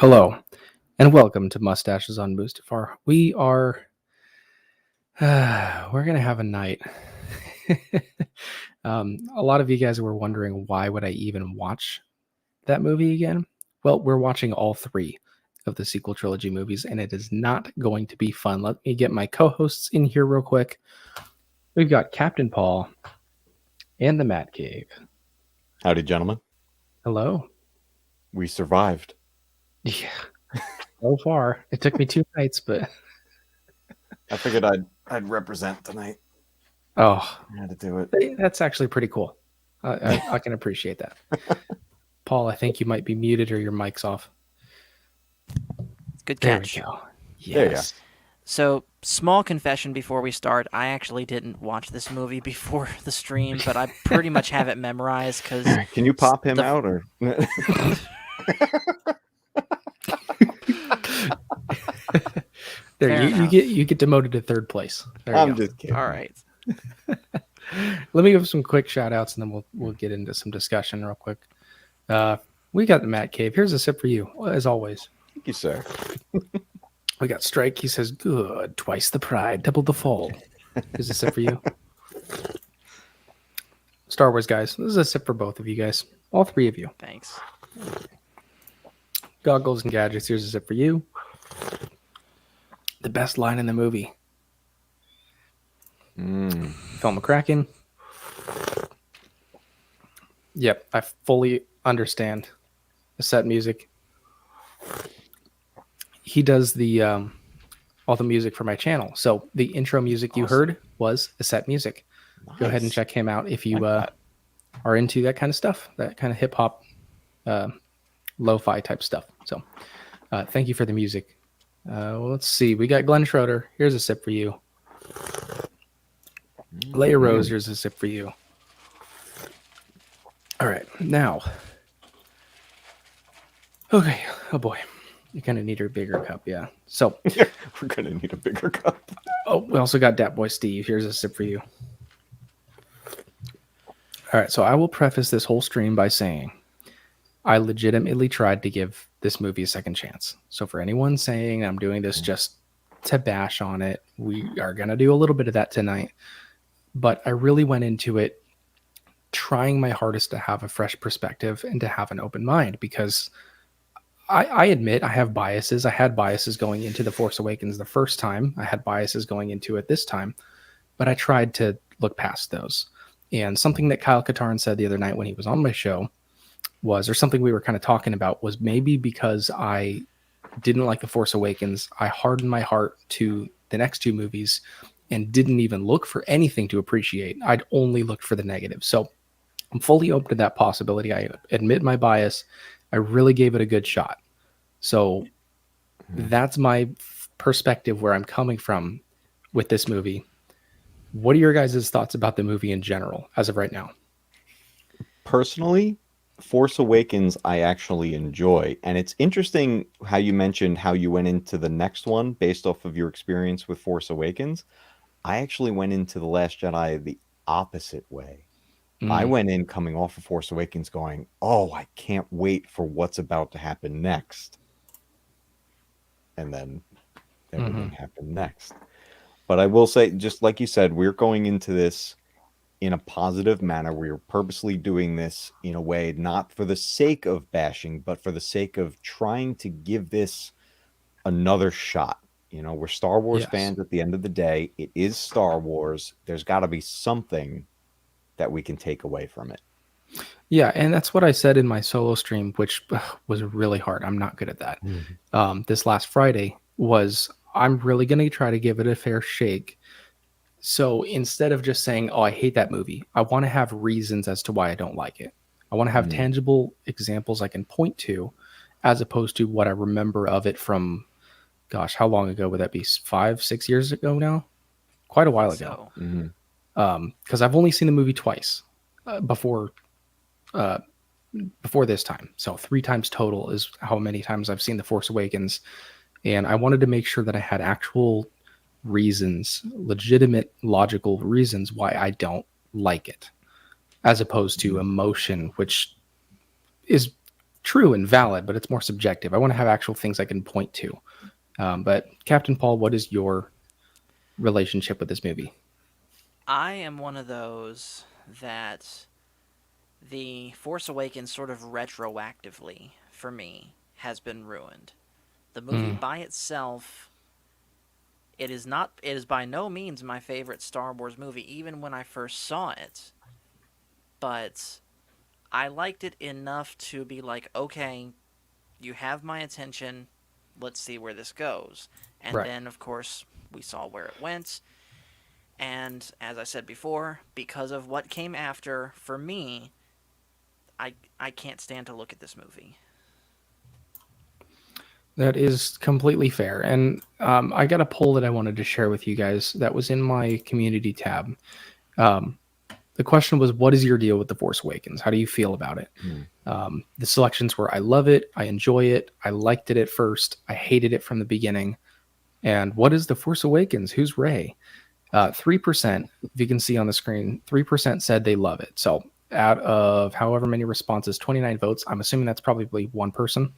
Hello, and welcome to Mustaches on Mustafar. We're gonna have a night. A lot of you guys were wondering why would I even watch that movie again? Well, we're watching all three of the sequel trilogy movies, and it is not going to be fun. Let me get my co-hosts in here real quick. We've got Captain Paul and the Matt Cave. Howdy, gentlemen. Hello. We survived. Yeah. So far, it took me 2 nights, but I figured I'd represent tonight. oh, I had to do it. that's actually pretty cool. I can appreciate that. Paul, I think you might be muted or your mic's off. Good There catch. we go. There you go. Yes. So, small confession before we start. I actually didn't watch this movie before the stream, but I pretty much have it memorized because Can you pop him out or? There, Fair you enough. get demoted to third place. There you I'm go. just kidding. all right. Let me give some quick shout outs and then we'll get into some discussion real quick. We got the Matt Cave. Here's a sip for you, as always. Thank you, sir. We got Strike. He says, good. Twice the pride, double the fall. Here's a sip for you. Star Wars guys. This is a sip for both of you guys. All three of you. Thanks. Goggles and gadgets. Here's a sip for you. The best line in the movie. Phil McCracken. Yep, I fully understand the set music. He does the all the music for my channel. So the intro music you heard was the set music. Go ahead and Nice. check him out if you are into that kind of stuff, that kind of hip hop, lo-fi type stuff. So thank you for the music. Well, let's see. We got Glenn Schroeder. Here's a sip for you. Leia Rose, here's a sip for you. All right, now. Okay, oh boy. You're going to need a bigger cup, yeah. So, We're gonna need a bigger cup. oh, we also got Dat Boy Steve. Here's a sip for you. All right, so I will preface this whole stream by saying I legitimately tried to give this movie a second chance. So for anyone saying I'm doing this just to bash on it, we are going to do a little bit of that tonight. But I really went into it trying my hardest to have a fresh perspective and to have an open mind because I admit I have biases. I had biases going into The Force Awakens the first time. I had biases going into it this time. But I tried to look past those. And something that Kyle Katarn said the other night when he was on my show was, or something we were kind of talking about, was maybe because I didn't like The Force Awakens, I hardened my heart to the next two movies and didn't even look for anything to appreciate. I'd only looked for the negative. So I'm fully open to that possibility. I admit my bias. I really gave it a good shot. So that's my perspective where I'm coming from with this movie. What are your guys' thoughts about the movie in general as of right now? Personally, Force Awakens I actually enjoy, and it's interesting how you mentioned how you went into the next one based off of your experience with Force Awakens. I actually went into The Last Jedi the opposite way. I went in coming off of Force Awakens going, oh, I can't wait for what's about to happen next. And then everything happened next. But I will say, just like you said, we're going into this in a positive manner. We're purposely doing this in a way, not for the sake of bashing, but for the sake of trying to give this another shot. You know, we're Star Wars fans at the end of the day. It is Star Wars. There's got to be something that we can take away from it. Yeah, and that's what I said in my solo stream, which was really hard. I'm not good at that. This last Friday was, I'm really going to try to give it a fair shake. So instead of just saying, oh, I hate that movie, I want to have reasons as to why I don't like it. I want to have tangible examples I can point to, as opposed to what I remember of it from, gosh, how long ago would that be? 5-6 years ago now? Quite a while ago. Because I've only seen the movie twice before this time. So 3 times total is how many times I've seen The Force Awakens. And I wanted to make sure that I had actual reasons, legitimate, logical reasons why I don't like it, as opposed to emotion, which is true and valid, but it's more subjective. I want to have actual things I can point to. But Captain Paul, what is your relationship with this movie? I am one of those that the Force Awakens sort of retroactively, for me, has been ruined. The movie Mm, by itself, it is by no means my favorite Star Wars movie, even when I first saw it. But I liked it enough to be like, okay, you have my attention. Let's see where this goes. And right. then, of course, we saw where it went. And as I said before, because of what came after, for me, I can't stand to look at this movie. That is completely fair. And I got a poll that I wanted to share with you guys that was in my community tab. Um, the question was, what is your deal with The Force Awakens? How do you feel about it? Mm. The selections were, I love it, I enjoy it, I liked it at first, I hated it from the beginning. And what is The Force Awakens? Who's Rey? 3%, if you can see on the screen, 3% said they love it. So out of however many responses, 29 votes, I'm assuming that's probably one person.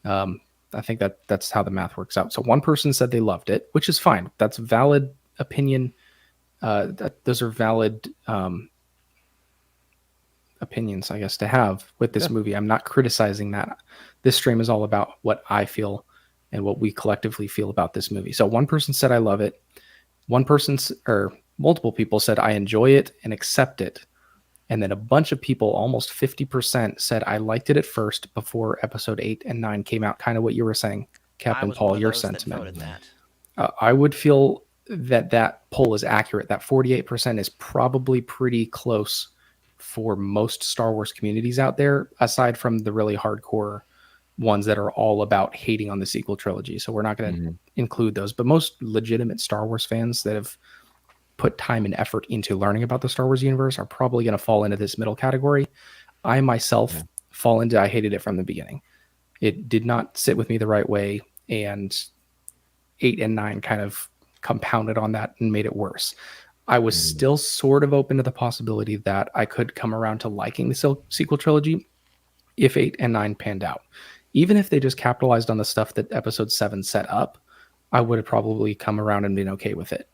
Um, I think that's how the math works out. So one person said they loved it, which is fine. That's valid opinion. Those are valid opinions, I guess, to have with this Yeah. movie. I'm not criticizing that. This stream is all about what I feel and what we collectively feel about this movie. So one person said I love it. One person or multiple people said I enjoy it and accept it. And then a bunch of people, almost 50%, said I liked it at first before episode 8 and 9 came out. Kind of what you were saying, I Captain was one Paul, of your those that sentiment. voted that. I would feel that that poll is accurate. That 48% is probably pretty close for most Star Wars communities out there, aside from the really hardcore ones that are all about hating on the sequel trilogy. So we're not going to Mhm. include those. But most legitimate Star Wars fans that have put time and effort into learning about the Star Wars universe are probably going to fall into this middle category. I myself Yeah. fall into I hated it from the beginning. It did not sit with me the right way, and 8 and 9 kind of compounded on that and made it worse. I was Mhm. still sort of open to the possibility that I could come around to liking the sequel trilogy if 8 and 9 panned out. Even if they just capitalized on the stuff that episode 7 set up, I would have probably come around and been okay with it.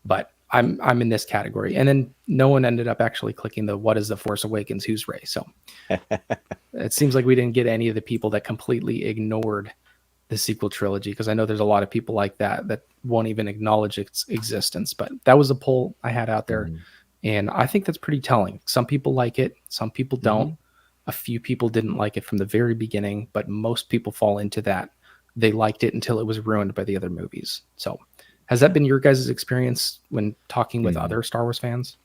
But I'm in this category. And then no one ended up actually clicking the what is the Force Awakens, who's Rey. So it seems like we didn't get any of the people that completely ignored the sequel trilogy, because I know there's a lot of people like that that won't even acknowledge its existence. But that was a poll I had out there, Mhm. and I think that's pretty telling. Some people like it, some people don't. Mhm. A few people didn't like it from the very beginning, but most people fall into that. They liked it until it was ruined by the other movies. So, has that been your guys' experience when talking with Mhm. other Star Wars fans?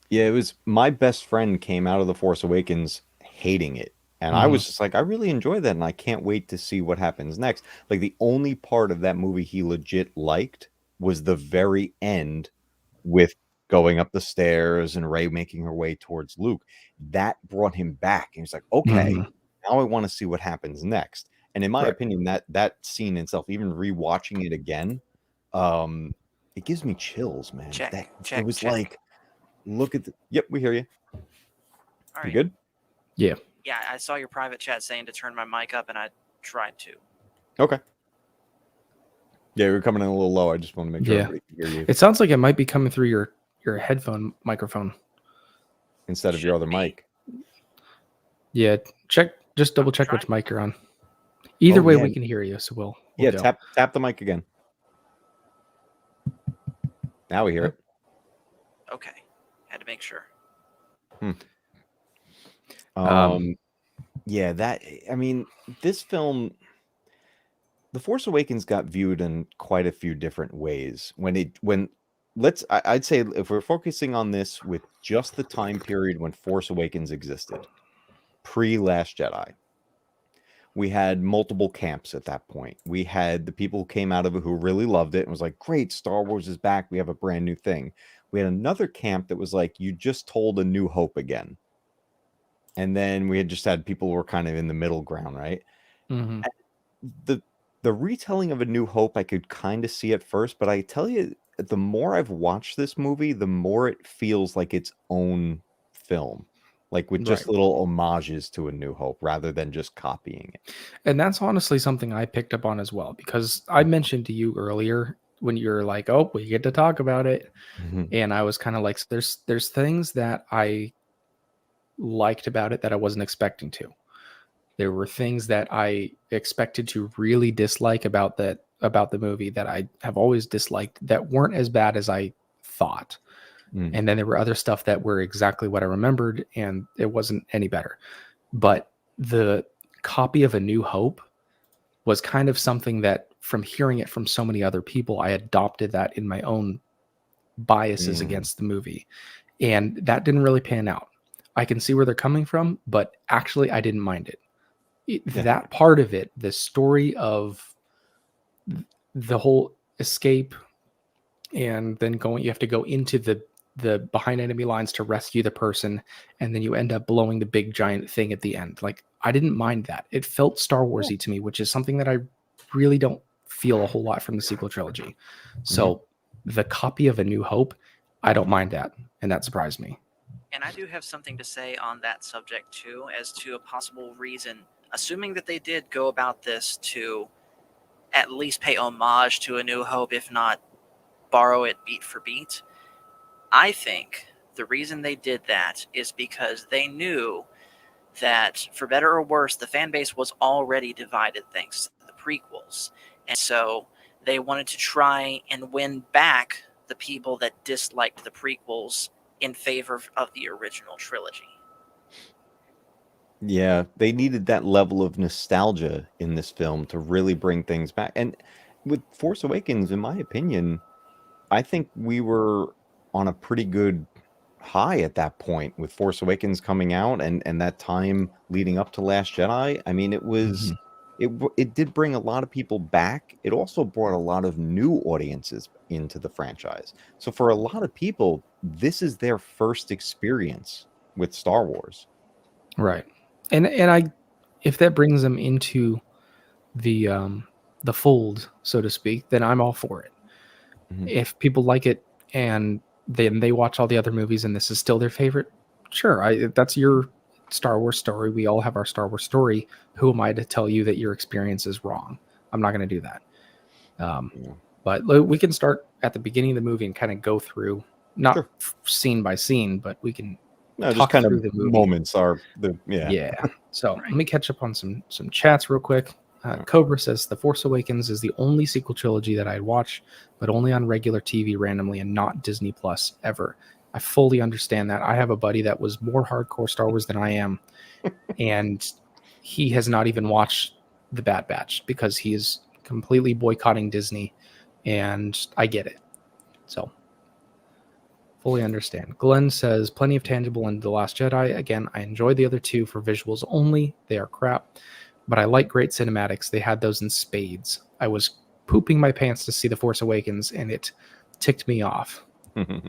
Yeah, it was my best friend came out of The Force Awakens hating it. And I Mm-hmm. was just like, I really enjoy that, and I can't wait to see what happens next. Like the only part of that movie he legit liked was the very end with going up the stairs and Rey making her way towards Luke. That brought him back. And he's like, Mm-hmm. okay, now I want to see what happens next. And in my Right. opinion, that scene itself, even rewatching it again, um, it gives me chills, man. That Check, it check, was check. like, look at the, yep, we hear you. All You right. good? Yeah. Yeah, I saw your private chat saying to turn my mic up, and I tried to. Okay. Yeah, we're coming in a little low. I just want to make sure Yeah. everybody can hear you It sounds like it might be coming through your headphone microphone. instead of your other Shouldn't be. mic. Yeah. Check. Just double I'm check trying. which mic you're on. Either Oh way, yeah, we can hear you, so we'll yeah. go. Tap the mic again. Now we hear Yep. it. Okay. Had to make sure. Um, Yeah, that I mean, this film, The Force Awakens got viewed in quite a few different ways. When I'd say if we're focusing on this with just the time period when Force Awakens existed, pre Last Jedi, we had multiple camps at that point. We had the people who came out of it who really loved it and was like, great, Star Wars is back. We have a brand new thing. We had another camp that was like, you just told A New Hope again. And then we had just had people who were kind of in the middle ground, right? mhm. The the retelling of A New Hope I could kind of see at first, but I tell you, the more I've watched this movie, the more it feels like its own film. like with Right. just little homages to A New Hope rather than just copying it. And that's honestly something I picked up on as well, because I mentioned to you earlier when you're like, "Oh, we get to talk about it," Mhm. and I was kind of like, "There's things that I liked about it that I wasn't expecting to. There were things that I expected to really dislike about the movie that I have always disliked that weren't as bad as I thought. Mm. And then there were other stuff that were exactly what I remembered and it wasn't any better. But the copy of A New Hope was kind of something that from hearing it from so many other people, I adopted that in my own biases Mm. against the movie. And that didn't really pan out. I can see where they're coming from, but actually I didn't mind it. Yeah. That part of it, the story of the whole escape and then going, you have to go into the behind enemy lines to rescue the person, and then you end up blowing the big giant thing at the end. Like, I didn't mind that. It felt Star Yeah. Warsy to me, which is something that I really don't feel a whole lot from the sequel trilogy. Mhm. So the copy of A New Hope, I don't mind that, and that surprised me. And I do have something to say on that subject too, as to a possible reason, assuming that they did go about this to at least pay homage to A New Hope, if not borrow it beat for beat. I think the reason they did that is because they knew that, for better or worse, the fan base was already divided thanks to the prequels. And so they wanted to try and win back the people that disliked the prequels in favor of the original trilogy. Yeah, they needed that level of nostalgia in this film to really bring things back. And with Force Awakens, in my opinion, I think we were on a pretty good high at that point with Force Awakens coming out and that time leading up to Last Jedi. I mean, Mhm. it did bring a lot of people back. It also brought a lot of new audiences into the franchise. So for a lot of people, this is their first experience with Star Wars. Right. And I, if that brings them into the fold, so to speak, then I'm all for it. Mhm. If people like it and then they watch all the other movies and this is still their favorite, sure, that's your Star Wars story. We all have our Star Wars story. Who am I to tell you that your experience is wrong? I'm not going to do that. Um, Yeah. but we can start at the beginning of the movie and kind of go through, not Sure. scene by scene, but we can No, just talk kind of through the movie. moments are the yeah. Yeah. So let Right. me catch up on some chats real quick. Yeah. Cobra says The Force Awakens is the only sequel trilogy that I'd watch, but only on regular TV randomly and not Disney Plus ever. I fully understand that. I have a buddy that was more hardcore Star Wars than I am, and he has not even watched The Bad Batch because he is completely boycotting Disney, and I get it. So fully understand. Glenn says plenty of tangible in The Last Jedi. Again, I enjoy the other two for visuals only. They are crap, but I like great cinematics. They had those in spades. I was pooping my pants to see The Force Awakens, and it ticked me off. I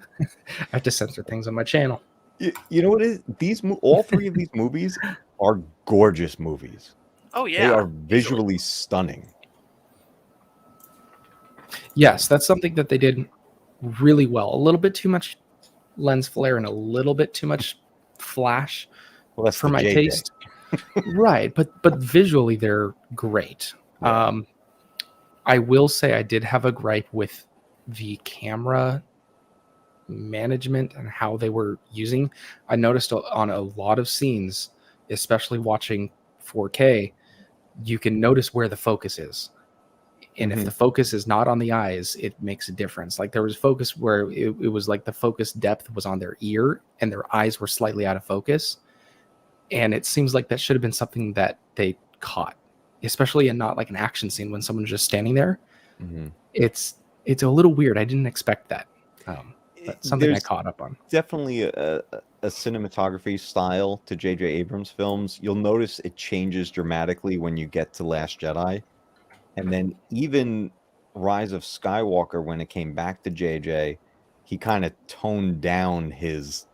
have to censor things on my channel. You know what it is? All three of these movies are gorgeous movies. Oh They yeah, are visually. visually stunning. Yes, that's something that they did really well. A little bit too much lens flare and a little bit too much flash Well, that's for the my JJ. taste. Right, but visually they're great. Yeah. I will say I did have a gripe with the camera management and how they were using. I noticed on a lot of scenes, especially watching 4K, you can notice where the focus is. And if Mhm. the focus is not on the eyes, it makes a difference. Like there was focus where it was like the focus depth was on their ear and their eyes were slightly out of focus. And it seems like that should have been something that they caught, especially in not like an action scene when someone's just standing there. Mhm. It's it's a little weird. I didn't expect that, but something I There's caught up on. definitely a cinematography style to J.J. Abrams films. You'll notice it changes dramatically when you get to Last Jedi. And then even Rise of Skywalker, when it came back to JJ, he kind of toned down his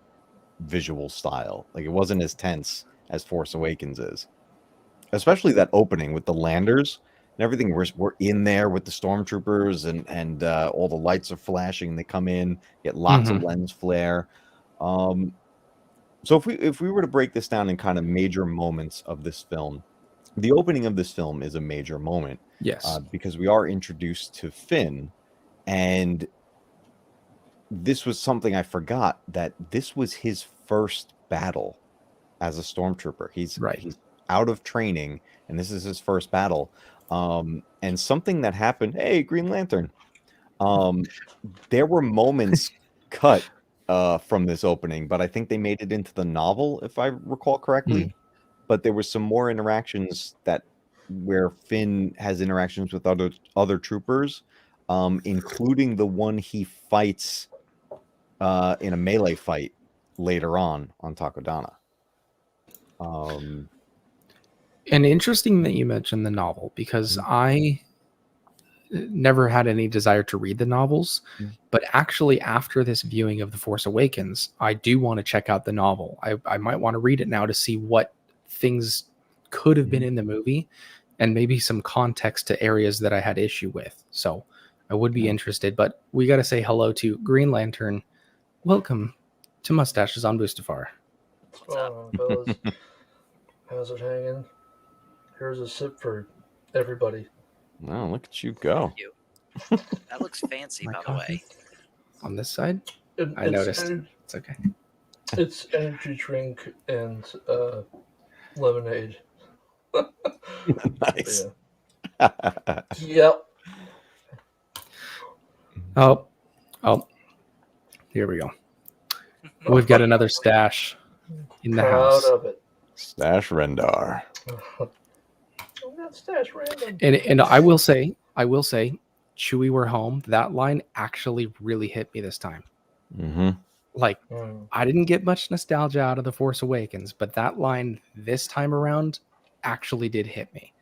visual style. Like it wasn't as tense as Force Awakens is. Especially that opening with the landers and everything. We're in there with the stormtroopers and all the lights are flashing. They come in, get lots of Mhm. lens flare. Um, So if we were to break this down in kind of major moments of this film, the opening of this film is a major moment Yes. because we are introduced to Finn, and this was something I forgot, that this was his first battle as a stormtrooper. He's Right. out of training, and this is his first battle. And something that happened. Hey, Green Lantern. There were moments cut from this opening, but I think they made it into the novel, if I recall correctly. But there was some more interactions where Finn has interactions with other troopers, including the one he fights in a melee fight later on Takodana. And interesting that you mentioned the novel, because I never had any desire to read the novels, but actually after this viewing of The Force Awakens, I do want to check out the novel. I might want to read it now to see what things could have been in the movie and maybe some context to areas that I had issue with. So I would be interested, but we got to say hello to Green Lantern. Welcome to Mustaches on Mustafar. What's going on, fellas? How's it hanging? Here's a sip for everybody. Wow, look at you go. Thank you. That looks fancy, by the way. On this side? I It's noticed. It's okay. It's energy drink and lemonade. Nice. Yep. Oh, here we go. We've got another stash in the Proud house. of it. Stash Rendar. That stash random. And I will say, Chewie, we're home. That line actually really hit me this time. Mm-hmm. Like, I didn't get much nostalgia out of The Force Awakens, but that line this time around actually did hit me.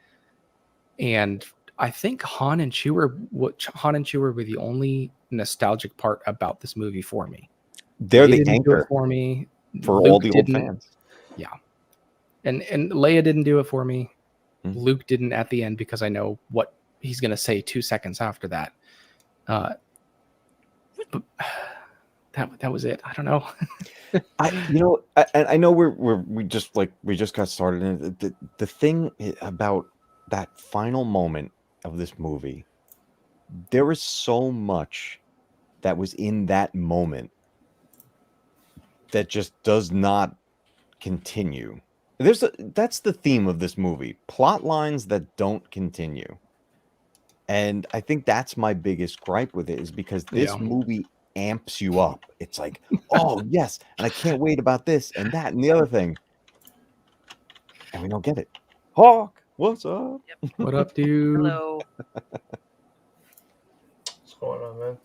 And I think Han and Chewie were the only nostalgic part about this movie for me. They're Leia the didn't do it anchor for me. for Luke all the old didn't. fans. Yeah. And Leia didn't do it for me. Mhm. Luke didn't at the end, because I know what he's going to say 2 seconds after that. But that was it. I don't know. I know we just got started, and the thing about that final moment of this movie, there is so much that was in that moment that just does not continue. That's the theme of this movie: plot lines that don't continue. And I think that's my biggest gripe with it, is because this movie amps you up. It's like, oh yes, and I can't wait about this and that and the other thing, and we don't get it. Hawk, what's up? Yep. What up, dude? Hello. What's going on, man?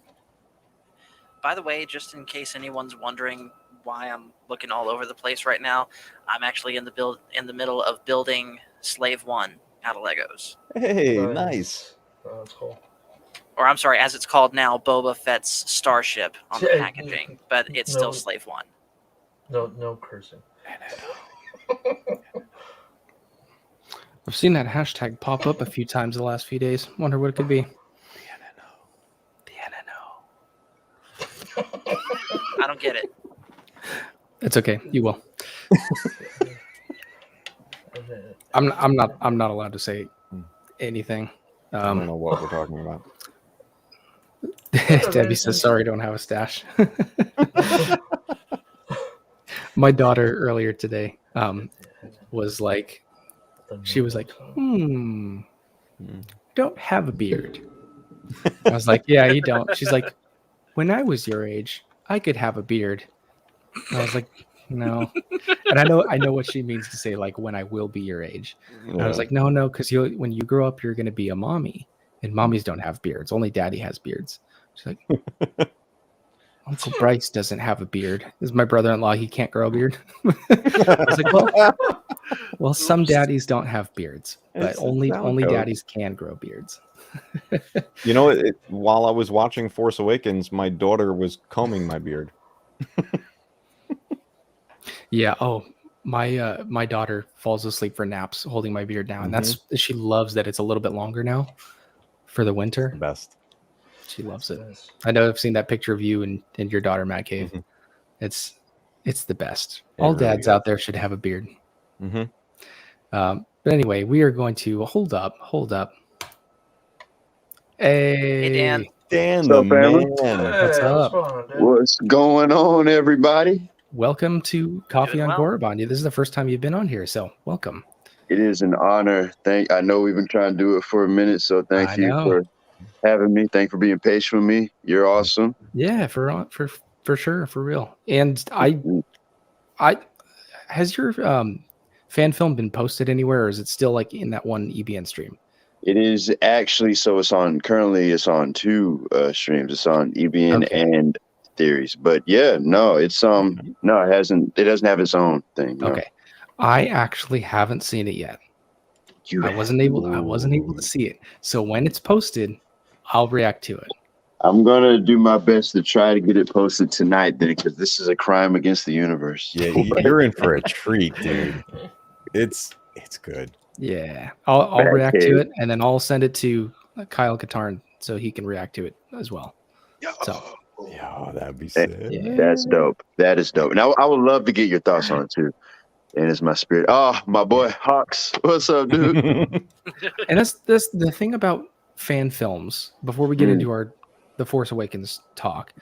By the way, just in case anyone's wondering why I'm looking all over the place right now, I'm actually in the middle of building Slave One out of Legos. Hey, nice. Oh, that's cool. Or I'm sorry, as it's called now, Boba Fett's starship on the packaging, but it's still Slave One. No cursing. I've seen that hashtag pop up a few times the last few days. Wonder what it could be. The NNO. I don't get it. It's okay. You will. I'm not allowed to say anything. I don't know what we're talking about. Debbie says, sorry, don't have a stash. My daughter earlier today was like, don't have a beard. I was like, yeah, you don't. She's like, when I was your age, I could have a beard. And I was like, no. And I know what she means to say, like, when I will be your age. And I was like, no, because when you grow up, you're going to be a mommy. And mommies don't have beards. Only daddy has beards. She's like, Uncle Bryce doesn't have a beard. This is my brother-in-law. He can't grow a beard. I was like, well, some daddies don't have beards, but only daddies can grow beards. You know, while I was watching Force Awakens, my daughter was combing my beard. Yeah. Oh, my daughter falls asleep for naps holding my beard now, and she loves that it's a little bit longer now for the winter. The best. She loves it. Nice. I know I've seen that picture of you and your daughter, Matt Cave. It's It's the best. It All really dads is. out there should have a beard. Mm-hmm. But anyway, we are going to hold up. Hey, Dan. Hey, Dan What's the up, family? man. What's Hey, what's up? going on, dude? What's going on, everybody? Welcome to Coffee Doing on well. Gorabon. This is the first time you've been on here, so welcome. It is an honor. I know we've been trying to do it for a minute, so thank I you know. for having me. Thank you for being patient with me. You're awesome. Yeah, for sure, for real. And I has your fan film been posted anywhere, or is it still like in that one EBN stream? It is actually so. Currently it's on two streams. It's on EBN Okay. and Theories. But yeah, no, it's no, it hasn't. It doesn't have its own thing. No. Okay. I actually haven't seen it yet. I wasn't able to see it. So when it's posted, I'll react to it. I'm gonna do my best to try to get it posted tonight, then, because this is a crime against the universe. Yeah, you're in for a treat, dude. It's good. Yeah. I'll react to it, and then I'll send it to Kyle Katarn so he can react to it as well. So Yeah, that'd be sick. yeah. That's dope. That is dope. And I would love to get your thoughts on it too. And it's my spirit. Oh, my boy Hawks. What's up, dude? And that's the thing about fan films, before we get into the Force Awakens talk,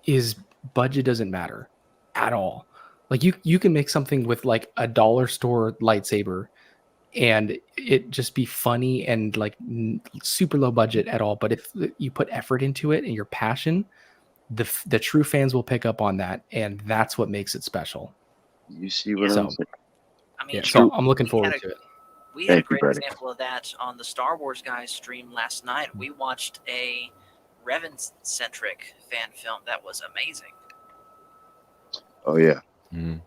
is budget doesn't matter at all. Like you can make something with like a dollar store lightsaber and it just be funny and like super low budget at all. But if you put effort into it and your passion, the true fans will pick up on that, and that's what makes it special. You see what So, I'm saying? I mean, Yeah, so I'm looking forward to it. we had a Thank you, great buddy. example of that on the Star Wars guys stream last night. We watched a Revan-centric fan film that was amazing. Oh yeah. Mm.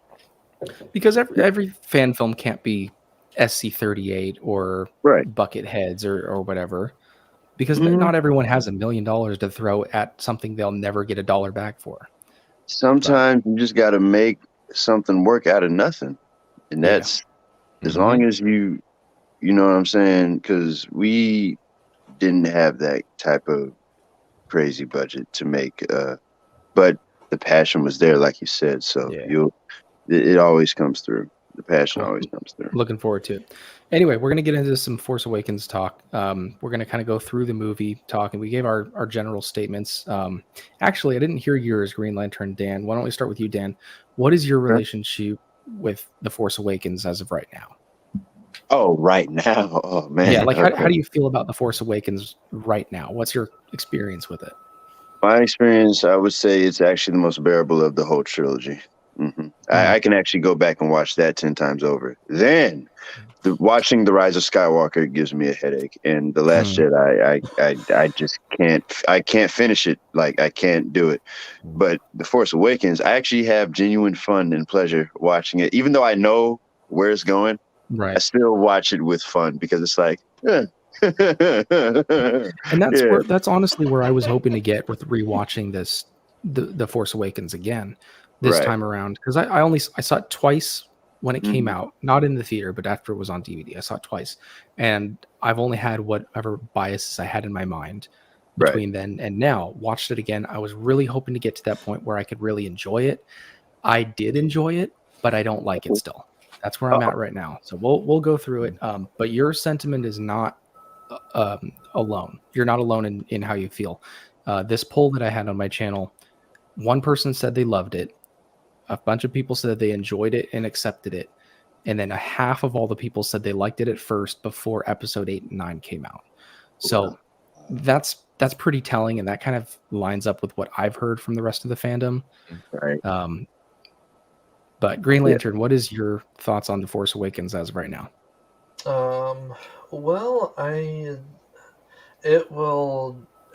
Because every fan film can't be SC-38 or Right. Bucket Heads or whatever, because Mhm. not everyone has $1 million to throw at something they'll never get $1 back for. Sometimes you just got to make something work out of nothing, and that's as long as you know what I'm saying. Because we didn't have that type of crazy budget to make, but the passion was there, like you said. So it always comes through. The passion always comes through. Looking forward to it. Anyway, we're going to get into some Force Awakens talk. We're going to kind of go through the movie talk, and we gave our general statements. Actually, I didn't hear yours, Green Lantern Dan. Why don't we start with you, Dan? What is your relationship with the Force Awakens as of right now? Oh, right now. Oh man. Yeah, like how do you feel about the Force Awakens right now? What's your experience with it? My experience, I would say it's actually the most bearable of the whole trilogy. I can actually go back and watch that 10 times over. Then watching The Rise of Skywalker gives me a headache, and The Last Jedi, I just can't finish it. Like, I can't do it. But The Force Awakens, I actually have genuine fun and pleasure watching it. Even though I know where it's going, I still watch it with fun because it's like, and that's honestly where I was hoping to get with rewatching the Force Awakens again this time around, because I saw it twice when it came out, not in the theater, but after it was on DVD. I saw it twice, and I've only had whatever biases I had in my mind between then and now. Watched it again. I was really hoping to get to that point where I could really enjoy it. I did enjoy it, but I don't like it still. That's where I'm at right now. So we'll go through it. But your sentiment is not alone. You're not alone in how you feel. This poll that I had on my channel, one person said they loved it. A bunch of people said they enjoyed it and accepted it. And then a half of all the people said they liked it at first before episode 8 and 9 came out. So that's pretty telling. And that kind of lines up with what I've heard from the rest of the fandom. Right. But Green Lantern, what is your thoughts on The Force Awakens as of right now? Well,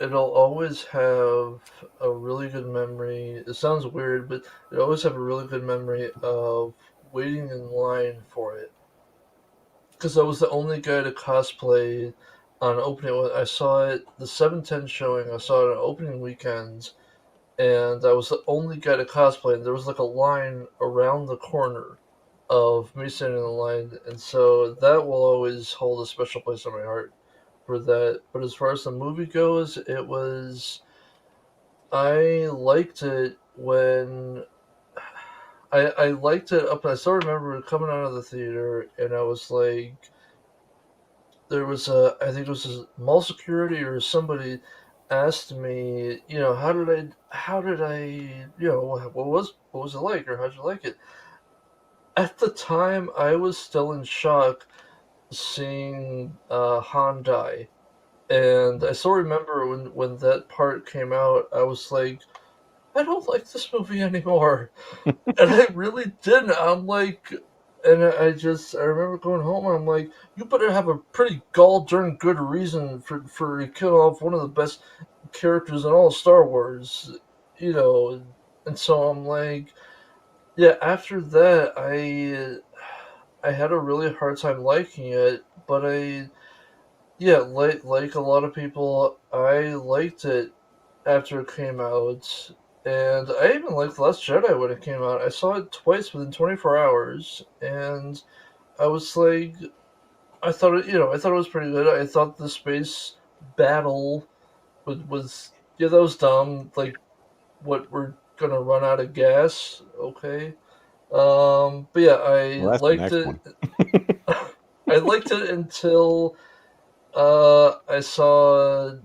it'll always have a really good memory. It sounds weird, but it always have a really good memory of waiting in line for it. Because I was the only guy to cosplay on opening. I saw it the 7/10 showing. I saw it on opening weekends, and I was the only guy to cosplay. And there was like a line around the corner of me standing in the line, and so that will always hold a special place in my heart for that. But as far as the movie goes, I liked it when I liked it up. I still remember coming out of the theater, and I was like, there was I think it was a mall security or somebody asked me, how did I, what was it like, or how'd you like it? At the time, I was still in shock seeing Han die, and I still remember when that part came out, I was like, I don't like this movie anymore. And I really didn't. I'm like, and I remember going home and I'm like, you better have a pretty gall darn good reason for killing off one of the best characters in all of Star Wars, you know. And so I'm like, yeah. After that, I had a really hard time liking it, but yeah, like a lot of people, I liked it after it came out, and I even liked The Last Jedi when it came out. I saw it twice within 24 hours, and I was like, I thought it was pretty good. I thought the space battle was yeah, that was dumb. Like, what, we're gonna run out of gas? Okay. But yeah, I Well, that's the liked next it. one. I liked it until I saw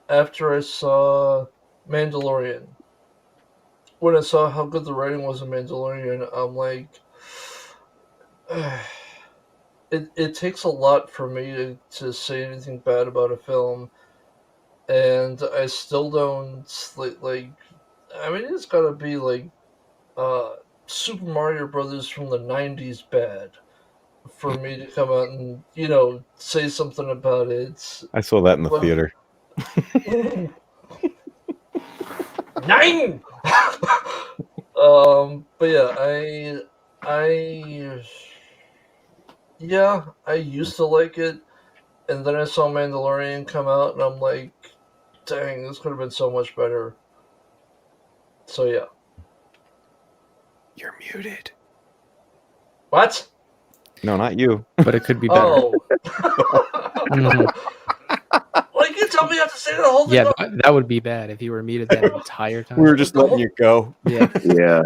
after I saw Mandalorian. When I saw how good the writing was in Mandalorian, I'm like, it takes a lot for me to say anything bad about a film, and I still don't like. I mean, it's got to be like uh, Super Mario Brothers from the '90s bad for me to come out and say something about it. I saw that in the Well, theater. Nine. But yeah, I, yeah, I used to like it, and then I saw Mandalorian come out, and I'm like, dang, this could have been so much better. So yeah. You're muted. What? No, not you. But it could be better. Oh. Mhm. Like, you tell me I have to say the whole thing. Yeah, that would be bad if you were muted that entire time. We were just letting you go. Yeah, Yeah.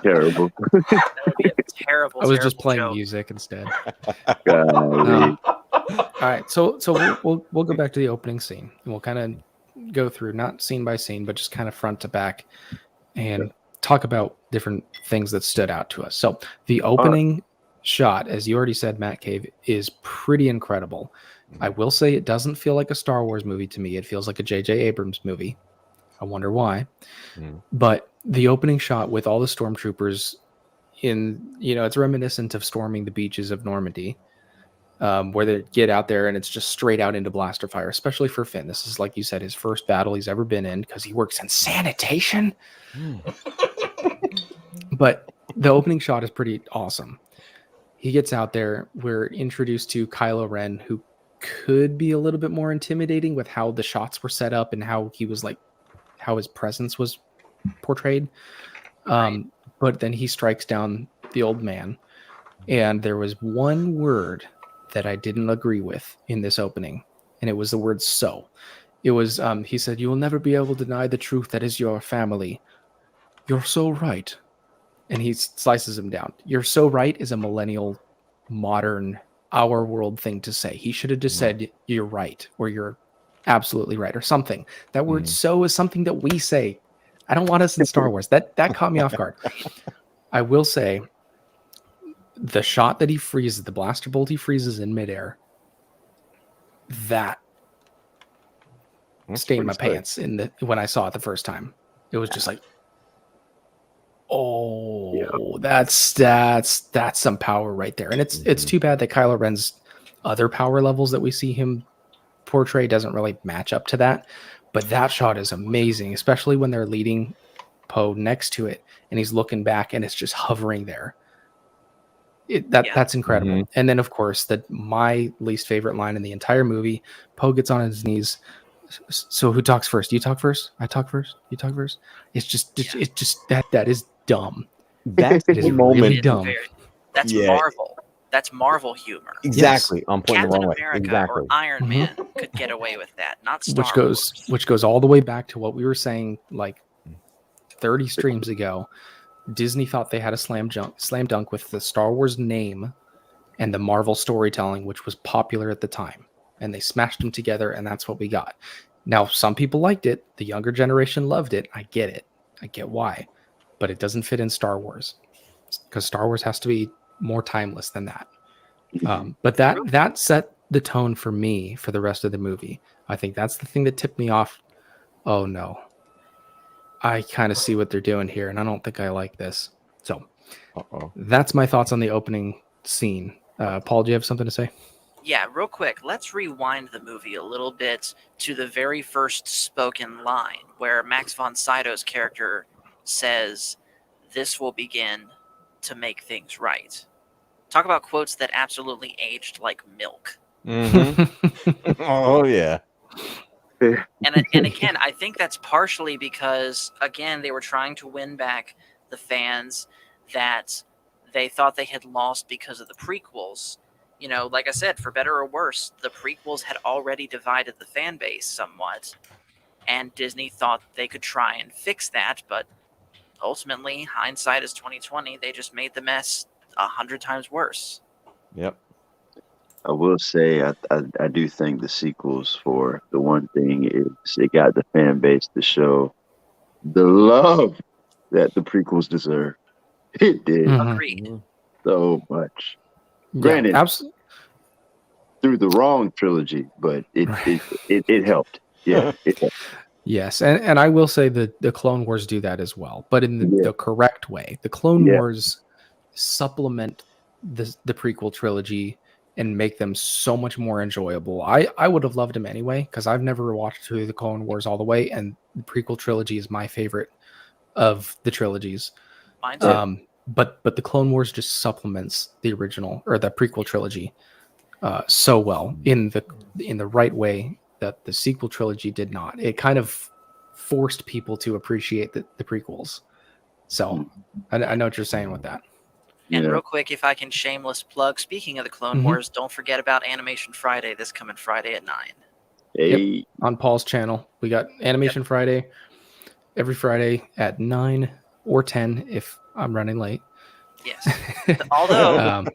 Terrible. That'd be a terrible. I was just terrible playing joke. music instead. Golly. All right, so we'll go back to the opening scene, and we'll kind of go through not scene by scene, but just kind of front to back, and talk about different things that stood out to us. So the opening shot, as you already said, Matt Cave, is pretty incredible. I will say it doesn't feel like a Star Wars movie to me. It feels like a J.J. Abrams movie. I wonder why. But the opening shot with all the stormtroopers it's reminiscent of storming the beaches of Normandy, where they get out there and it's just straight out into blaster fire, especially for Finn. This is, like you said, his first battle he's ever been in because he works in sanitation. But the opening shot is pretty awesome. He gets out there. We're introduced to Kylo Ren, who could be a little bit more intimidating with how the shots were set up and how he was how his presence was portrayed. But then he strikes down the old man. And there was one word that I didn't agree with in this opening, and it was the word "so." It was, he said, "You will never be able to deny the truth that is your family. You're so right." And he slices him down. "You're so right" is a millennial, modern, our world thing to say. He should have just said, "You're right," or "You're absolutely right," or something. That word "so" is something that we say. I don't want us in Star Wars. That caught me off guard. I will say, the shot that he freezes, the blaster bolt he freezes in midair, that stained my pants when I saw it the first time. It was just like, oh, that's some power right there. And it's too bad that Kylo Ren's other power levels that we see him portray doesn't really match up to that. But that shot is amazing, especially when they're leading Poe next to it and he's looking back and it's just hovering there. That's incredible. And then, of course, my least favorite line in the entire movie, Poe gets on his knees. So who talks first? You talk first? I talk first? You talk first? It's just that is dumb. That's It is really dumb. That's Marvel. That's Marvel humor. Exactly. Yes. I'm pointing the Captain wrong America way. or Iron Man could get away with that, not Star Wars. Which goes all the way back to what we were saying like 30 streams ago. Disney thought they had a slam dunk with the Star Wars name and the Marvel storytelling, which was popular at the time. And they smashed them together, and that's what we got. Now, some people liked it. The younger generation loved it. I get it. I get why. But it doesn't fit in Star Wars, because Star Wars has to be more timeless than that. But that set the tone for me for the rest of the movie. I think that's the thing that tipped me off. Oh, no. I kind of see what they're doing here, and I don't think I like this. So that's my thoughts on the opening scene. Paul, do you have something to say? Yeah, real quick, let's rewind the movie a little bit to the very first spoken line where Max von Sydow's character says, "This will begin to make things right." Talk about quotes that absolutely aged like milk. Oh, yeah. And again, I think that's partially because, again, they were trying to win back the fans that they thought they had lost because of the prequels. You know, like I said, for better or worse, the prequels had already divided the fan base somewhat, and Disney thought they could try and fix that, but ultimately, hindsight is 2020. They just made the mess 100 times worse. Yep. I will say I do think the sequels, for the one thing, is it got the fan base to show the love that the prequels deserve. It did Agreed. so much. Yeah, Granted, absolutely. through the wrong trilogy, but it helped. Yeah, it helped. Yes, and I will say that the Clone Wars do that as well, but in the correct way. The Clone Wars supplement the prequel trilogy and make them so much more enjoyable. I would have loved them anyway, because I've never watched through the Clone Wars all the way, and the prequel trilogy is my favorite of the trilogies. Mine too. But the Clone Wars just supplements the original or the prequel trilogy so well in the right way that the sequel trilogy did not. It kind of forced people to appreciate the prequels. So I know what you're saying with that. And real quick, if I can shameless plug, speaking of the Clone Wars, don't forget about Animation Friday this coming Friday at 9. Yep. On Paul's channel. We got Animation Friday every Friday at 9 or 10 if I'm running late. Yes. Although,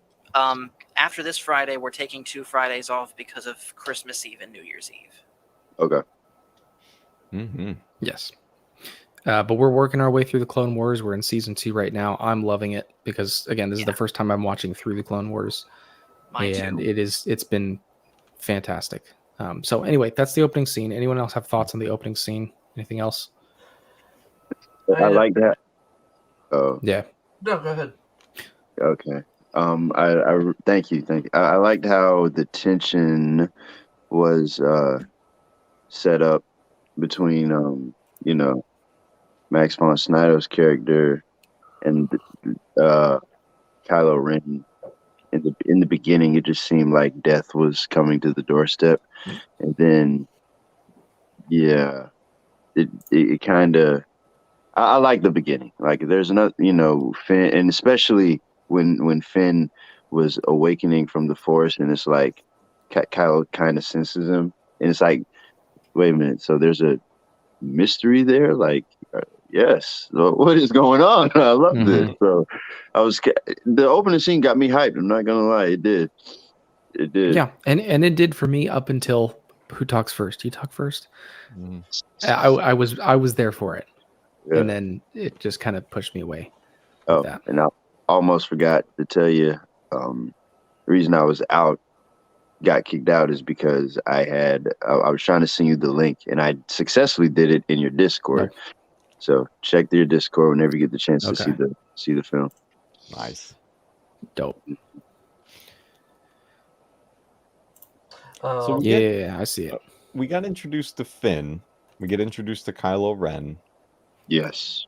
after this Friday, we're taking 2 Fridays off because of Christmas Eve and New Year's Eve. Okay. Yes. But we're working our way through the Clone Wars. We're in season 2 right now. I'm loving it because, again, this is the first time I'm watching through the Clone Wars. Mine and too. It's been fantastic. So anyway, that's the opening scene. Anyone else have thoughts on the opening scene? Anything else? I like that. Yeah. No, go ahead. Okay. I thank you. I liked how the tension was set up between Max von Sydow's character and Kylo Ren. In the beginning, it just seemed like death was coming to the doorstep, and then it kind of. I like the beginning. Like there's another, Finn, and especially when Finn was awakening from the Force, and it's like Kylo kind of senses him, and it's like, wait a minute, so there's a mystery there, like. Yes. So what is going on? I love this. So the opening scene got me hyped. I'm not gonna lie, it did. It did. Yeah, and it did for me up until who talks first? You talk first. I was there for it, and then it just kind of pushed me away. With that. And I almost forgot to tell you, the reason I was got kicked out is because I was trying to send you the link, and I successfully did it in your Discord. Okay. So check your Discord whenever you get the chance to see the film. Nice. Dope. So I see it. We got introduced to Finn. We get introduced to Kylo Ren. Yes.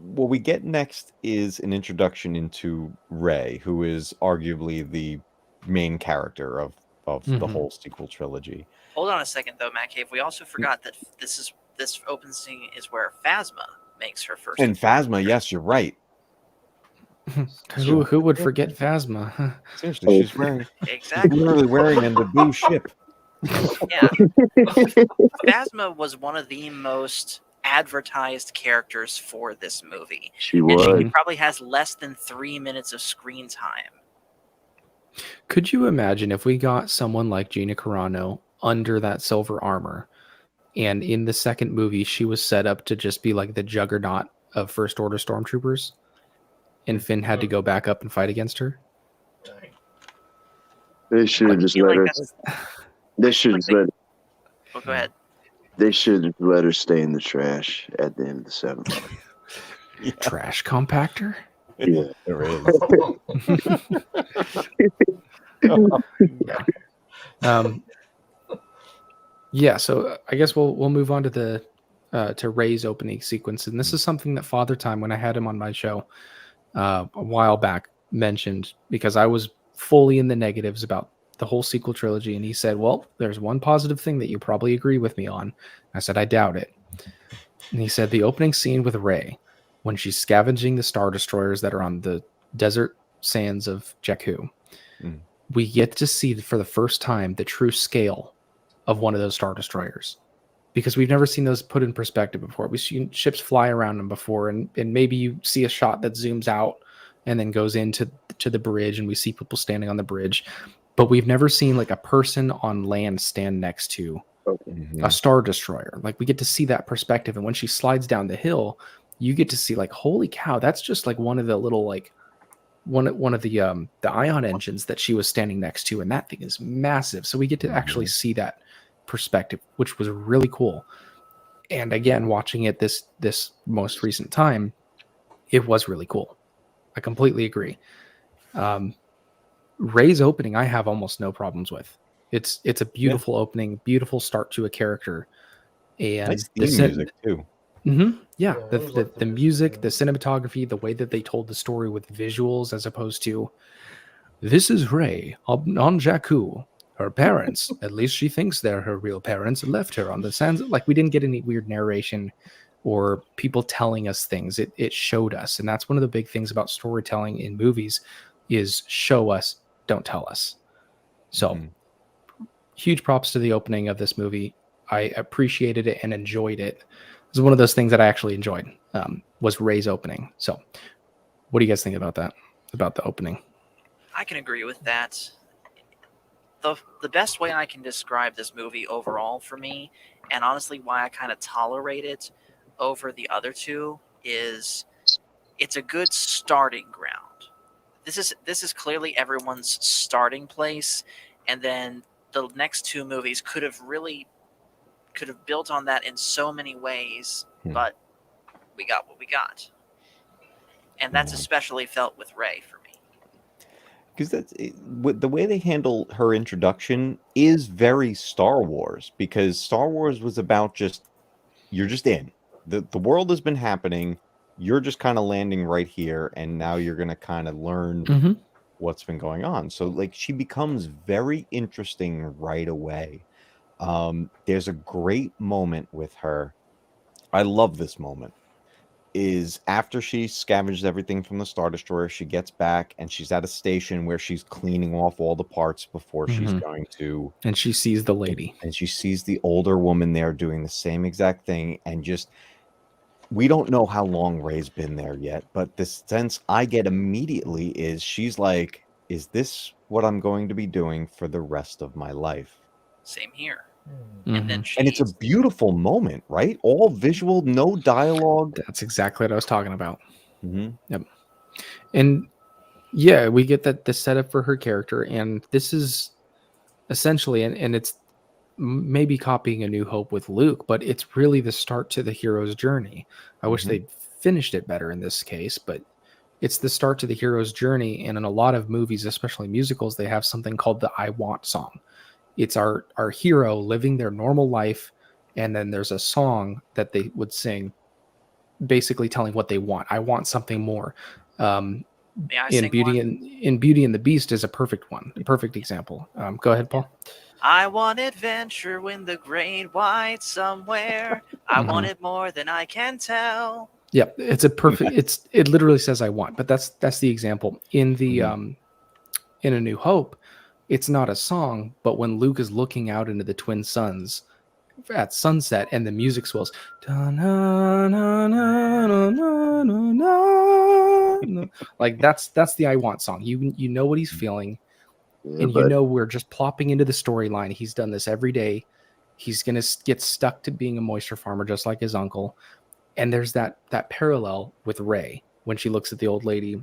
What we get next is an introduction into Rey, who is arguably the main character of the whole sequel trilogy. Hold on a second, though, Matt Cave. We also forgot that this open scene is where Phasma makes her first. And Phasma, yes, you're right. Who would forget Phasma? Seriously, she's wearing exactly literally wearing a Naboo ship. Yeah. Phasma was one of the most advertised characters for this movie. She And was. she probably has less than 3 minutes of screen time. Could you imagine if we got someone like Gina Carano under that silver armor, and in the second movie she was set up to just be like the juggernaut of First Order stormtroopers, and Finn had to go back up and fight against her? Dang. They should I have just feel let like her. that's. They should like just let. Oh, go ahead. They should have let her stay in the trash at the end of the seventh. Yeah, Trash compactor? Yeah. there is. Yeah. Yeah, so I guess we'll move on to the to Ray's opening sequence, and this is something that Father Time, when I had him on my show a while back, mentioned, because I was fully in the negatives about the whole sequel trilogy, and he said, "Well, there's one positive thing that you probably agree with me on." I said, "I doubt it." And he said, "The opening scene with Ray, when she's scavenging the Star Destroyers that are on the desert sands of Jakku, Mm. we get to see for the first time the true scale of one of those Star Destroyers, because we've never seen those put in perspective before. We've seen ships fly around them before, and maybe you see a shot that zooms out and then goes into the bridge, and we see people standing on the bridge, but we've never seen like a person on land stand next to Mhm. a Star Destroyer. Like, we get to see that perspective, and when she slides down the hill, you get to see like, holy cow, that's just like one of the little like one of the ion engines that she was standing next to, and that thing is massive. So we get to actually see that perspective, which was really cool. And again, watching it this most recent time, it was really cool. I completely agree. Ray's opening, I have almost no problems with. It's a beautiful opening, beautiful start to a character, and Nice theme music too. Yeah, Yeah, I always liked the the music, music, the cinematography, the way that they told the story with visuals, as opposed to, this is Rey on Jakku. Her parents, at least she thinks they're her real parents, left her on the sands. Like, we didn't get any weird narration or people telling us things. It showed us, and that's one of the big things about storytelling in movies is show us, don't tell us. So, Mhm. huge props to the opening of this movie. I appreciated it and enjoyed it. It was one of those things that I actually enjoyed, was Ray's opening. So what do you guys think about that, about the opening? I can agree with that. The best way I can describe this movie overall for me, and honestly why I kind of tolerate it over the other two, is it's a good starting ground. This is clearly everyone's starting place, and then the next two movies could have built on that in so many ways, but we got what we got. And that's especially felt with Rey for me. Because with the way they handle her introduction is very Star Wars, because Star Wars was about just, you're just in. The world has been happening, you're just kind of landing right here, and now you're going to kind of learn what's been going on. So like, she becomes very interesting right away. There's a great moment with her. I love this moment. Is after she scavenged everything from the Star Destroyer, she gets back and she's at a station where she's cleaning off all the parts before she's going to, And she sees the lady. and she sees the older woman there doing the same exact thing. And just, we don't know how long Ray's been there yet, but the sense I get immediately is she's like, is this what I'm going to be doing for the rest of my life? Same here. Hmm. And then And it's a beautiful moment, right? All visual, no dialogue. That's exactly what I was talking about. Mm-hmm. And yeah, we get that the setup for her character, and this is essentially, and it's maybe copying A New Hope with Luke, but it's really the start to the hero's journey. I wish they'd finished it better in this case, but it's the start to the hero's journey. And in a lot of movies, especially musicals, they have something called the I Want song. It's our hero living their normal life, and then there's a song that they would sing, basically telling what they want. I want something more. May I sing Beauty one? in Beauty and the Beast is a perfect one, a perfect example. Go ahead, Paul. I want adventure in the great white somewhere. I want it more than I can tell. Yep, it's a perfect. It literally says I want, but that's the example in the in A New Hope. It's not a song, but when Luke is looking out into the twin suns, at sunset and the music swells. Like that's the I Want song. You know what he's feeling, Yeah, and you but know we're just plopping into the storyline. He's done this every day. He's gonna get stuck to being a moisture farmer just like his uncle. And there's that parallel with Ray when she looks at the old lady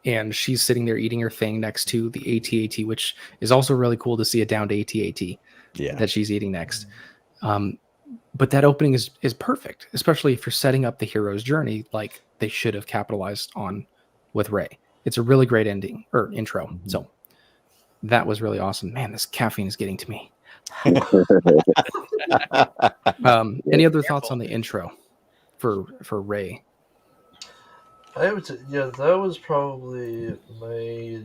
and she's sitting there eating her thing next to the AT-AT, which is also really cool to see it down to AT-AT Yeah. that she's eating next. But that opening is perfect, especially if you're setting up the hero's journey like they should have capitalized on with Ray. It's a really great ending or intro. Mhm. So that was really awesome. Man, this caffeine is getting to me. Any other thoughts on the intro for Ray? I would say, yeah, that was probably my.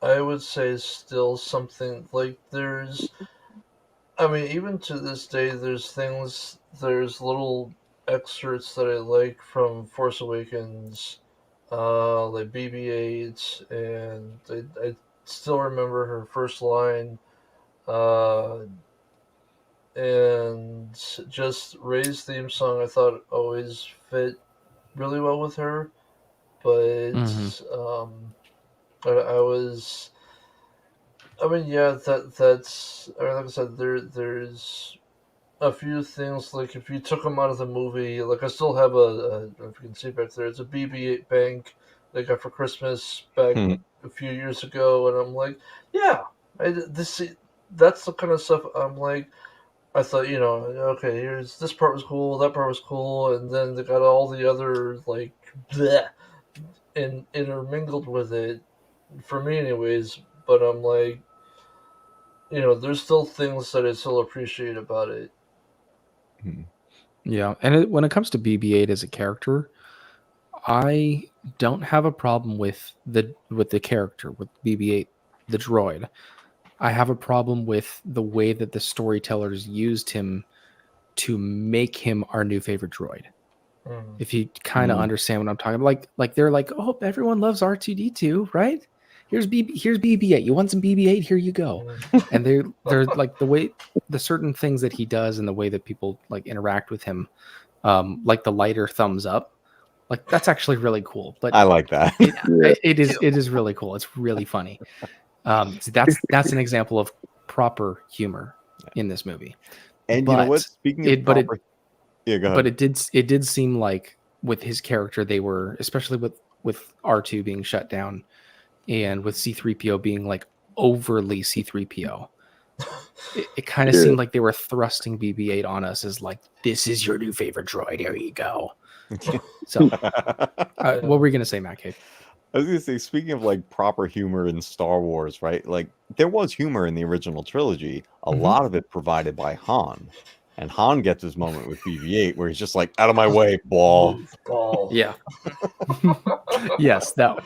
I would say still something like there's. I mean, even to this day, there's little excerpts that I like from Force Awakens, like BB-8, and I still remember her first line, uh, and just Ray's theme song. I thought always fit really well with her, but I was. I mean, yeah, that's. I mean, like I said, there's a few things like if you took them out of the movie, like I still have if you can see back there, it's a BB-8 bank that I got for Christmas back a few years ago, and I'm like, yeah, that's the kind of stuff I'm like. I thought, okay, this part was cool, that part was cool, and then they got all the other like bleh, intermingled with it for me, anyways. But I'm like, there's still things that I still appreciate about it. Yeah, and when it comes to BB-8 as a character, I don't have a problem with the character with BB-8, the droid. I have a problem with the way that the storytellers used him to make him our new favorite droid. Mm. If you kind of understand what I'm talking about, like they're like, oh, everyone loves R2D2, right? Here's BB-8. You want some BB-8? Here you go. And they're like the certain things that he does and the way that people like interact with him, like the lighter thumbs up, like that's actually really cool. But I like that. it is really cool. It's really funny. So that's an example of proper humor in this movie. And you know what? Speaking of proper, yeah, go ahead. But it did seem like with his character, they were, especially with R2 being shut down and with C-3PO being like overly C-3PO. It kind of seemed like they were thrusting BB-8 on us as like, this is your new favorite droid. Here you go. So, what were you gonna say, Matt Cave? I was gonna say, speaking of like proper humor in Star Wars, right? Like there was humor in the original trilogy. A lot of it provided by Han. And Han gets his moment with BB-8 where he's just like, out of my way, ball. Yeah. Yes, that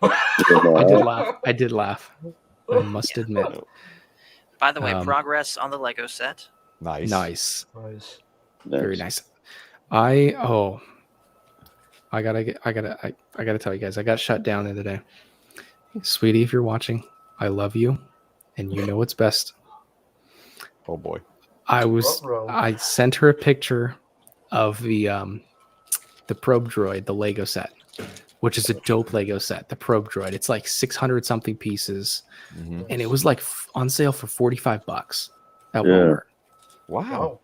I did laugh. I must admit. By the way, progress on the Lego set. Nice. Very nice. I gotta tell you guys, I got shut down the other day. Sweetie, if you're watching, I love you, and you know what's best. Oh boy. I sent her a picture of the probe droid, the Lego set, which is a dope Lego set. The probe droid, it's like 600 something pieces, and it was like on sale for $45 at Walmart. Wow.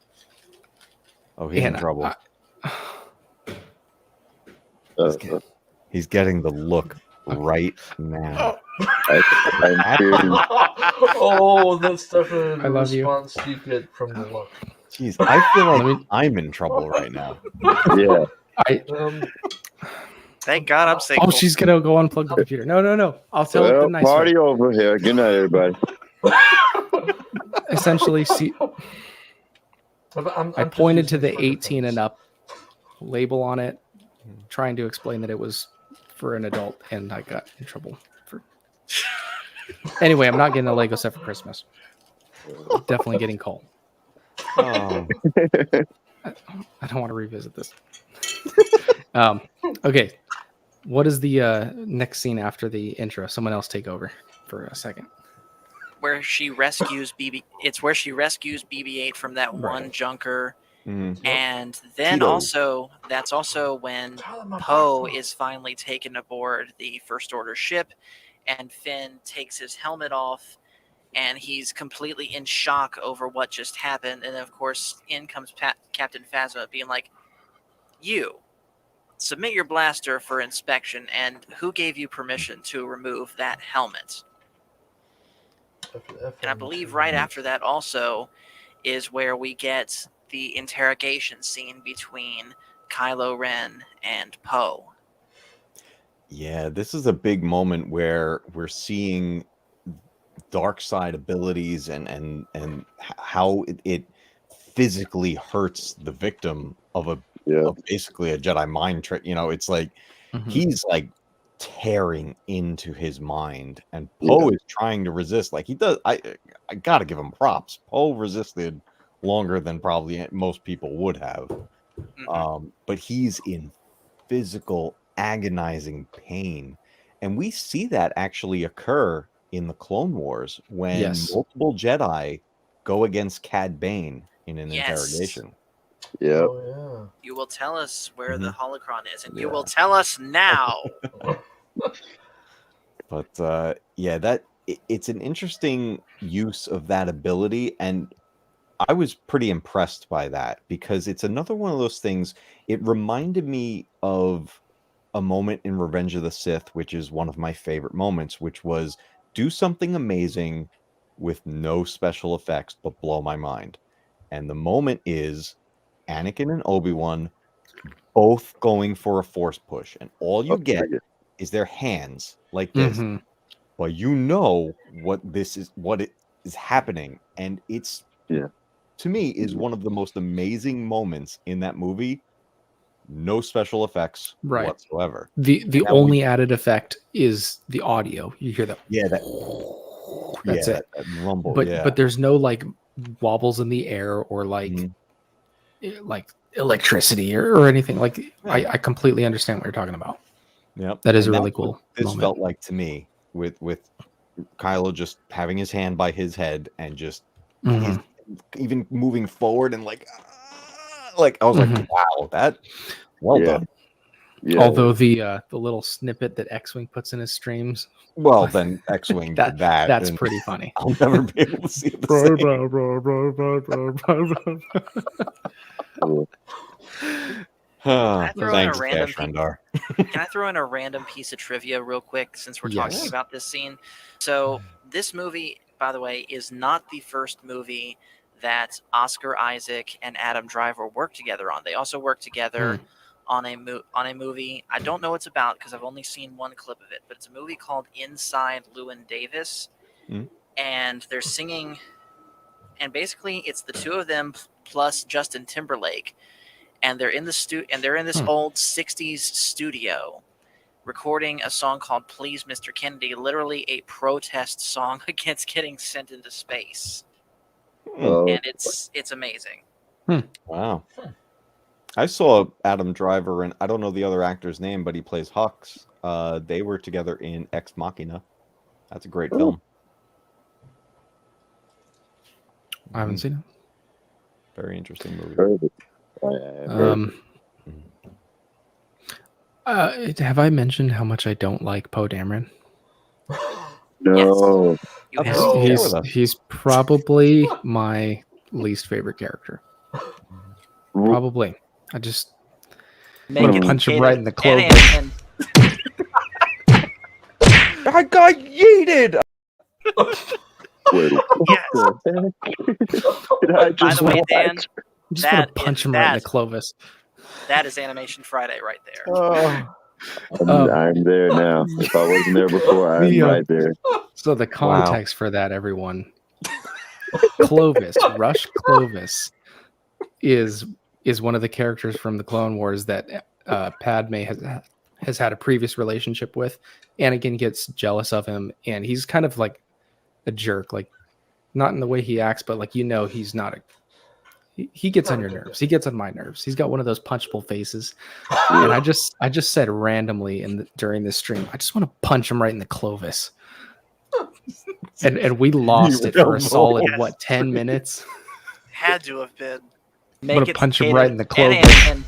Oh, he's in trouble. He's getting the look right now. Oh, that's definitely the I love response you get from the look. Jeez, I feel like I'm in trouble right now. Yeah. Thank God I'm single. Oh, she's gonna go unplug the computer. No. I'll tell it the nice party way. over here. Good night, everybody. Essentially, I pointed to the 18 and up label on it, trying to explain that it was for an adult, and I got in trouble for. Anyway, I'm not getting a Lego set for Christmas. Definitely getting cold. Oh. I don't want to revisit this. Okay, what is the next scene after the intro? Someone else take over for a second. where she rescues BB. It's where she rescues BB-8 from that one Right. junker, Mhm. and then Tito. also that's also when Poe is finally taken aboard the First Order ship, and Finn takes his helmet off, and he's completely in shock over what just happened. And of course, in comes Captain Phasma, being like, "You submit your blaster for inspection, and who gave you permission to remove that helmet?" And I believe right after that also is where we get the interrogation scene between Kylo Ren and Poe. Yeah, this is a big moment where we're seeing dark side abilities and how it physically hurts the victim of basically a Jedi mind trick. You know, it's like he's like tearing into his mind, and Poe is trying to resist. Like he does. I gotta give him props. Poe resisted longer than probably most people would have. But he's in physical agonizing pain, and we see that actually occur in the Clone Wars when multiple Jedi go against Cad Bane in an interrogation. Yeah. Oh yeah. You will tell us where the holocron is, and you will tell us now. But yeah, it's an interesting use of that ability, and I was pretty impressed by that because it's another one of those things. It reminded me of a moment in Revenge of the Sith, which is one of my favorite moments, which was do something amazing with no special effects, but blow my mind. And the moment is Anakin and Obi-Wan both going for a force push, and all you get is their hands like this. But you know what it is happening, and it's to me is one of the most amazing moments in that movie. No special effects whatsoever. The only added effect is the audio. You hear that? Yeah, that's it. That rumble. But there's no like wobbles in the air or like electricity or anything. Like I completely understand what you're talking about. Yep. That is a really cool this moment. felt like to me with Kylo just having his hand by his head and just even moving forward and like I was like, wow, that done. Yeah. Although the little snippet that X-Wing puts in his streams, well, then X-Wing did that. That's pretty funny. I'll never be able to see it the same. Thanks, Cash Rendar. Can I throw in a random piece of trivia real quick since we're talking about this scene? So this movie, by the way, is not the first movie that Oscar Isaac and Adam Driver worked together on. They also worked together on a movie. I don't know what it's about because I've only seen one clip of it, but it's a movie called Inside Llewyn Davis, and they're singing, and basically it's the two of them plus Justin Timberlake, and they're in this old 60s studio recording a song called Please Mr. Kennedy, literally a protest song against getting sent into space. And it's amazing. Wow. I saw Adam Driver, and I don't know the other actor's name, but he plays Hux. They were together in Ex Machina. That's a great film. I haven't seen it. Very interesting movie. Have I mentioned how much I don't like Poe Dameron? No. He's probably my least favorite character. Probably. I just want to punch him right in the clothing. I got yeeted. Wait, By the way, Dan, I just want to punch him right in the Clovis. That is Animation Friday right there. I'm there now. If I wasn't there before, I'm right there. So the context for that, everyone, Clovis, Rush Clovis, is one of the characters from the Clone Wars that Padme has had a previous relationship with. Anakin gets jealous of him, and he's kind of like a jerk, like not in the way he acts, but like he's not he gets on your nerves. He gets on my nerves. He's got one of those punchable faces, and I just said randomly during this stream, I just want to punch him right in the Clovis. and we lost it for a solid what 10 minutes. Had to have been. I'm gonna it punch him catered- right in the clover. and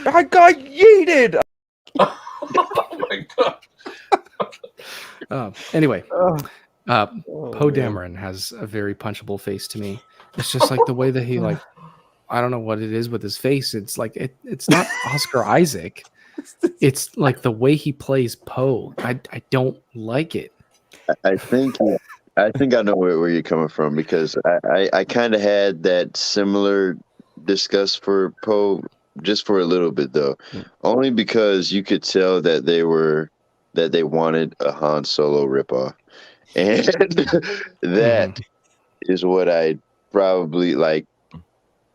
I got yeeted. Oh my god. Anyway, Oh, Poe Dameron has a very punchable face to me. It's just like the way that he like, I don't know what it is with his face. It's like it's not Oscar Isaac. It's like the way he plays Poe. I don't like it. I think I know where you're coming from, because I kind of had that similar disgust for Poe just for a little bit, though, only because you could tell that they wanted a Han Solo ripoff, and that is what I probably like.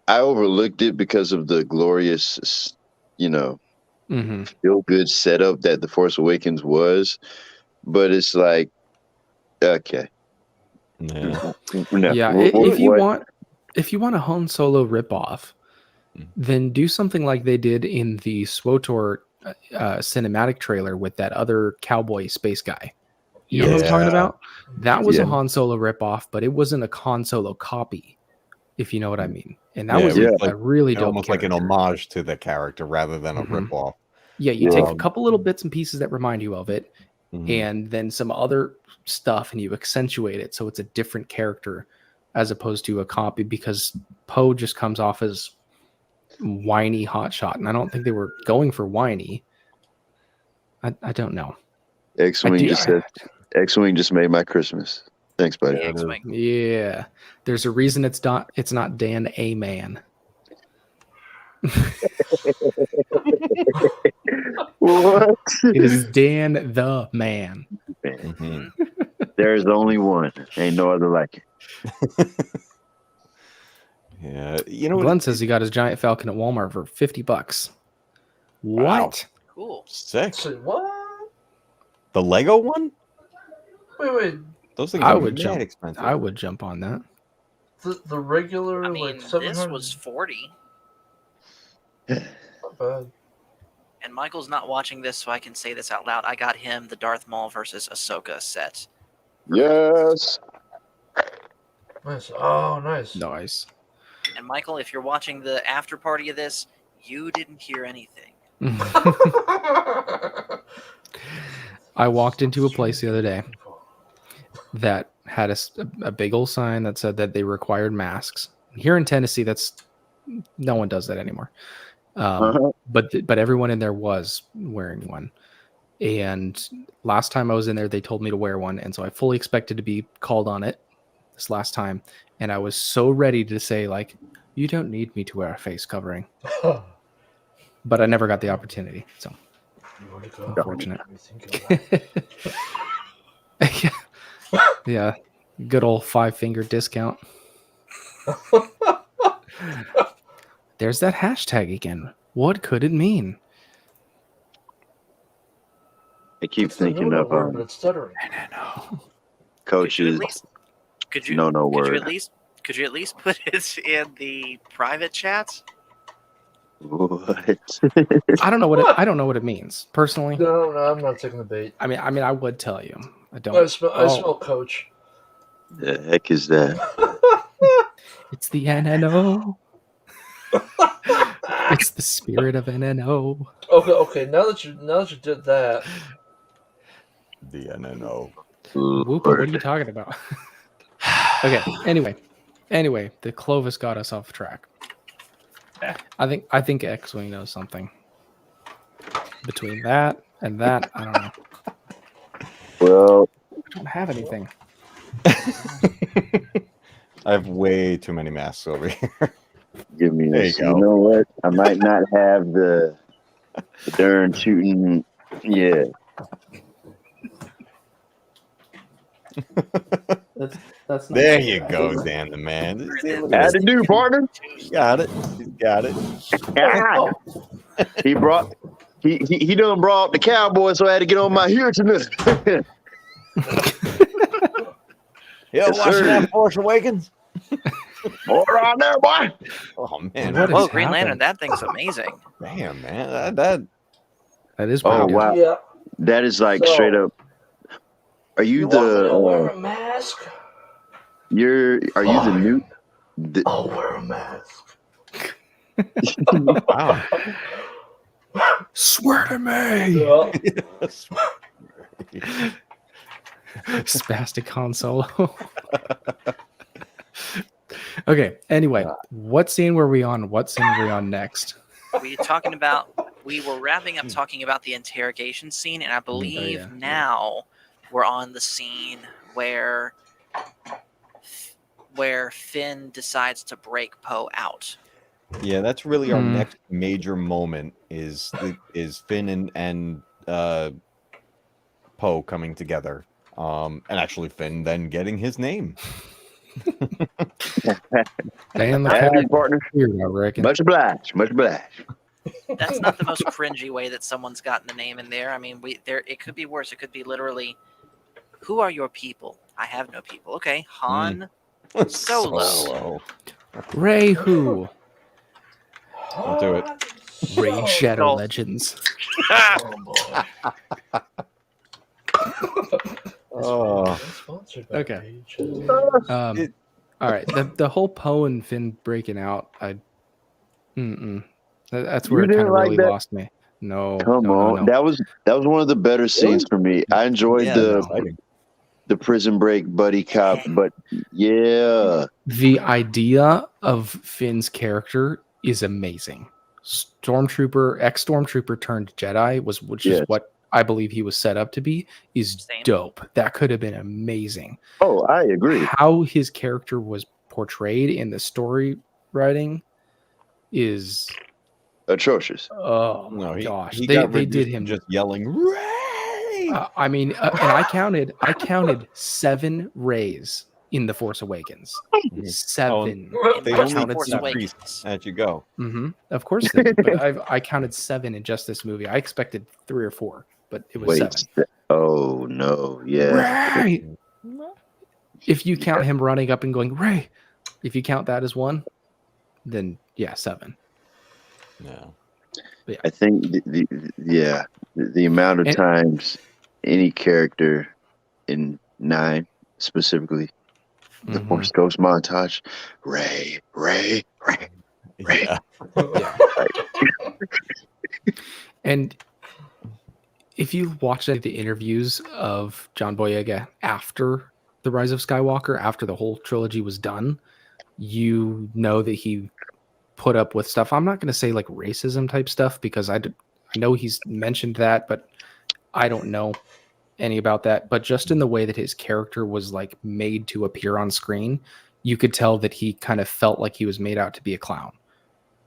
I overlooked it because of the glorious, feel good setup that The Force Awakens was, but it's like, okay. yeah. No. Yeah, if you want a Han Solo ripoff, then do something like they did in the SWTOR cinematic trailer with that other cowboy space guy. You know what I'm talking about? That was a Han Solo ripoff, but it wasn't a Han Solo copy, if you know what I mean. And that was a really dope almost character. like an homage to the character rather than a ripoff. Yeah, you take a couple little bits and pieces that remind you of it, and then some other stuff, and you accentuate it so it's a different character as opposed to a copy, because Poe just comes off as whiny hotshot, and I don't think they were going for whiny. I don't know. X-Wing just made my Christmas. Thanks, buddy. X-Wing. Yeah, there's a reason it's not Dan A Man. What? It is Dan the Man. There's only one. Ain't no other like it. Yeah, you know Glenn what? says he got his giant Falcon at Walmart for $50. Wow. What? Cool. Sick. Say what? The Lego one? Wait. Those things I are would mad jump. expensive. I would jump on that. The regular I mean, like this 700. was 40. Not bad. And Michael's not watching this, so I can say this out loud. I got him the Darth Maul versus Ahsoka set. Yes. Nice. Oh, nice. Nice. And Michael, if you're watching the after party of this, you didn't hear anything. I walked into a place the other day that had a big old sign that said that they required masks. Here in Tennessee, no one does that anymore. But everyone in there was wearing one. And last time I was in there, they told me to wear one, and so I fully expected to be called on it this last time. And I was so ready to say, like, you don't need me to wear a face covering. But I never got the opportunity, so unfortunate. Yeah, good old 5-finger discount. There's that hashtag again. What could it mean? I keep thinking of but it's stuttering. coaches. Could you at least put it in the private chats? What? I don't know what it means personally. No, I'm not taking the bait. I mean, I would tell you. I don't. I smell coach. The heck is that? It's the NNO. It's the spirit of NNO. Okay. Now that you did that, The NNO. Whooper, what are you talking about? Okay. Anyway, the Clovis got us off track. I think X-Wing knows something. Between that and that, I don't know. Well, I don't have anything. I have way too many masks over here. give me There this. you You go. know what? I might not have the darn shooting. Yeah. That's not There you go, Dan the man. See, look at How this. to do, partner? You got it. You got it. Ah, he done brought up the Cowboys, so I had to get on my here tonight. Yeah, Yes, watching sir. that Force Awakens. All right there, boy. Oh man, What Whoa, has Green Lantern, happened? that thing's amazing. damn man, that That is pretty Oh, good. wow. yeah. That is like So- straight up. Are you You want me to wear the a mask? are you the Fine. new I'll wear a mask. Wow. Swear to me. Yeah. Spastic Han Solo. Okay. Anyway, what scene were we on? What scene were we on next? We were wrapping up talking about the interrogation scene, and I believe yeah. now we're on the scene where Finn decides to break Poe out. Yeah, that's really our Hmm. next major moment is Finn and Poe coming together. And actually Finn then getting his name. And the That's cold partner? here, I reckon. Much obliged. Much obliged. That's not the most cringy way that someone's gotten the name in there. I mean, it could be worse. It could be literally, "Who are your people? I have no people." Okay, Han Solo. Ray who? Don't do it. Ray Shadow Oh. Legends. Oh boy. Oh. Sponsored by Okay. VHS. All right. The whole Poe and Finn breaking out. That's where You it kind didn't of like really that? lost me. No. Come on. No. That was one of the better scenes for me. I enjoyed Yeah, the prison break buddy cop, but yeah. The idea of Finn's character is amazing. Stormtrooper, ex-Stormtrooper turned Jedi which is Yes. what I believe he was set up to be, is Same. dope. That could have been amazing. Oh, I agree. How his character was portrayed in the story writing is Atrocious. oh No, my gosh. he They got did reduced to him just yelling Ray. I mean, and I counted 7 Rays in The Force Awakens. 7. They Just only counted Force seven. Awakens. As you go. Of course they did, but I counted 7 in just this movie. I expected 3 or 4, but it was 7. Oh no, yeah. Ray! If you count him running up and going, Ray, if you count that as 1, then yeah, 7. No. I think the amount of times any character in 9 specifically the Force Ghost montage, Ray. Yeah. And if you watch the interviews of John Boyega after The Rise of Skywalker, after the whole trilogy was done, you know that he put up with stuff. I'm not going to say like racism type stuff because I know he's mentioned that, but I don't know any about that. But just in the way that his character was like made to appear on screen, you could tell that he kind of felt like he was made out to be a clown.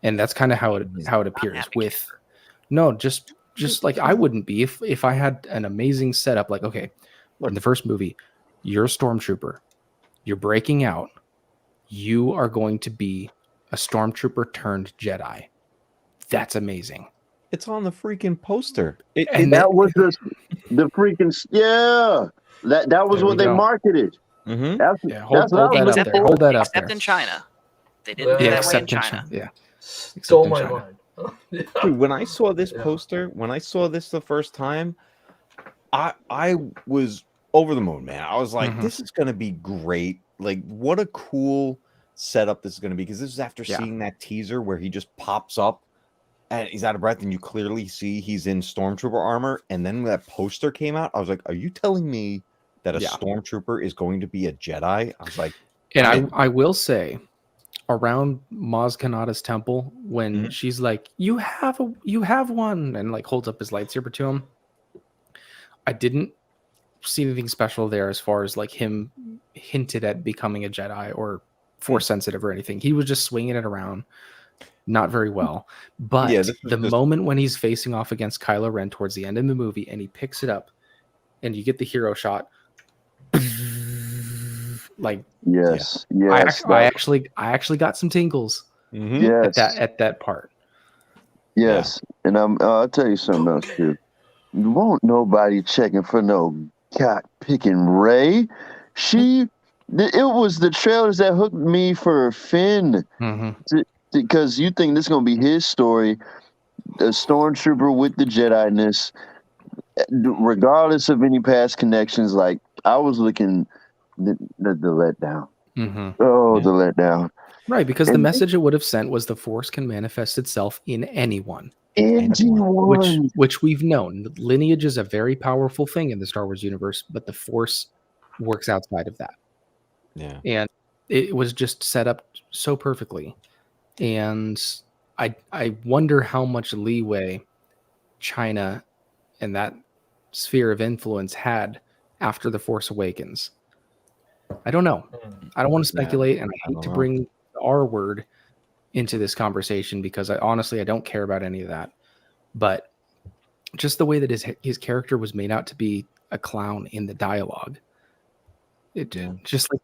And that's kind of how it appears with just like I wouldn't be if I had an amazing setup. Like, okay, in the first movie, you're a stormtrooper, you're breaking out, you are going to be a stormtrooper turned Jedi. That's amazing. It's on the freaking poster. And that was the freaking That was what they marketed. Mm-hmm. Hold that up there. Hold that up there. Except in China. They didn't do that way in China. Yeah. Stole my mind. Dude, when I saw this poster, when I saw this the first time, I was over the moon, man. I was like, this is going to be great. Like, what a cool setup this is going to be. Because this is after seeing that teaser where he just pops up and he's out of breath and you clearly see he's in Stormtrooper armor. And then when that poster came out, I was like, are you telling me that a Stormtrooper is going to be a Jedi? I was like... And I will say, around Maz Kanata's temple, when she's like, you have one, and like holds up his lightsaber to him, I didn't see anything special there as far as like him hinted at becoming a Jedi or force sensitive or anything. He was just swinging it around, not very well. But moment when he's facing off against Kylo Ren towards the end of the movie and he picks it up and you get the hero shot, like I actually got some tingles at that part. Yes, and I'll tell you something else too. Won't nobody checking for no cock picking Ray. It was the trailers that hooked me for Finn, because you think this is gonna be his story, a stormtrooper with the Jedi-ness, regardless of any past connections. Like, I was looking the letdown. Mm-hmm. Oh, Yeah. the letdown. Right, because the And message it would have sent was the Force can manifest itself in anyone, anyone. which we've known. Lineage is a very powerful thing in the Star Wars universe, but the Force works outside of that. Yeah. And it was just set up so perfectly. And I wonder how much leeway China and that sphere of influence had after The Force Awakens. I don't know. I don't want to speculate, and I hate to bring the R word into this conversation because I honestly don't care about any of that. But just the way that his character was made out to be a clown in the dialogue, just like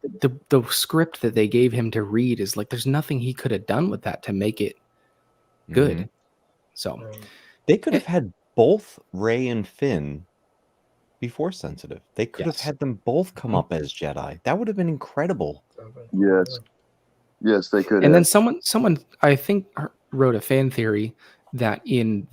the script that they gave him to read is like there's nothing he could have done with that to make it good. Mhm. So They could have had both Rey and Finn be Force sensitive. They could have had them both come up as Jedi. That would have been incredible. Yes, they could. And then someone I think wrote a fan theory that in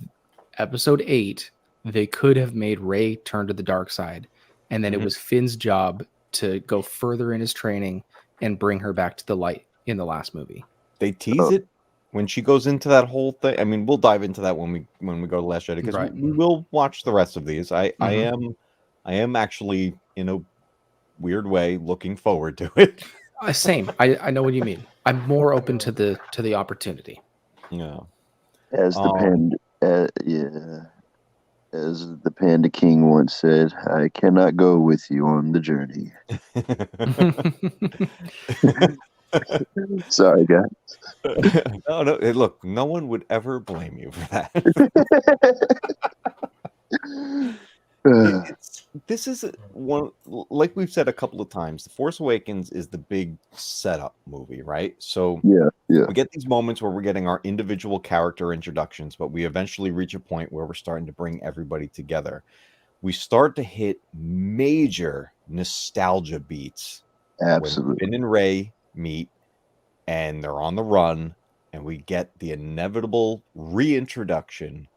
episode 8 they could have made Rey turn to the dark side, and then it was Finn's job to go further in his training and bring her back to the light in the last movie. They tease it when she goes into that whole thing. I mean, we'll dive into that when we go to Last Jedi because we will watch the rest of these. I am actually in a weird way looking forward to it. Same. I know what you mean. I'm more open to the opportunity. Yeah. As the panda, as the Panda King once said, "I cannot go with you on the journey." Sorry, guys. No. Look, no one would ever blame you for that. This is one, like we've said a couple of times, The Force Awakens is the big setup movie, right? So we get these moments where we're getting our individual character introductions, but we eventually reach a point where we're starting to bring everybody together. We start to hit major nostalgia beats. Absolutely. When Finn and Rey meet and they're on the run, and we get the inevitable reintroduction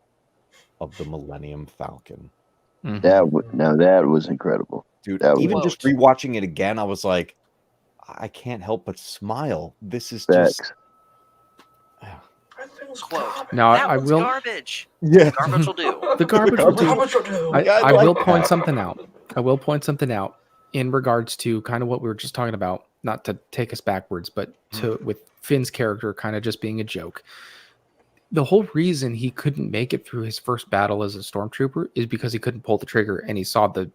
of the Millennium Falcon. That was incredible, dude. That Even was just rewatching it again, I was like, I can't help but smile. This is just Quote. Now that I one's will. garbage. Yeah, garbage will do. The garbage will do. Garbage will do. I will point something out. I will point something out in regards to kind of what we were just talking about. Not to take us backwards, but with Finn's character kind of just being a joke. The whole reason he couldn't make it through his first battle as a stormtrooper is because he couldn't pull the trigger and he saw the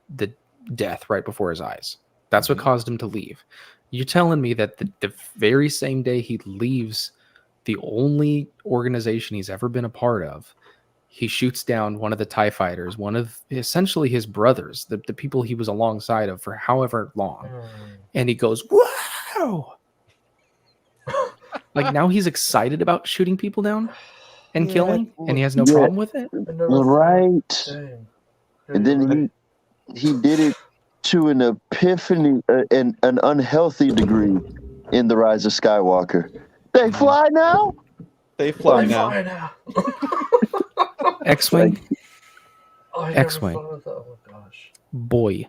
death right before his eyes. That's what caused him to leave. You're telling me that the very same day he leaves the only organization he's ever been a part of, he shoots down one of the TIE fighters, one of essentially his brothers, the people he was alongside of for however long. And he goes, "Wow!" Like now he's excited about shooting people down and killing, and he has no problem with it. Right. And then he did it to an epiphany, an unhealthy degree in The Rise of Skywalker. They fly now? They fly now. X-Wing. X-Wing. Oh, gosh. Boy.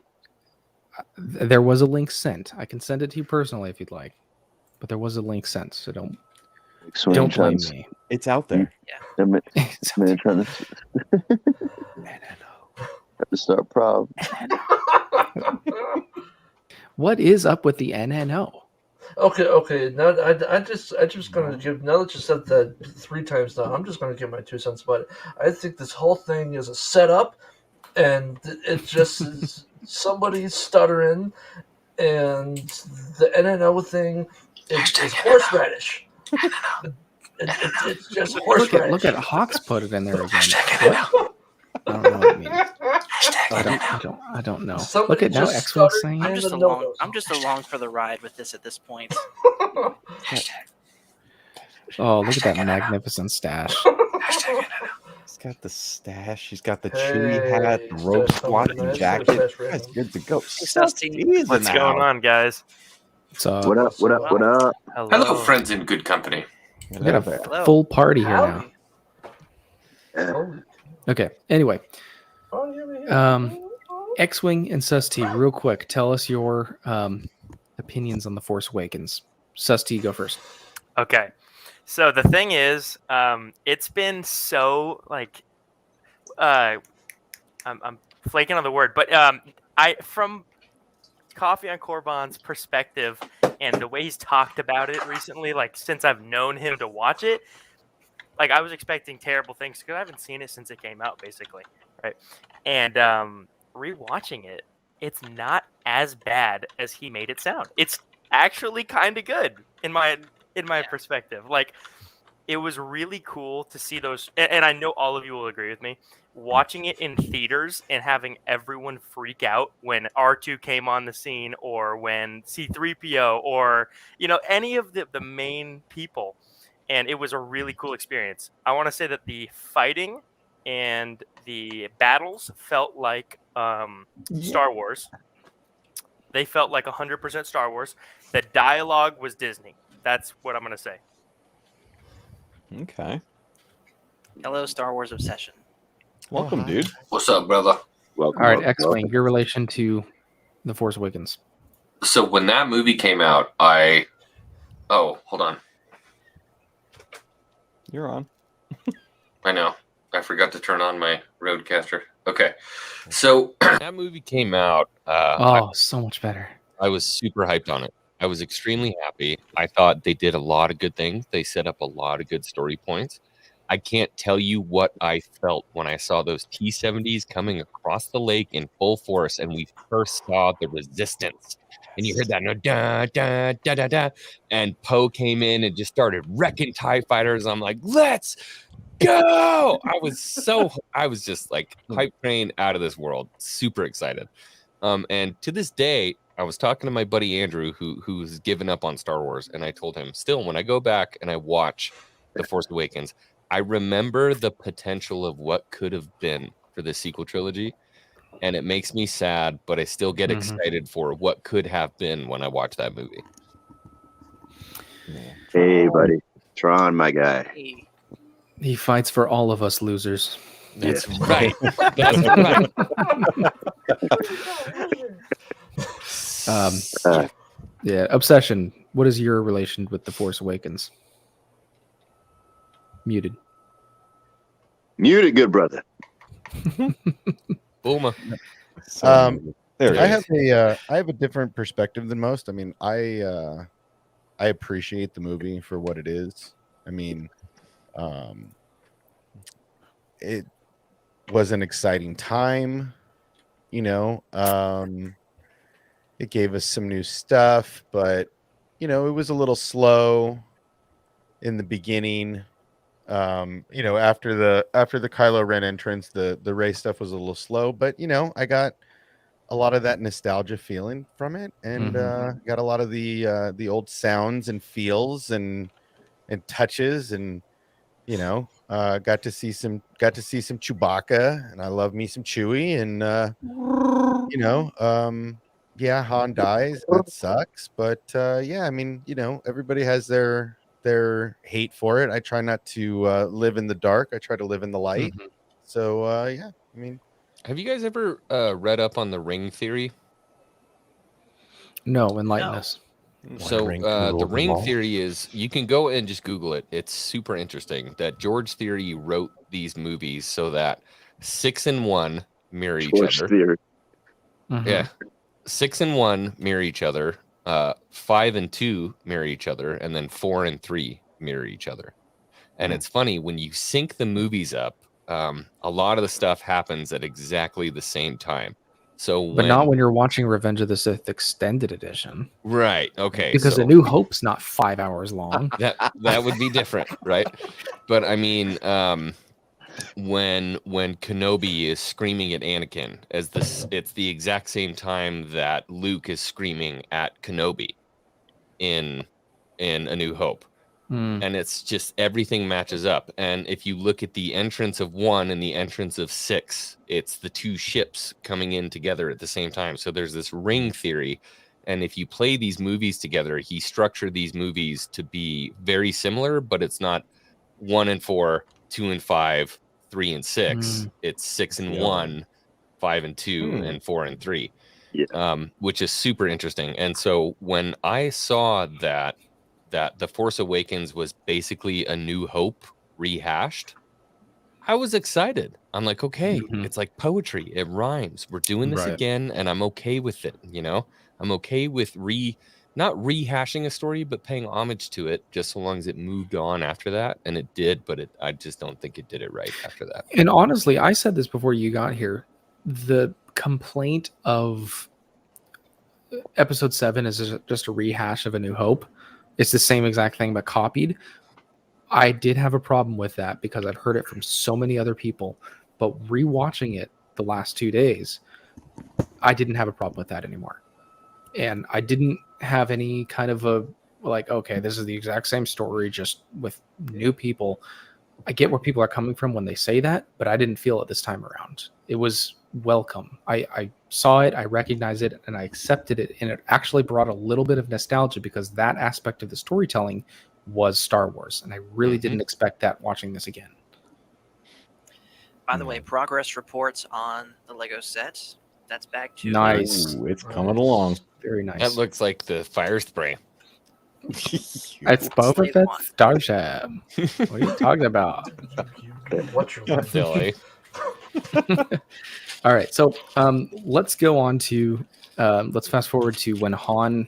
There was a link sent. I can send it to you personally if you'd like. But there was a link sent, so don't blame me. It's out there. Yeah. Man trying to start problems. What is up with the NNO? Okay. Now I just gonna give. Now that you said that 3 times now, I'm just gonna give my 2 cents about it. I think this whole thing is a setup, and it just is somebody stuttering, and the NNO thing is horseradish. It's just horseradish. Look at Hawks put it in there again. What? I don't know what it means. I don't know. Look at now X-Wing saying I'm just along for the ride with this at this point. Oh, look at that magnificent stash. He's got the stash. He's got the Chewie hat, the robe squatting jacket. That's good to go. What's going on, guys? What up? Hello, friends in good company. We got a full party here now. Okay. Anyway, X-Wing and Susty, real quick, tell us your opinions on The Force Awakens. Susty, go first. Okay. So the thing is, it's been so like, I'm flaking on the word, but from Coffee on Corbin's perspective and the way he's talked about it recently, like since I've known him to watch it, like I was expecting terrible things because I haven't seen it since it came out, basically, right? And rewatching it, it's not as bad as he made it sound. It's actually kind of good in my perspective. Like, it was really cool to see those, and I know all of you will agree with me. Watching it in theaters and having everyone freak out when R2 came on the scene, or when C3PO, or any of the main people, and it was a really cool experience. I want to say that the fighting and the battles felt like Star Wars. They felt like 100% Star Wars. The dialogue was Disney. That's what I'm going to say. Okay. Hello, Star Wars obsession. Welcome, dude. What's up, brother? Welcome. All right, welcome, X-Wing, your relation to The Force Awakens. So when that movie came out, hold on. You're on. I know. I forgot to turn on my Rodecaster. Okay. So that movie came out. So much better. I was super hyped on it. I was extremely happy. I thought they did a lot of good things. They set up a lot of good story points. I can't tell you what I felt when I saw those T-70s coming across the lake in full force, and we first saw the Resistance. And you heard that, no, da, da, da, da, da. And Poe came in and just started wrecking TIE fighters. I'm like, let's go! I was just like hype train out of this world. Super excited. And to this day, I was talking to my buddy Andrew, who's given up on Star Wars, and I told him, still, when I go back and I watch The Force Awakens, I remember the potential of what could have been for the sequel trilogy, and it makes me sad, but I still get excited for what could have been when I watch that movie. Hey, buddy. Tron, my guy. He fights for all of us losers. That's right. That's right. Yeah, Obsession. What is your relation with The Force Awakens? Muted. Muted, good brother. Booma. There I have a different perspective than most. I mean, I appreciate the movie for what it is. I mean, it was an exciting time, it gave us some new stuff, but it was a little slow in the beginning. After the Kylo Ren entrance, the Rey stuff was a little slow, but I got a lot of that nostalgia feeling from it, and got a lot of the old sounds and feels and touches, and got to see some Chewbacca, and I love me some Chewie, and yeah, Han dies, that sucks, but yeah, I mean, everybody has their hate for it. I try not to live in the dark. I try to live in the light. So yeah, I mean, have you guys ever read up on the ring theory? No, enlighten us. So the ring theory is, you can go and just Google it. It's super interesting that George Theory wrote these movies so that 6 and 1 mirror each other. Theory. Yeah, 6 and 1 mirror each other. 5 and 2 mirror each other, and then 4 and 3 mirror each other. And it's funny, when you sync the movies up, a lot of the stuff happens at exactly the same time. But not when you're watching Revenge of the Sith extended edition. Right. Okay. Because A New Hope's not 5 hours long. That would be different, right? But I mean, when Kenobi is screaming at Anakin, it's the exact same time that Luke is screaming at Kenobi in A New Hope. And it's just, everything matches up. And if you look at the entrance of 1 and the entrance of 6, it's the two ships coming in together at the same time. So there's this ring theory. And if you play these movies together, he structured these movies to be very similar, but it's not 1 and 4, 2 and 5, 3 and 6. It's 6 and 1, 5 and 2 and 4 and 3. Yeah. Which is super interesting. And so when I saw that The Force Awakens was basically A New Hope rehashed, I was excited. I'm like, okay, it's like poetry. It rhymes. We're doing this Right. again, and I'm okay with it. I'm okay with not rehashing a story, but paying homage to it, just so long as it moved on after that. And it did, but I just don't think it did it right after that. And honestly, I said this before you got here. The complaint of episode 7 is just a rehash of A New Hope. It's the same exact thing, but copied. I did have a problem with that because I've heard it from so many other people. But rewatching it the last 2 days, I didn't have a problem with that anymore. And I didn't have any kind of a, like, okay, this is the exact same story, just with new people. I get where people are coming from when they say that, but I didn't feel it this time around. It was welcome. I saw it, I recognized it, and I accepted it. And it actually brought a little bit of nostalgia because that aspect of the storytelling was Star Wars. And I really didn't expect that watching this again. By the way, progress reports on the Lego set. That's back to Nice. Ooh, it's coming along. Very nice. That looks like the fire spray. It's Boba Slave Fett's one. Starship. What are you talking about? What's your Not silly. All right, so let's go on to let's fast forward to when Han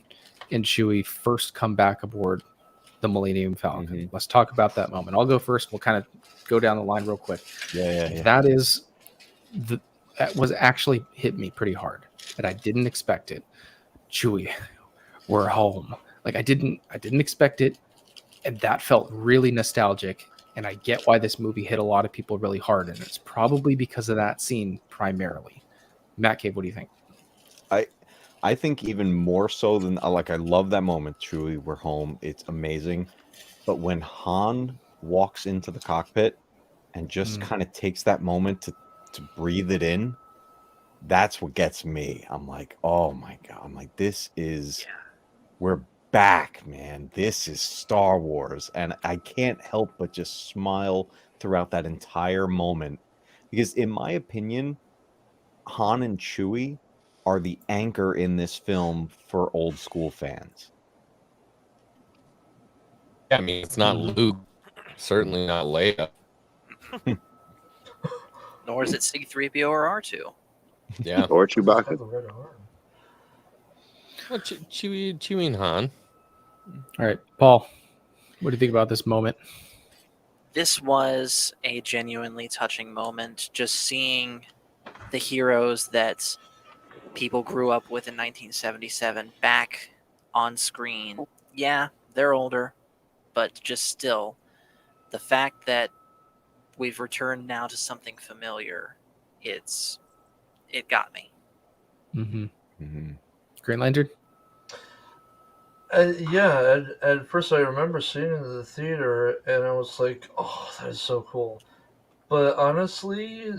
and Chewie first come back aboard the Millennium Falcon. Let's talk about that moment. I'll go first. We'll kind of go down the line real quick. Yeah. That was actually hit me pretty hard, and I didn't expect it. Chewie, we're home. Like I didn't expect it, and that felt really nostalgic. And I get why this movie hit a lot of people really hard, and it's probably because of that scene primarily. Matt Cave, what do you think? I think even more so than I love that moment. Truly, we're home. It's amazing. But when Han walks into the cockpit and just kind of takes that moment to breathe it in, that's what gets me. I'm like, oh my God. I'm like, we're back, man. This is Star Wars. And I can't help but just smile throughout that entire moment. Because in my opinion, Han and Chewie are the anchor in this film for old school fans. Yeah, I mean, it's not Luke. Certainly not Leia. Nor is it C-3PO or R2. Yeah. Or Chewbacca. Have the red arm. Well, Chewie and Han. All right, Paul, what do you think about this moment? This was a genuinely touching moment. Just seeing the heroes that people grew up with in 1977 back on screen. Yeah, they're older, but just still, the fact that we've returned now to something familiar, it got me. Green Lantern? Yeah, at first I remember seeing it in the theater, and I was like, "Oh, that is so cool." But honestly,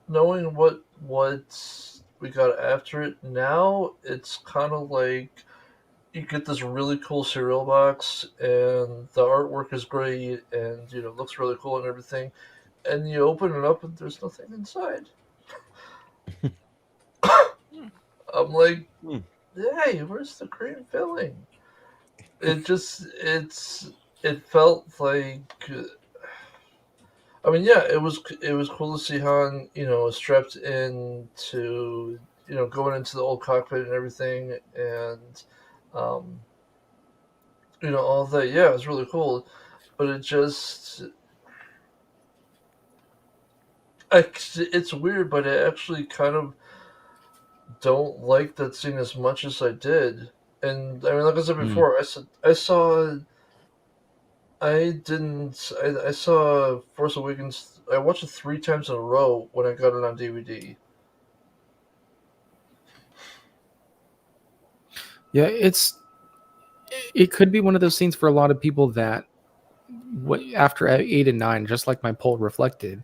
knowing what we got after it now, it's kind of like you get this really cool cereal box, and the artwork is great, and looks really cool and everything, and you open it up and there's nothing inside. I'm like, hey, where's the cream filling? It felt like, I mean, yeah, it was cool to see Han, strapped in to, going into the old cockpit and everything, and, all of that. Yeah, it was really cool, but it's weird, but I actually kind of don't like that scene as much as I did. And I mean, like I said before, I saw Force Awakens. I watched it 3 times in a row when I got it on DVD. Yeah, it could be one of those scenes for a lot of people that after 8 and 9, just like my poll reflected,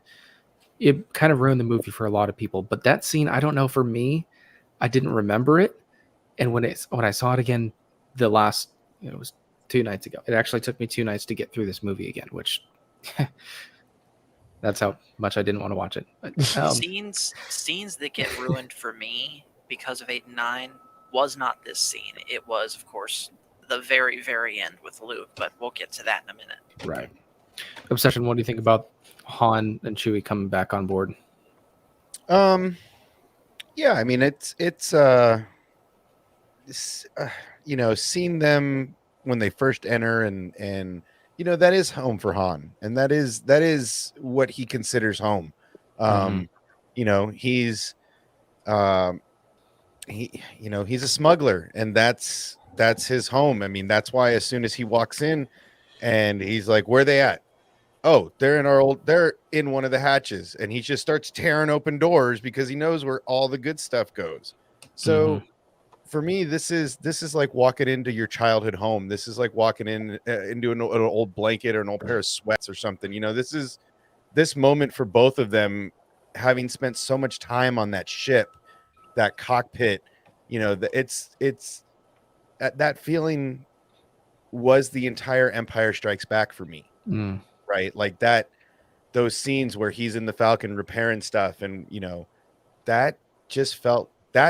it kind of ruined the movie for a lot of people. But that scene, I don't know, for me, I didn't remember it. And when I saw it again, it was 2 nights ago. It actually took me 2 nights to get through this movie again, which That's how much I didn't want to watch it. But, Scenes that get ruined for me because of 8 and 9 was not this scene. It was, of course, the very, very end with Luke, but we'll get to that in a minute. right. Obsession, what do you think about Han and Chewie coming back on board? Yeah, I mean it's you know, seeing them when they first enter and you know, that is home for Han, and that is what he considers home. You know, he's he's a smuggler, and that's his home. I mean, that's why as soon as he walks in and he's like, where are they at? Oh, they're in one of the hatches, and he just starts tearing open doors because he knows where all the good stuff goes. So for me, this is like walking into your childhood home. This is like walking into an old blanket or an old pair of sweats or something. You know, this moment for both of them, having spent so much time on that ship, that cockpit. You know, it's that feeling was the entire Empire Strikes Back for me. Right, like those scenes where he's in the Falcon repairing stuff, and you know, that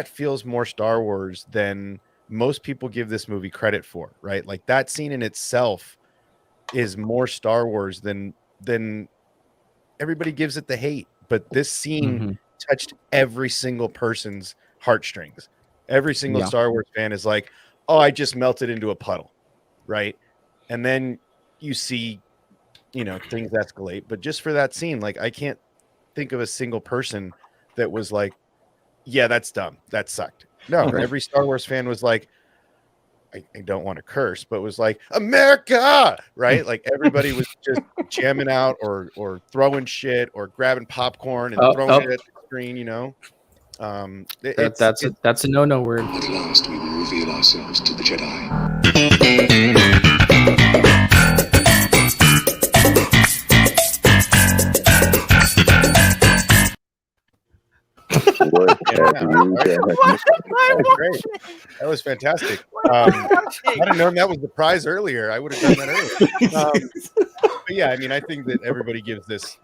feels more Star Wars than most people give this movie credit for, right? Like that scene in itself is more Star Wars than everybody gives it the hate. But this scene touched every single person's heartstrings. Every single Star Wars fan is like, oh, I just melted into a puddle, right? And then you see, you know, things escalate. But just for that scene, like I can't think of a single person that was like, yeah, that's dumb, that sucked. No, every Star Wars fan was like, I don't want to curse, but was like, America, right? Like everybody was just jamming out or throwing shit or grabbing popcorn and throwing it at the screen, you know. That's a no word. At last we will reveal ourselves to the Jedi. That was fantastic. I'd have known that was the prize earlier. I would have done that earlier. But yeah, I mean, I think that everybody gives this,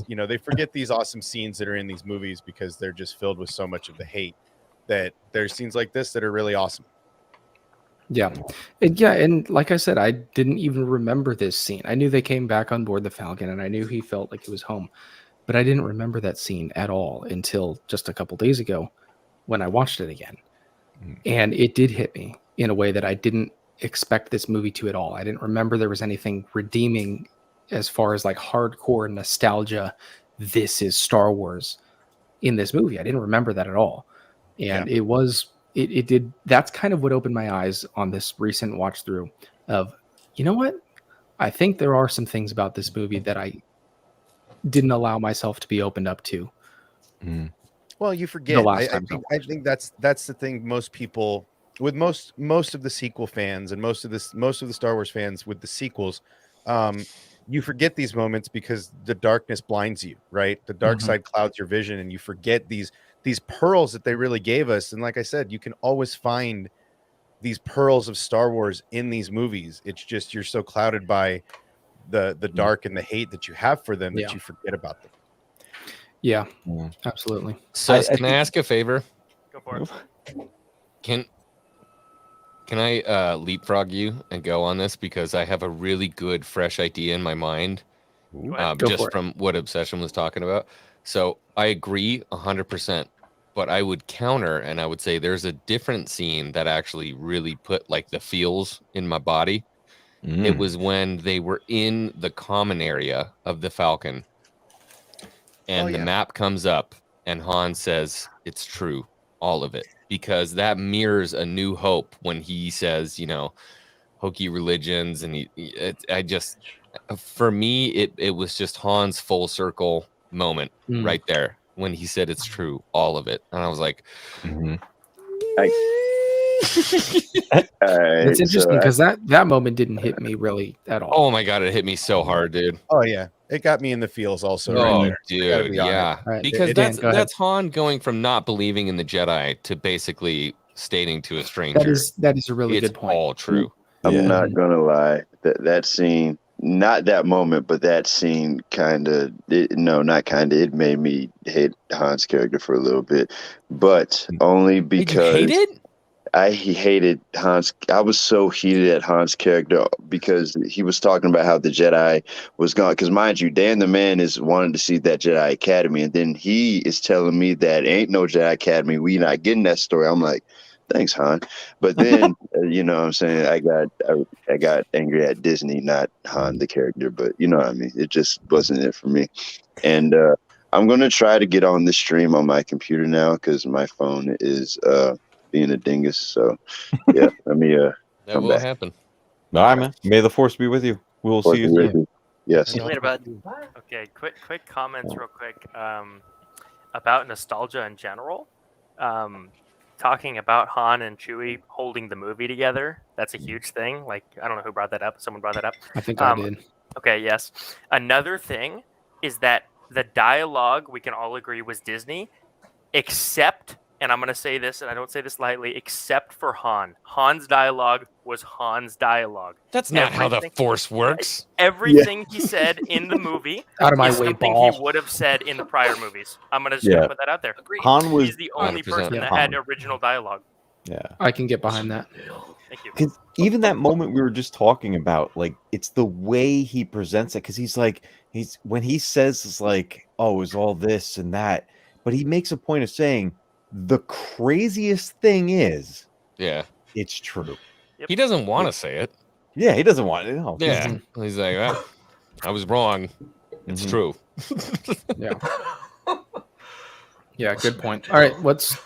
you know, they forget these awesome scenes that are in these movies because they're just filled with so much of the hate, that there's scenes like this that are really awesome. Yeah. And like I said, I didn't even remember this scene. I knew they came back on board the Falcon, and I knew he felt like it was home. But I didn't remember that scene at all until just a couple days ago when I watched it again. And it did hit me in a way that I didn't expect this movie to at all. I didn't remember there was anything redeeming as far as like hardcore nostalgia. This is Star Wars in this movie. I didn't remember that at all. And it did. That's kind of what opened my eyes on this recent watch through of, you know what? I think there are some things about this movie that I didn't allow myself to be opened up to. Well, you forget. I think that's the thing. Most people, with most of the sequel fans and most of the Star Wars fans with the sequels, you forget these moments because the darkness blinds you, right? The dark side clouds your vision, and you forget these pearls that they really gave us. And like I said, you can always find these pearls of Star Wars in these movies. It's just you're so clouded by the dark and the hate that you have for them that you forget about them. Yeah, absolutely. So can I ask a favor? Go for it. Can I leapfrog you and go on this, because I have a really good fresh idea in my mind, just from what Obsession was talking about. So I agree 100%, but I would counter and I would say there's a different scene that actually really put like the feels in my body. It was when they were in the common area of the Falcon, and the map comes up and Han says, it's true, all of it. Because that mirrors A New Hope when he says, you know, hokey religions. And for me, it was just Han's full circle moment right there when he said it's true, all of it. And I was like, It's interesting because that moment didn't hit me really at all. Oh my God, it hit me so hard, dude. Oh yeah, it got me in the feels also. Oh, right there. dude, yeah. Right. Because that's Han going from not believing in the Jedi to basically stating to a stranger. That is a really good point. All true. I'm not gonna lie. That scene not that moment, but that scene it made me hate Han's character for a little bit, but only Did you hate because it? I hated Hans. I was so heated at Hans' character because he was talking about how the Jedi was gone. Because mind you, Dan the Man is wanting to see that Jedi Academy, and then he is telling me that ain't no Jedi Academy. We not getting that story. I'm like, thanks, Han. But then you know what I'm saying, I got angry at Disney, not Han the character. But you know what I mean. It just wasn't it for me. And I'm gonna try to get on this stream on my computer now because my phone is being a dingus. So yeah, let me That come will back. happen. All right, man. May the force be with you. We will see you Working with soon. you. Yes. See you later, bud. Okay, quick comments real quick about nostalgia in general. Talking about Han and Chewie holding the movie together, that's a huge thing. Like, I don't know who brought that up. Someone brought that up. I think I did. Okay, yes. Another thing is that the dialogue, we can all agree, was Disney, except, and I'm going to say this, and I don't say this lightly, except for Han. Han's dialogue was Han's dialogue. That's not how the Everything- force works. Everything he said in the movie Out of my is way, something ball. he would have said in the prior movies. I'm gonna just Yeah. gonna put that out there. Agreed. Han was He's the only 100%. person that had original dialogue. yeah. I can get behind that. Thank you. Because even that moment we were just talking about, like, it's the way he presents it. Because when he says it's like, oh, it's all this and that, but he makes a point of saying the craziest thing is, Yeah. it's true. He doesn't want to say it. Yeah, he doesn't want it. No. Yeah. He's like, "Ah, I was wrong. It's Mhm. true." Yeah. Yeah, good point. All right, let's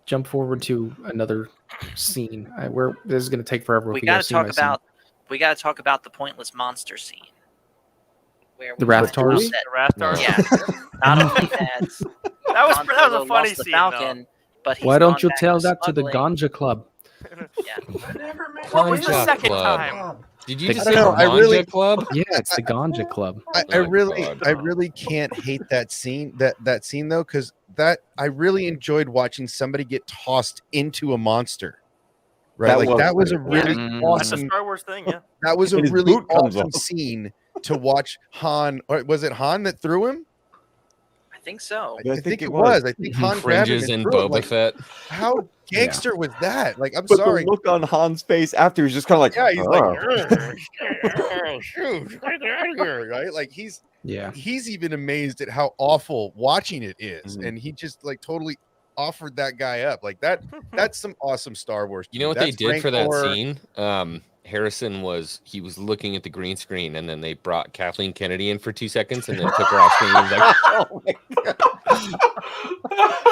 jump forward to another scene. This is going to take forever. We if got go to scene talk by scene. about. We got to talk about the pointless monster scene. Where The we find Rathtars? out The that- Rathtars. Yeah. Not only that. That was Han a Solo funny lost the scene. Falcon, but he's Why don't gone you back tell that to the smuggling. Ganja Club? Yeah. What was the Ganja second Club. time? Did you The just I say don't know, I Ganja really- Club? Yeah, it's the Ganja Club. I Oh, really, God. I really can't hate that scene. That scene though, because I really enjoyed watching somebody get tossed into a monster. Right, that was a really Mm. That's a awesome. Star Wars thing. Yeah. That was a And his really boot comes awesome off. scene to watch Han. Or was it Han that threw him? I think so. Yeah, I think it was. I think Han grabbed him Fringes and and threw him. Boba Like, Fett. how gangster was that? Like, I'm But sorry. the look on Han's face after he's just kind of like, Yeah, he's "Oh." like, shoot, get out of here, right? Like he's Yeah. even amazed at how awful watching it is, Mhm. and he just like totally offered that guy up. Like that. That's some awesome Star Wars. You know what That's they did for that Rancor. scene? Harrison was looking at the green screen, and then they brought Kathleen Kennedy in for 2 seconds, and then took her off screen. He was like, Oh my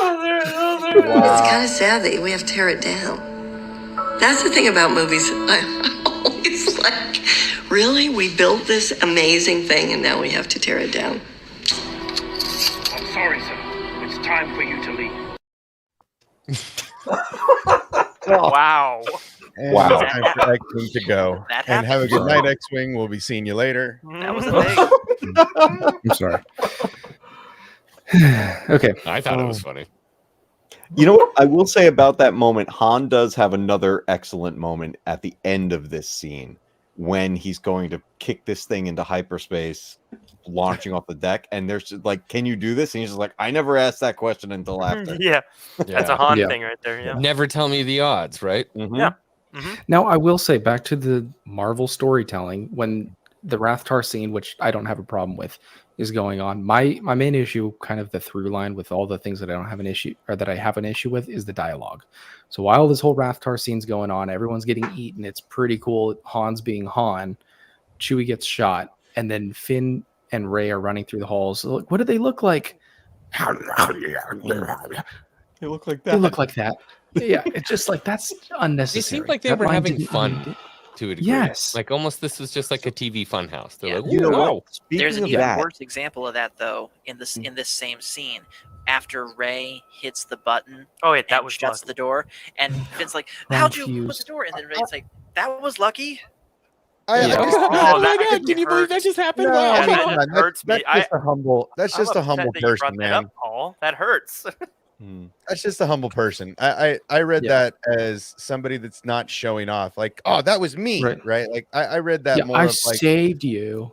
It's kind of sad that we have to tear it down. That's the thing about movies. I'm always like, really? We built this amazing thing and now we have to tear it down? I'm sorry, sir. It's time for you to leave. Wow. And Wow. it's time for X-Wing to go. That And have a happened. good night, X-Wing. We'll be seeing you later. That was a thing. I'm sorry. Okay. I thought it was funny. You know what I will say about that moment? Han does have another excellent moment at the end of this scene when he's going to kick this thing into hyperspace, launching off the deck, and there's just like, "Can you do this?" And he's just like, "I never asked that question until after." Yeah. That's a Yeah. Han Yeah. thing right there. Yeah. Never tell me the odds, right? Mhm. Yeah. Now, I will say back to the Marvel storytelling when the Rathtar scene, which I don't have a problem with, is going on. My main issue, kind of the through line with all the things that I don't have an issue or that I have an issue with, is the dialogue. So while this whole Rathtar scene's going on, everyone's getting eaten. It's pretty cool. Han's being Han. Chewie gets shot, and then Finn and Rey are running through the halls. Look, what do they look like? They look like that. They look like that. Yeah, it's just like that's unnecessary. They seemed like they That were line having didn't fun need- to a degree. Yes. Like almost this was just like a TV fun house. They're Yeah. like, You know "Wow." what? Speaking There's an of even that, worse example of that though in this same scene. After Rey hits the button Oh wait, that and was shuts lucky. the door, and Finn's like, "How'd you put Confused. the door?" And then Rey's like, "That was lucky." I Yeah. just, Oh, Oh that my made god! me Can you believe hurt. that just happened? no, Wow. Yeah, come that on, just hurts me. That's just a humble. That's I'm just a upset humble that you person, brought that man. up, Paul. That hurts. That's just a humble person. I read that as somebody that's not showing off. Like, oh, that was me, right? Like I read that more I of like saved you.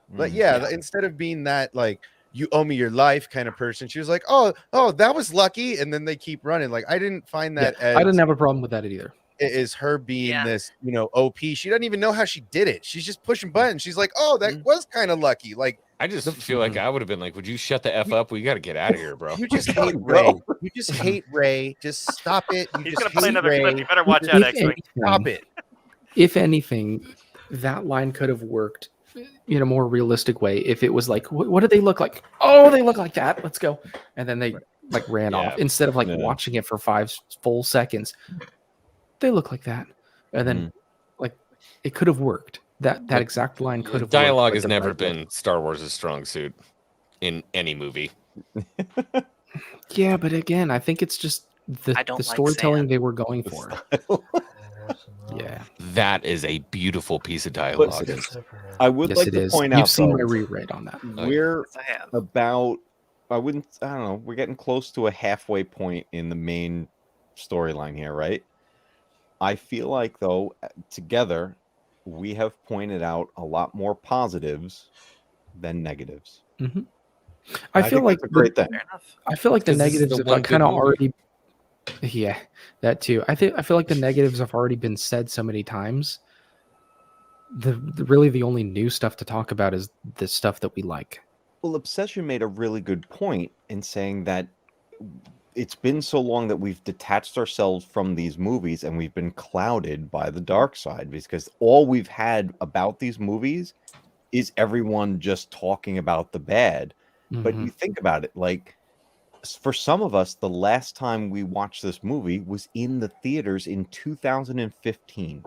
But instead of being that like you owe me your life kind of person, she was like, oh, that was lucky, and then they keep running. Like I didn't find that as I didn't have a problem with that either. It is her being this, OP. She doesn't even know how she did it. She's just pushing buttons. She's like, oh, that was kind of lucky. Like I just feel like I would have been like, would you shut the F up? We got to get out of here, bro. You just hate Ray. You just hate Ray. Just stop it. You He's just gonna play hate another Ray. clip. You better watch out, X-Wing. Stop it. If anything, that line could have worked in a more realistic way if it was like, what do they look like? Oh, they look like that. Let's go. And then they like ran off instead of like watching it for 5 full seconds. They look like that. And then like it could have worked. That exact line could have dialogue worked, has never been Star Wars' strong suit in any movie. Yeah, but again, I think it's just the storytelling they were going for. Yeah, that is a beautiful piece of dialogue. I would like to point out, you've seen my rewrite on that. We're about, I don't know, we're getting close to a halfway point in the main storyline here, right? I feel like, though, together, we have pointed out a lot more positives than negatives. Mm-hmm. I feel like that's a great thing. I feel like the negatives have kind of already. Yeah, that too. I feel like the negatives have already been said so many times. Really the only new stuff to talk about is the stuff that we like. Well, Obsession made a really good point in saying that it's been so long that we've detached ourselves from these movies and we've been clouded by the dark side, because all we've had about these movies is everyone just talking about the bad. But you think about it, like, for some of us, the last time we watched this movie was in the theaters in 2015.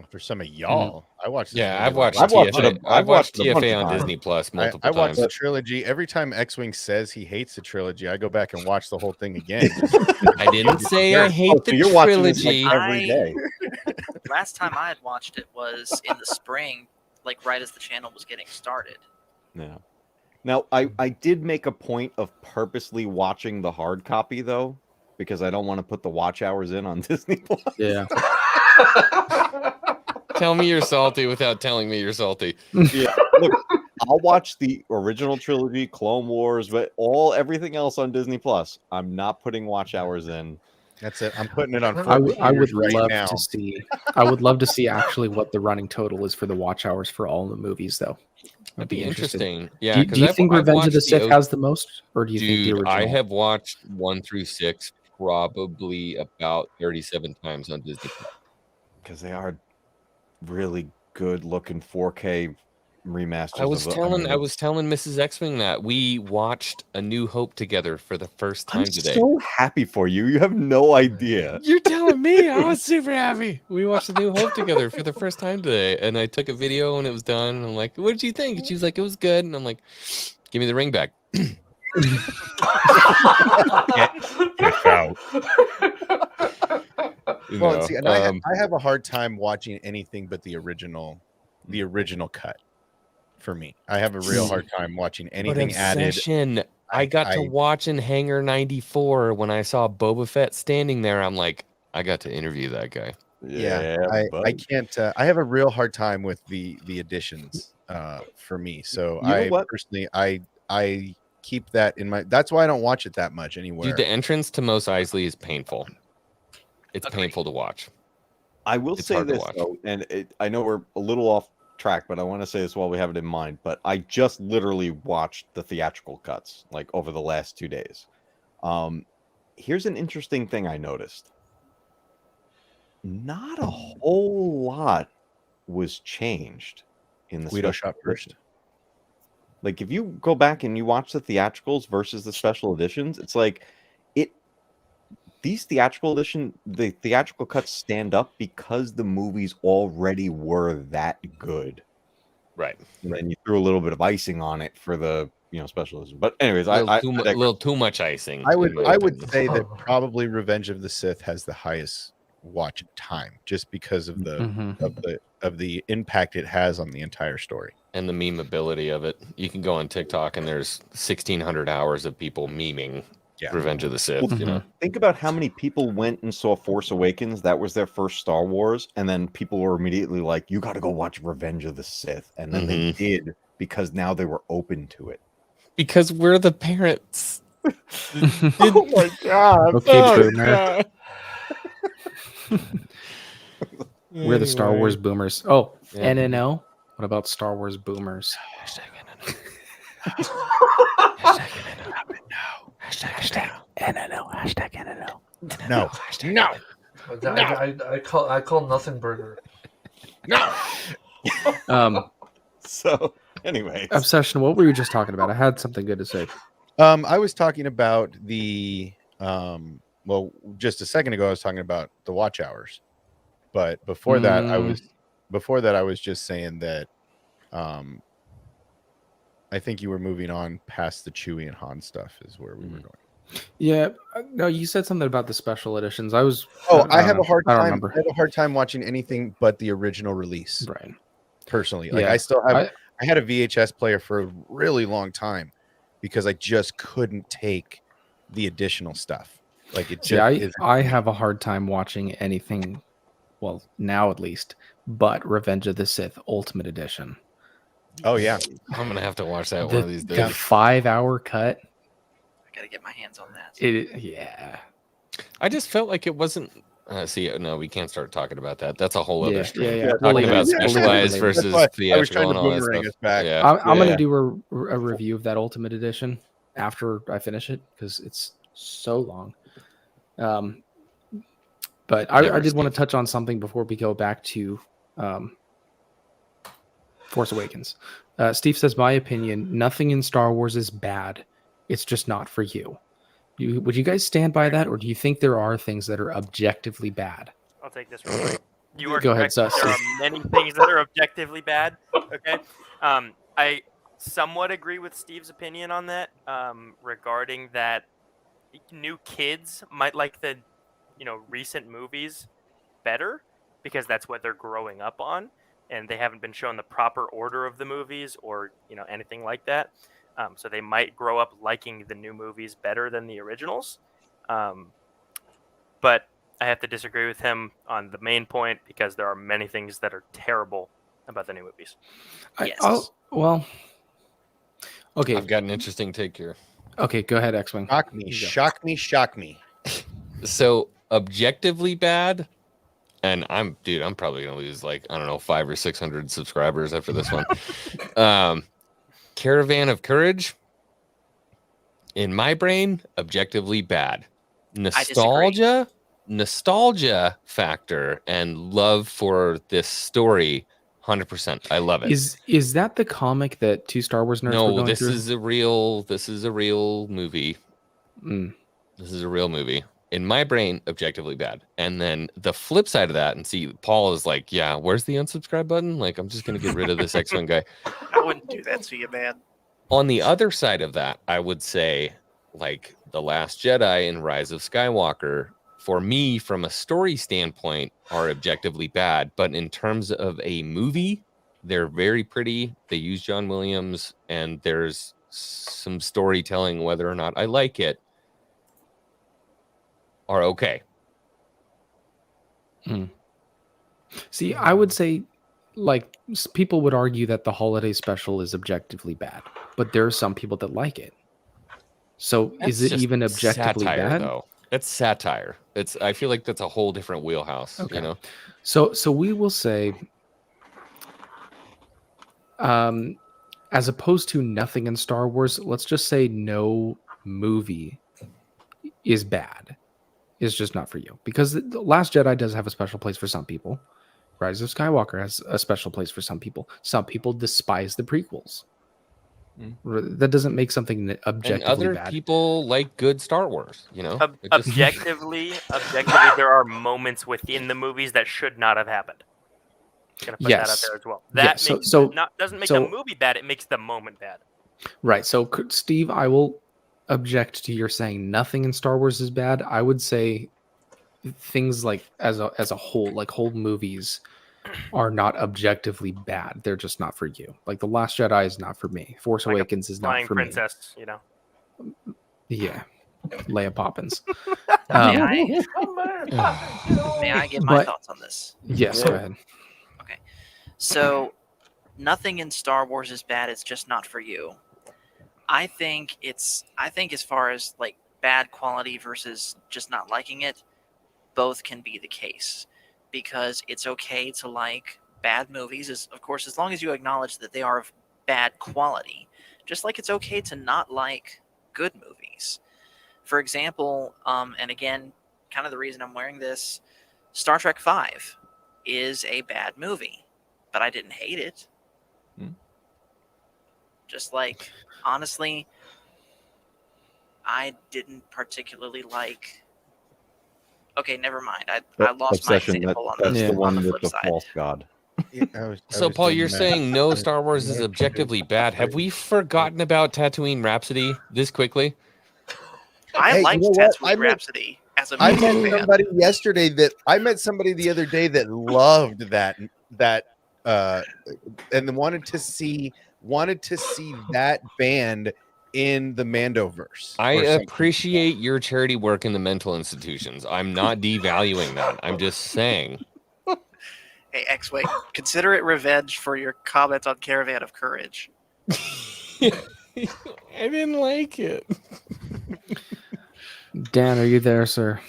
For some of y'all, I watched. I've watched TFA on Disney Plus multiple times. I watched the trilogy. Every time X-Wing says he hates the trilogy, I go back and watch the whole thing again. I didn't say I hate the trilogy every day. Last time I had watched it was in the spring, like right as the channel was getting started. Yeah. Now, I did make a point of purposely watching the hard copy, though, because I don't want to put the watch hours in on Disney Plus. Yeah. Tell me you're salty without telling me you're salty. Yeah. Look, I'll watch the original trilogy, Clone Wars, but everything else on Disney Plus. I'm not putting watch hours in. That's it. I'm putting it on. I would right love now. to see. I would love to see actually what the running total is for the watch hours for all the movies, though. That'd be interesting. Yeah. Do you think Revenge of the Sith has the most, or do you think the original? I have watched 1 through 6 probably about 37 times on Disney. Because they are really good looking 4K remasters. I was telling Mrs. X-Wing that we watched A New Hope together for the first time today. I'm so happy for you. You have no idea. You're telling me. I was super happy. We watched A New Hope together for the first time today, and I took a video when it was done. And I'm like, "What did you think?" And she was like, "It was good." And I'm like, "Give me the ring back." Get out. Well, see, and I have a hard time watching anything but the original cut. For me, I have a real hard time watching anything added. I got to watch in Hangar 94 when I saw Boba Fett standing there. I'm like, I got to interview that guy. Yeah, I can't. I have a real hard time with the additions for me. So personally, I keep that in my. That's why I don't watch it that much anywhere. Dude, the entrance to Mos Eisley is painful. It's painful to watch. I will say this though, and I know we're a little off track, but I want to say this while we have it in mind. But I just literally watched the theatrical cuts like over the last 2 days. Here's an interesting thing I noticed. Not a whole lot was changed in the Guido special shot first. edition. Like if you go back and you watch the theatricals versus the special editions, it's like the theatrical cuts stand up because the movies already were that good. Right. And then you threw a little bit of icing on it for the special edition. But anyways, a little too much icing. I would say that probably Revenge of the Sith has the highest watch time just because of the impact it has on the entire story. And the memeability of it. You can go on TikTok and there's 1,600 hours of people memeing Revenge of the Sith. You know, Think about how many people went and saw Force Awakens. That was their first Star Wars, and then people were immediately like, "You got to go watch Revenge of the Sith," and then they did because now they were open to it. because we're the parents. Oh my god! Okay, Oh, boomer. God. We're the Star Wars Anyway. boomers. Oh, Yeah. NNO. What about Star Wars boomers? Hashtag NNO. Hashtag NNO. No. I call nothing burger. So, anyway, Obsession. What were you just talking about? I had something good to say. I was talking about the well, just a second ago I was talking about the watch hours. But before that I was just saying that I think you were moving on past the Chewie and Han stuff is where we were going. Yeah, no, you said something about the special editions. I have a hard I don't time. remember. I have a hard time watching anything but the original release. Right. Personally, like Yeah. I still have. I had a VHS player for a really long time because I just couldn't take the additional stuff. Like it just. Yeah, I have a hard time watching anything. Well, now at least, but Revenge of the Sith Ultimate Edition. Oh yeah, I'm gonna have to watch that one of these The days. 5-hour cut. I gotta get my hands on that. Yeah. I just felt like it wasn't. See, no, we can't start talking about that. That's a whole other stream. Yeah. Talking about specialized versus I was trying theatrical to and all that boomerang stuff. us back. Yeah, I'm going to do a review of that Ultimate Edition after I finish it because it's so long. But I did want to touch on something before we go back to Force Awakens. Steve says, my opinion, nothing in Star Wars is bad. It's just not for you. Would you guys stand by that, or do you think there are things that are objectively bad? I'll take this real quick. You are Go ahead, correct. Sus. There are many things that are objectively bad. Okay. I somewhat agree with Steve's opinion on that regarding that new kids might like the recent movies better because that's what they're growing up on, and they haven't been shown the proper order of the movies or anything like that. So they might grow up liking the new movies better than the originals. But I have to disagree with him on the main point because there are many things that are terrible about the new movies. Well, okay. I've got an interesting take here. Okay, go ahead, X-Wing. Shock me. So objectively bad, and I'm probably gonna lose 500 or 600 subscribers after this one. Caravan of Courage, in my brain, objectively bad. Nostalgia factor and love for this story, 100%. I love it. Is that the comic that two Star Wars nerds were No, going this through? is a real movie. This is a real movie. In my brain, objectively bad. And then the flip side of that, and see, Paul is like, yeah, where's the unsubscribe button? Like, I'm just going to get rid of this X-Wing guy. I wouldn't do that to you, man. On the other side of that, I would say, like, The Last Jedi and Rise of Skywalker, for me, from a story standpoint, are objectively bad. But in terms of a movie, they're very pretty. They use John Williams, and there's some storytelling, whether or not I like it, are okay. See, I would say, like, people would argue that the holiday special is objectively bad, but there are some people that like it. So That's is it just even objectively satire, bad? though. It's satire. I feel like that's a whole different wheelhouse. Okay. So we will say, as opposed to nothing in Star Wars, let's just say no movie is bad. It's just not for you, because The Last Jedi does have a special place for some people. Rise of Skywalker has a special place for some people. Some people despise the prequels. That doesn't make something objectively and other bad. people like good Star Wars, Objectively, there are moments within the movies that should not have happened. Gonna put that out there as well. That doesn't make the movie bad; it makes the moment bad. Right. So, Steve, I will object to your saying nothing in Star Wars is bad. I would say things like as a whole, like whole movies, are not objectively bad. They're just not for you. Like The Last Jedi is not for me. Force Awakens is not for princess, me. Yeah. Leia Poppins. May I give my thoughts on this? Yes, go ahead. Okay. So, nothing in Star Wars is bad. It's just not for you. I think as far as like bad quality versus just not liking it, both can be the case, because it's okay to like bad movies, of course, as long as you acknowledge that they are of bad quality. Just like it's okay to not like good movies. For example, and again, kind of the reason I'm wearing this, Star Trek V is a bad movie, but I didn't hate it. Just like, honestly, I didn't particularly like. Okay, never mind. I lost my example on That's the one flip with the side. false god. So, Paul, you're saying no Star Wars is objectively bad. Have we forgotten about Tatooine Rhapsody this quickly? I liked Tatooine Rhapsody as a I music met fan. somebody yesterday I met somebody the other day that loved that and wanted to see that band in the Mandoverse. I appreciate your charity work in the mental institutions. I'm not devaluing that. I'm just saying. Hey, X-Wing, consider it revenge for your comment on Caravan of Courage. I didn't like it. Dan, are you there, sir?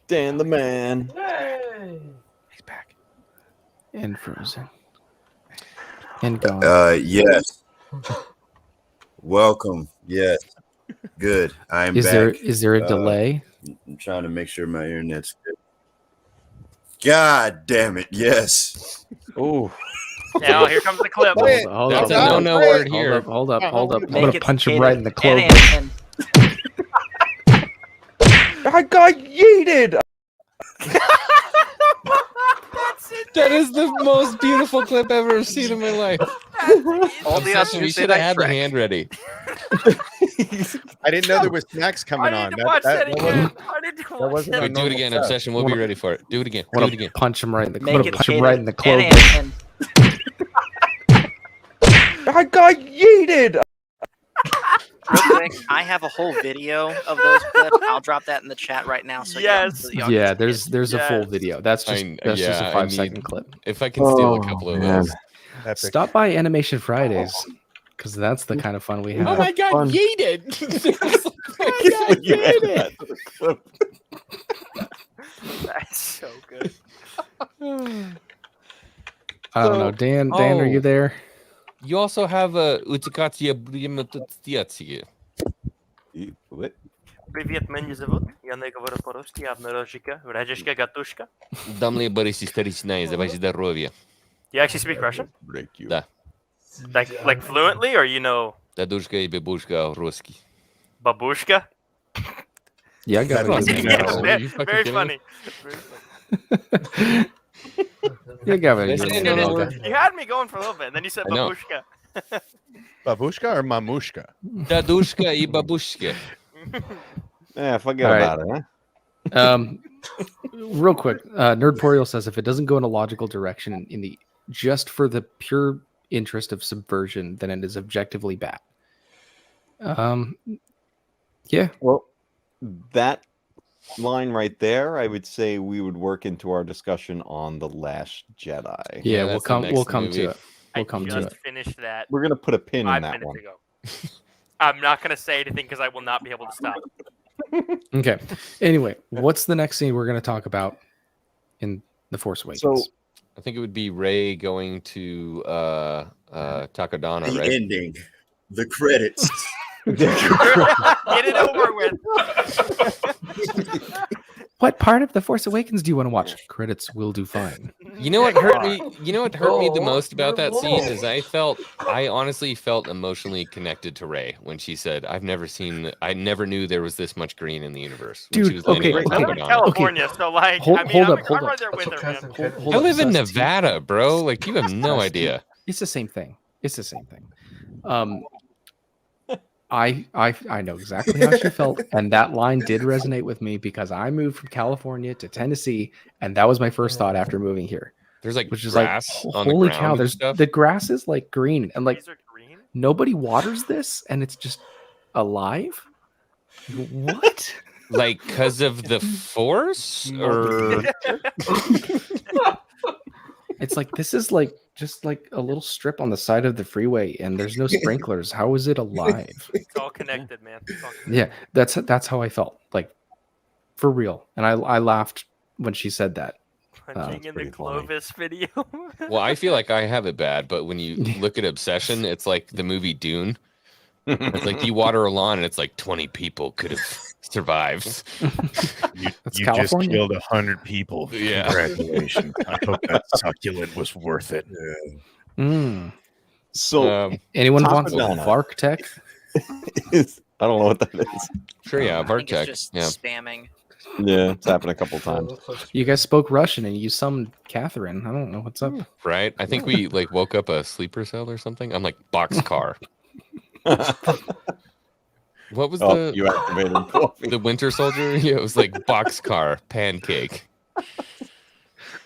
Dan the man. He's back. And frozen. And gone. Yes. Welcome. Yes. Good. I'm back. Is there a delay? I'm trying to make sure my internet's good. God damn it. Yes. Oh. Now here comes the clip. Hold That's up, a no word here. Hold up. I'm Make gonna it punch him hated. right in the clothing. I got yeeted. That is the most beautiful clip I've ever seen in my life. All the Obsession, we should have had the hand ready. I didn't know there was snacks coming on. That wasn't Wait, do it again, stuff. Obsession. We'll be ready for it. Do it again. I'm Do gonna it again. punch him right in the. I'm Make gonna it punch him hated. right in the clothing. I got yeeted. Real quick, I have a whole video of those clips. I'll drop that in the chat right now. So Yes. y'all Yeah, can see it. there's a full video. That's just a 5-second clip. If I can steal a couple of those. Epic. Stop by Animation Fridays, because that's the kind of fun we have. Oh my god, Fun. yeeted! Oh my god, yeeted! That's so good. I don't know, Dan. Dan, are you there? You also have a Utikatia Brimatiatia. What? Привет, меня зовут. Я не говорю по-русски, я обнаружика. Вражешка гатушка. Дамле Борис Историчная, за ваше здоровье. You actually speak Russian? Да. Like fluently, or you know Дедушка и бабушка русский. babushka? Yeah, I got it. Very funny. Yeah, got it. You had me going for a little bit, and then you said I know. babushka. Babushka or mamushka? Dadushka и бабушка. Yeah, forget All right. about it, huh? Real quick, Nerdporial says if it doesn't go in a logical direction in the just for the pure interest of subversion, then it is objectively bad. Yeah. Well, that line right there, I would say we would work into our discussion on The Last Jedi. Yeah, we'll that's the come. next We'll come movie. to it. We'll come I to just it. finished that We're gonna put a pin in 5 that minutes one. ago. I'm not gonna say anything because I will not be able to stop. Okay. Anyway, what's the next scene we're going to talk about in The Force Awakens? So I think it would be Rey going to Takodana, The right? ending. The credits. Get it over with. What part of The Force Awakens do you want to watch? Credits will do fine. You know what hurt me? You know what hurt me the most about that scene is I honestly felt emotionally connected to Rey when she said, I never knew there was this much green in the universe." When Dude, she was landing okay, on I live in Takodana. California, so like, Hold- I mean, hold I'm up. right there with her, man. Hold I up, live in Sus. Nevada, bro. Like you have no idea. It's the same thing. It's the same thing. I know exactly how she felt, and that line did resonate with me because I moved from California to Tennessee, and that was my first thought after moving here. There's like Which is grass like, on the holy ground cow! and There's stuff. the grass is like green, and like These are green. nobody waters this, and it's just alive? What? Like because of the Force, or It's like this is like just like a little strip on the side of the freeway, and there's no sprinklers. How is it alive? It's all connected, man. It's all connected. Yeah, that's how I felt, like for real. And I laughed when she said that. Punching in the Clovis video. well, I feel like I have it bad, but when you look at Obsession, it's like the movie Dune. It's like you water a lawn, and it's like 20 people could have survived. You just killed 100 people. Yeah. Congratulations. I hope that succulent was worth it. So, anyone wants Takodana. Vark Tech? I don't know what that is. Sure, yeah, I think Vartech. it's just Yeah. spamming. Yeah, it's happened a couple times. You guys spoke Russian and you summoned Catherine. I don't know what's up. Right? I think we like woke up a sleeper cell or something. I'm like, boxcar. What was you activated coffee. the Winter Soldier? Yeah, it was like boxcar pancake.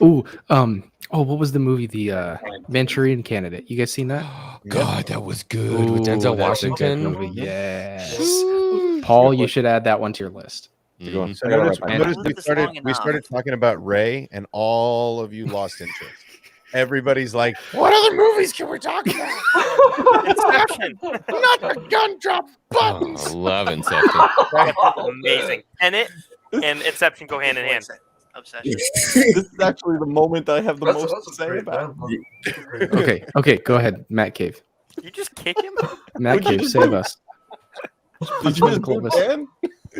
Ooh, what was the movie? The Manchurian Candidate. You guys seen that? God, that was good with Denzel that's a good Washington. movie. Yes. Paul, you should add that one to your list. Mhm. So notice we started talking about Ray, and all of you lost interest. Everybody's like, "What other movies can we talk about?" Inception. Not the gun drop buttons. Oh, I love Inception. Amazing. Tenet and Inception go hand in hand. Obsession. This is actually the moment I have the most to say about it. Okay, go ahead, Matt Cave. You just kick him? Matt What'd you Cave, just save do? us. Did you just do Dan?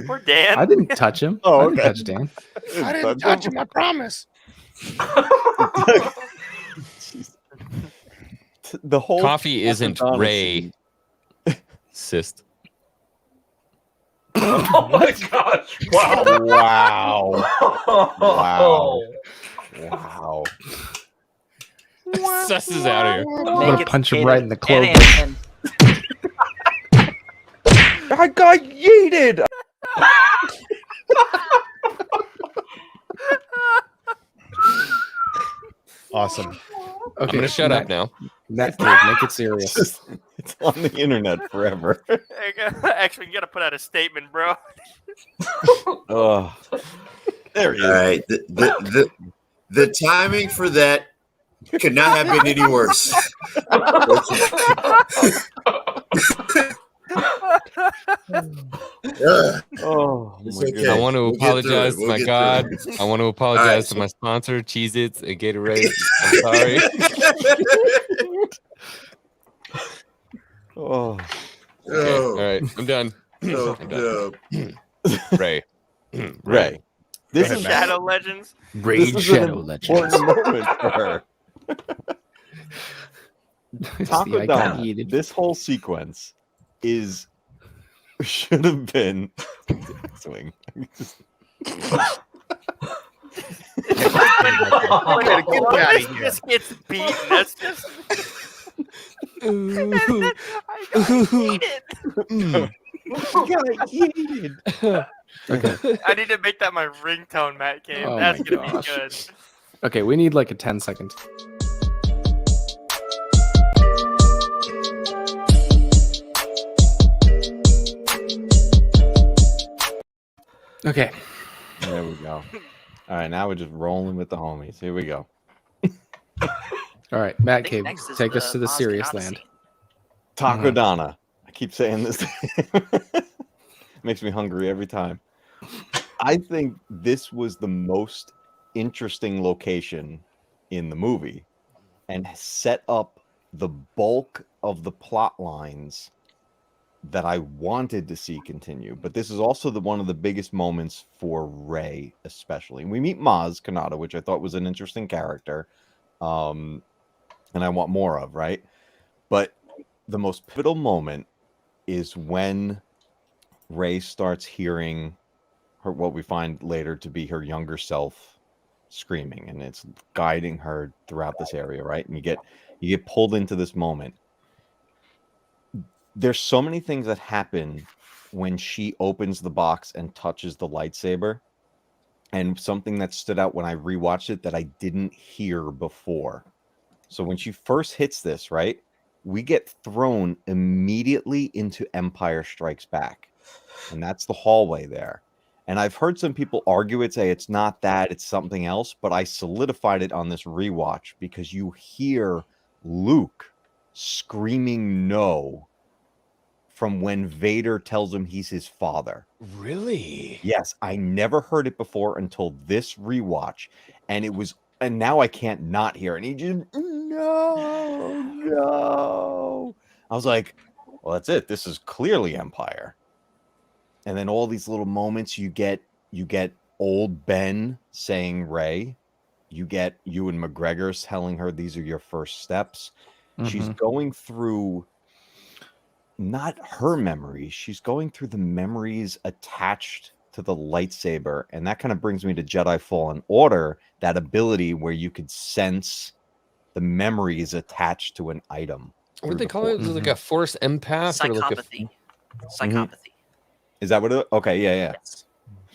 Poor Dan. I didn't touch him. Oh, I didn't okay. touch Dan. I didn't touch him. I promise. The whole Coffee isn't Takodana Ray. Cyst. Oh my gosh! Wow! Wow! Wow! Sus is out of here. I'm gonna punch him right in the cloak. I got yeeted. Awesome. I'm gonna shut up now. Matt Cave, make it serious. It's on the internet forever. Actually, you gotta put out a statement, bro. Oh, there he is. All right. The timing for that could not have been any worse. Oh, It's my okay. goodness. I want to We'll get through apologize it. to We'll my get God. through I want to apologize All right, to my sponsor, Cheez-Its and Gatorade. I'm sorry. Oh, Okay, all right, I'm done. Oh, I'm done. no. Ray. Ray. This Go is ahead, Shadow Legends. Raid this is Shadow an Legends. important moment for her. It's the icon Takodana, heated. this whole sequence should have been swing. Like, Get when outta this here. just gets beaten. That's just. And then I got heated. Okay. I need to make that my ringtone, Matt Cave. Oh That's my gonna gosh. be good. Okay, we need like a 10-second. Okay. There we go. All right, now we're just rolling with the homies. Here we go. All right, Matt think Cave, next is take us the to the Oz serious Odyssey. land. Takodana. I keep saying this. Makes me hungry every time. I think this was the most interesting location in the movie and set up the bulk of the plot lines that I wanted to see continue. But this is also one of the biggest moments for Rey, especially. We meet Maz Kanata, which I thought was an interesting character, and I want more of, right? But the most pivotal moment is when Rey starts hearing her, what we find later to be her younger self screaming, and it's guiding her throughout this area, right? And you get pulled into this moment. There's so many things that happen when she opens the box and touches the lightsaber, and something that stood out when I rewatched it that I didn't hear before. So when she first hits this, right, we get thrown immediately into Empire Strikes Back. And that's the hallway there. And I've heard some people argue it, say it's not that, it's something else, but I solidified it on this rewatch because you hear Luke screaming no from when Vader tells him he's his father. Really? Yes, I never heard it before until this rewatch. And it was, and now I can't not hear it. And he just, no. I was like, well, that's it. This is clearly Empire. And then all these little moments you get old Ben saying Rey. You get Ewan McGregor telling her these are your first steps. She's going through not her memories, she's going through the memories attached to the lightsaber. And that kind of brings me to Jedi Fallen Order, that ability where you could sense the memories attached to an item. What do they call it? Was it like a force empath? Or like Psychopathy. Psychopathy. Is that what it? Okay, yeah. Yes.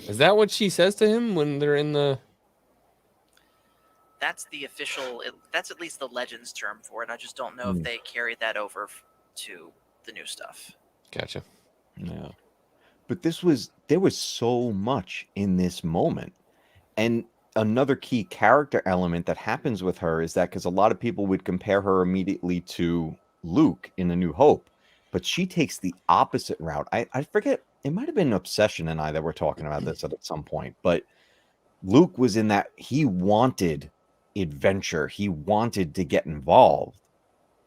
Is that what she says to him when they're in the? That's the official. That's at least the Legends term for it. I just don't know if they carried that over to the new stuff. Gotcha. Yeah. But there was so much in this moment. And another key character element that happens with her is that because a lot of people would compare her immediately to Luke in A New Hope, but she takes the opposite route. I forget, it might have been Obsession and I that were talking about this at some point, but Luke was in that he wanted adventure. He wanted to get involved.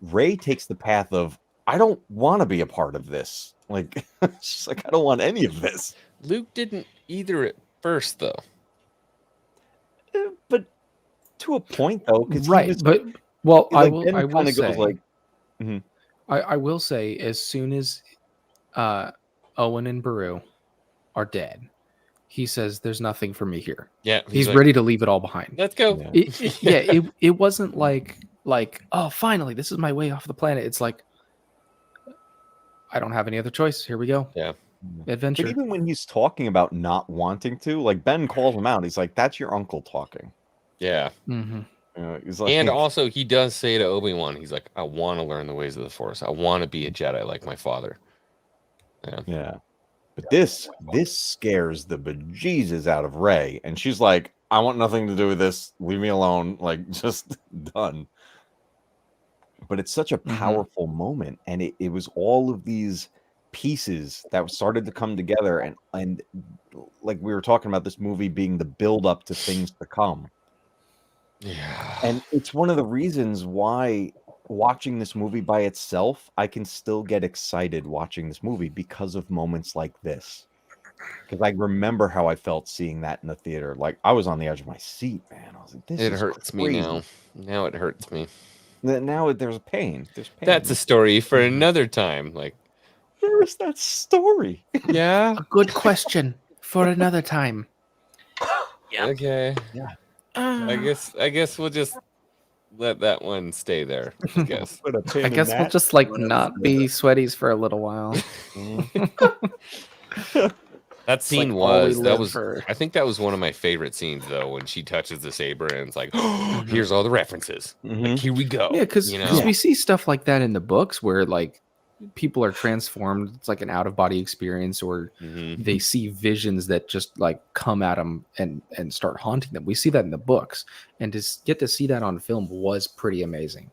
Rey takes the path of, I don't want to be a part of this. Like, she's like, I don't want any of this. Luke didn't either at first, though. But to a point, though, because right. But well, I will. Ben I will kinda say. goes like, I will say, as soon as Owen and Beru are dead, he says, "There's nothing for me here." Yeah, he's like, ready to leave it all behind. Let's go. It wasn't like oh, finally, this is my way off the planet. It's like, I don't have any other choice. Here we go. Yeah. Adventure. But even when he's talking about not wanting to, like Ben calls him out. He's like, "That's your uncle talking." Yeah. He's like, And also, he does say to Obi-Wan, he's like, "I want to learn the ways of the Force. I want to be a Jedi like my father." Yeah. But this scares the bejesus out of Rey, and she's like, "I want nothing to do with this. Leave me alone. Like, just done." But it's such a powerful moment, and it was all of these pieces that started to come together, and like we were talking about this movie being the build up to things to come. Yeah. And it's one of the reasons why watching this movie by itself, I can still get excited watching this movie because of moments like this. Because I remember how I felt seeing that in the theater. Like, I was on the edge of my seat, man. I was like, this It is hurts crazy. me now. Now it hurts me. Now there's pain. There's pain. That's a story for another time. Like, where is that story? Yeah. A good question for another time. Yeah. Okay. Yeah. I guess we'll just let that one stay there. I guess. I guess we'll just like not be sweaties for a little while. That scene like all we was that live was for. I think that was one of my favorite scenes though, when she touches the saber and it's like, oh, here's all the references. Like, here we go. Yeah, because you know? we see stuff like that in the books where like people are transformed. It's like an out of body experience, or they see visions that just like come at them and start haunting them. We see that in the books, and to get to see that on film was pretty amazing.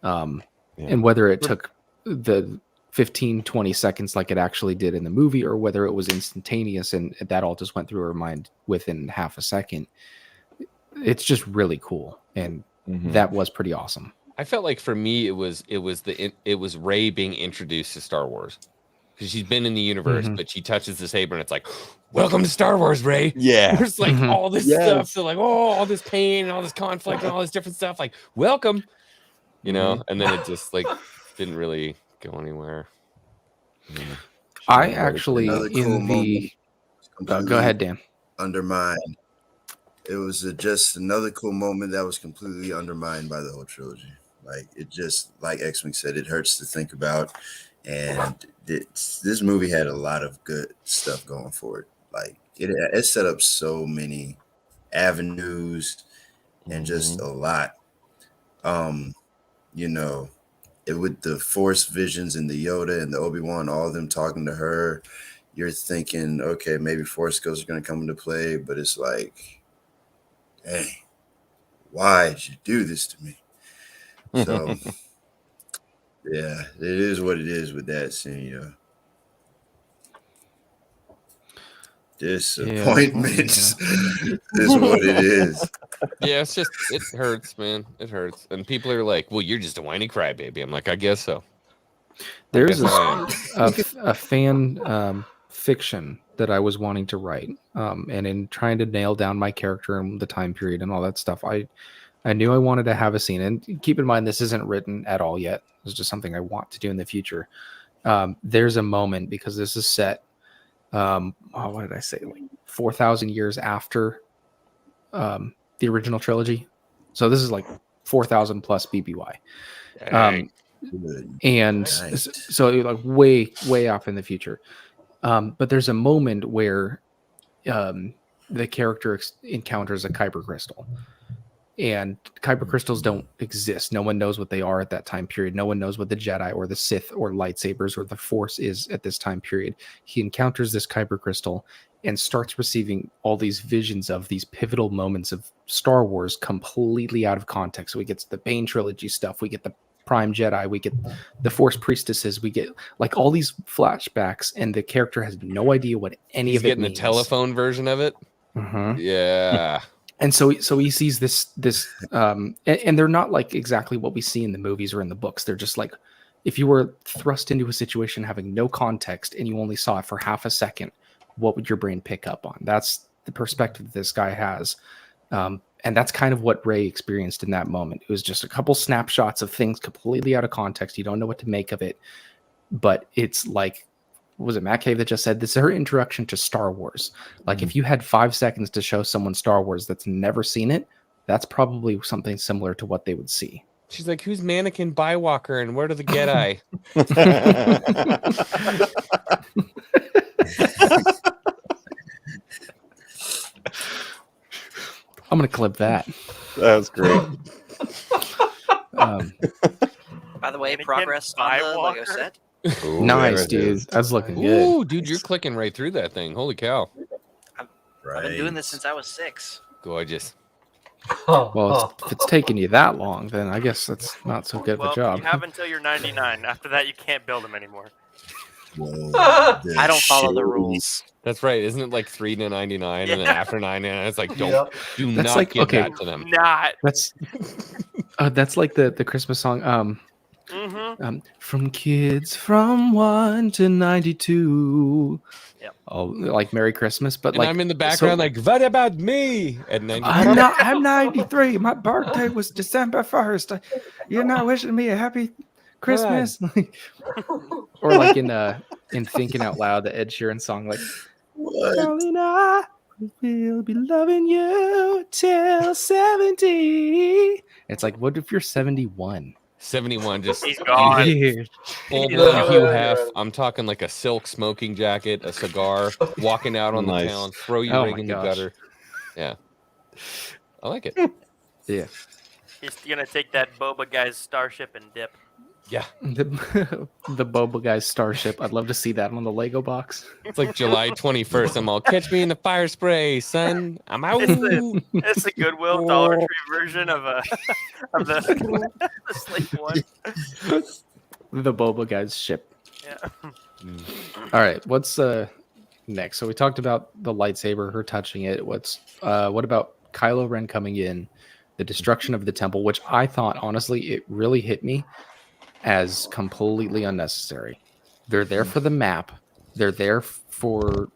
And whether it took the 15-20 seconds like it actually did in the movie, or whether it was instantaneous and that all just went through her mind within half a second, it's just really cool, and that was pretty awesome. I felt like for me it was Rey being introduced to Star Wars, because she's been in the universe, but she touches the saber and it's like, welcome to Star Wars, Rey. Yeah, there's like all this stuff, so like, oh, all this pain and all this conflict and all this different stuff, like, welcome, you know. And then it just like didn't really go anywhere. I actually go ahead, Dan. Undermined. It was just another cool moment that was completely undermined by the whole trilogy. Like, it just, like X-Wing said, it hurts to think about. And this movie had a lot of good stuff going for it. Like, it set up so many avenues and just a lot. You know, with the Force visions and the Yoda and the Obi-Wan, all of them talking to her, you're thinking, okay, maybe Force ghosts are going to come into play, but it's like, hey, why did you do this to me? So, yeah, it is what it is with that scene, Disappointment is what it is. Yeah, it's just, it hurts, man. It hurts. And people are like, well, you're just a whiny crybaby. I'm like, I guess so. There's a fan fiction that I was wanting to write. And in trying to nail down my character and the time period and all that stuff, I knew I wanted to have a scene. And keep in mind, this isn't written at all yet. It's just something I want to do in the future. There's a moment, because this is set, what did I say? Like 4,000 years after the original trilogy. So this is like 4,000 plus BBY. And Nice. so like way off in the future. But there's a moment where the character encounters a kyber crystal. And kyber crystals don't exist. No one knows what they are at that time period. No one knows what the Jedi or the Sith or lightsabers or the Force is at this time period. He encounters this kyber crystal and starts receiving all these visions of these pivotal moments of Star Wars completely out of context. So we get the Bane trilogy stuff. We get the Prime Jedi. We get the Force priestesses. We get like all these flashbacks, and the character has no idea what any He's of it getting means. the telephone version of it. Mm-hmm. Yeah. And so he sees this and they're not like exactly what we see in the movies or in the books. They're just like, if you were thrust into a situation having no context and you only saw it for half a second, what would your brain pick up on? That's the perspective that this guy has. And that's kind of what Ray experienced in that moment. It was just a couple snapshots of things completely out of context. You don't know what to make of it, but it's like, was it Matt Cave that just said this is her introduction to Star Wars? Like if you had 5 seconds to show someone Star Wars that's never seen it, that's probably something similar to what they would see. She's like, who's Mannequin Bywalker and where do the Jedi? I'm gonna clip that. That was great. By the way, progress on the Lego set. Ooh, nice, dude. That's looking good. Ooh, dude, you're clicking right through that thing. Holy cow. I've been doing this since I was 6. Gorgeous. Well, if it's taking you that long, then I guess that's not so good of a job. You have until you're 99. After that, you can't build them anymore. I don't follow the rules. That's right. Isn't it like 3 to 99 and then after 99 it's like do That's not like, give okay, that to them. Not. That's like the Christmas song. From kids from 1 to 92. Yep. Oh, like Merry Christmas, but And like I'm in the background like, what about me? At 99. I'm 93. My birthday was December 1st. You're not wishing me a happy Christmas. Or like in Thinking Out Loud, the Ed Sheeran song, like, darling, I will be loving you till 70. It's like, what if you're 71? 71, just He's gone. full He's blown gone. Hugh Hef. I'm talking like a silk smoking jacket, a cigar, walking out on the town, throw your rig in the gutter. Yeah. I like it. Yeah. He's gonna take that boba guy's starship and dip. Yeah. The Boba Guy's starship. I'd love to see that on the Lego box. It's like July 21st. I'm all, catch me in the fire spray, son. I'm out. It's the Goodwill Dollar Tree version of the Slate one. The Boba Guy's ship. Yeah. All right, what's next? So we talked about the lightsaber, her touching it. What about Kylo Ren coming in, the destruction of the temple, which I thought, honestly, it really hit me as completely unnecessary. They're there for the map. They're there for,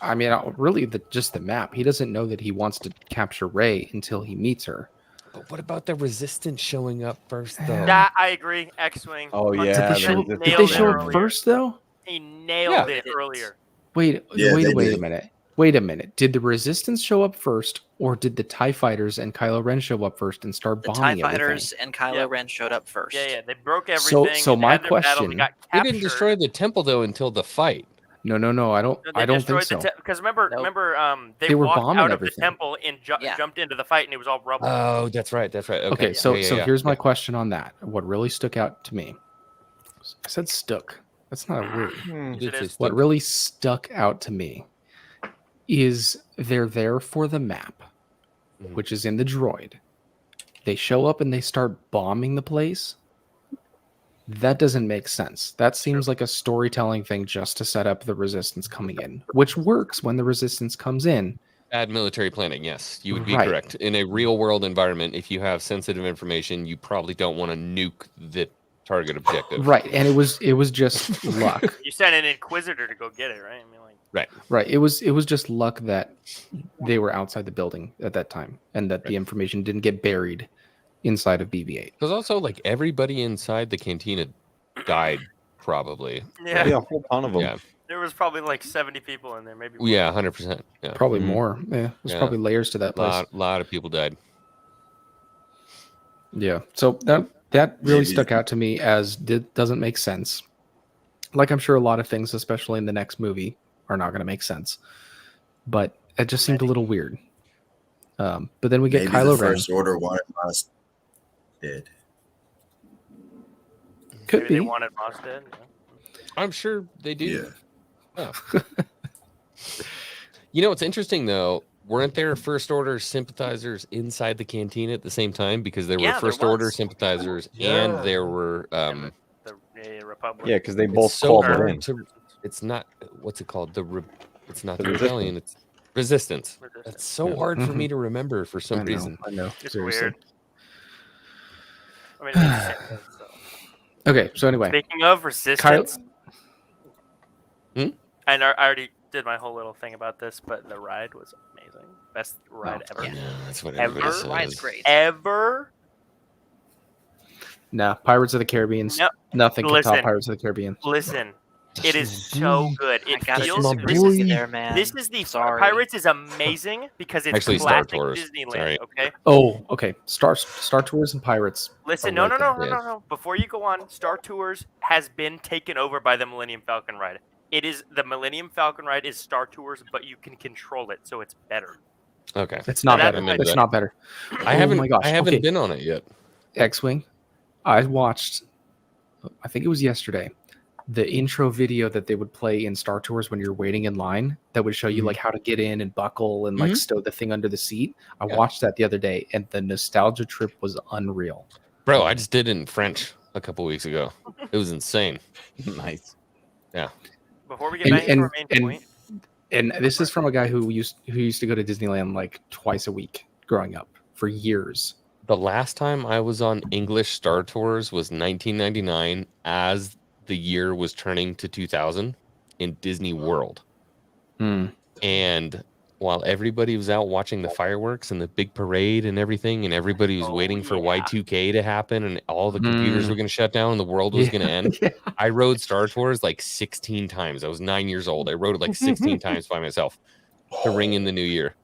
I mean, really just the map. He doesn't know that he wants to capture Rey until he meets her. But what about the Resistance showing up first, though? Yeah, I agree. X-Wing. Oh, yeah. Did they show up first, though? He nailed it earlier. Wait Yeah, a they did. minute. Wait a minute. Did the Resistance show up first, or did the TIE Fighters and Kylo Ren show up first and start The bombing TIE Fighters everything? and Kylo Ren showed up first. Yeah, they broke everything. So they my had their battle, question- they got They didn't captured. destroy the temple, though, until the fight. No. I don't. They I don't think destroyed so. Because remember, they were walked bombing out of everything. the temple and jumped into the fight, and it was all rubble. Oh, that's right. Okay, so here's my question on that. What really stuck out to me? I said stuck. That's not a word. It is. What really stuck out to me is they're there for the map, which is in the droid. They show up and they start bombing the place. That doesn't make sense. That seems like a storytelling thing just to set up the resistance coming in, which works when the resistance comes in. Bad military planning, yes. You would be Right. correct. In a real world environment, if you have sensitive information, you probably don't want to nuke the target objective. Right, and it was just luck. You sent an Inquisitor to go get it, right? I mean, like. Right. It was just luck that they were outside the building at that time, and that the information didn't get buried inside of BB-8. Because also, like, everybody inside the cantina died, probably. Yeah. Yeah, a whole ton of them. Yeah, There was probably like 70 people in there, maybe. More. yeah, 100%. Yeah. Probably more. Yeah, there's probably layers to that place. Lot of people died. Yeah. So that really stuck out to me as doesn't make sense. Like I'm sure a lot of things, especially in the next movie, are not going to make sense. But it just seemed a little weird. But then we get Maybe Kylo the Ren. First Order wanted Maz dead. Could Maybe be. they wanted Moss dead. Yeah. I'm sure they do. Yeah. Oh. You know what's interesting though? Weren't there First Order sympathizers inside the canteen at the same time? Because there were First Order sympathizers and there were The Republic. Yeah, because they it's both so called hard it in. it's not what's it called? It's not The the rebellion, it's resistance. It's so Yeah. hard for me to remember for some reason. I know. It's Seriously. weird. I mean, it makes sense, so. Okay, so anyway. Speaking of resistance, and I already did my whole little thing about this, but the ride was amazing. Best ride ever. Yeah, that's what ever. everybody says. Ride's great. Ever. Nah, Pirates of the Caribbean. No, Nothing can listen. top Pirates of the Caribbean. Listen, it is so good. It gotta feels see this boy. is, There, man. this is the Sorry. Pirates is amazing because it's Actually, Star classic Tours. Disneyland. Sorry. Okay. Oh, okay. Star Tours and Pirates. Listen, are no. right there. Before you go on, Star Tours has been taken over by the Millennium Falcon ride. It is the Millennium Falcon ride is Star Tours, but you can control it, so it's better. Okay. It's not So better. that's- It's not better. I haven't Oh my gosh. I haven't Okay. been on it yet. X-Wing. I watched, I think it was yesterday, the intro video that they would play in Star Tours when you're waiting in line that would show you like how to get in and buckle and like stow the thing under the seat. I watched that the other day and the nostalgia trip was unreal. Bro, I just did it in French a couple weeks ago. It was insane. Nice. Yeah. Before we get back into our main point, and this is from a guy who used to go to Disneyland like twice a week growing up for years. The last time I was on English Star Tours was 1999 as the year was turning to 2000 in Disney World. And while everybody was out watching the fireworks and the big parade and everything, and everybody was waiting for Y2K to happen and all the computers were going to shut down and the world was going to end, I rode Star Tours like 16 times. I was 9 years old. I rode it like 16 times by myself to ring in the new year.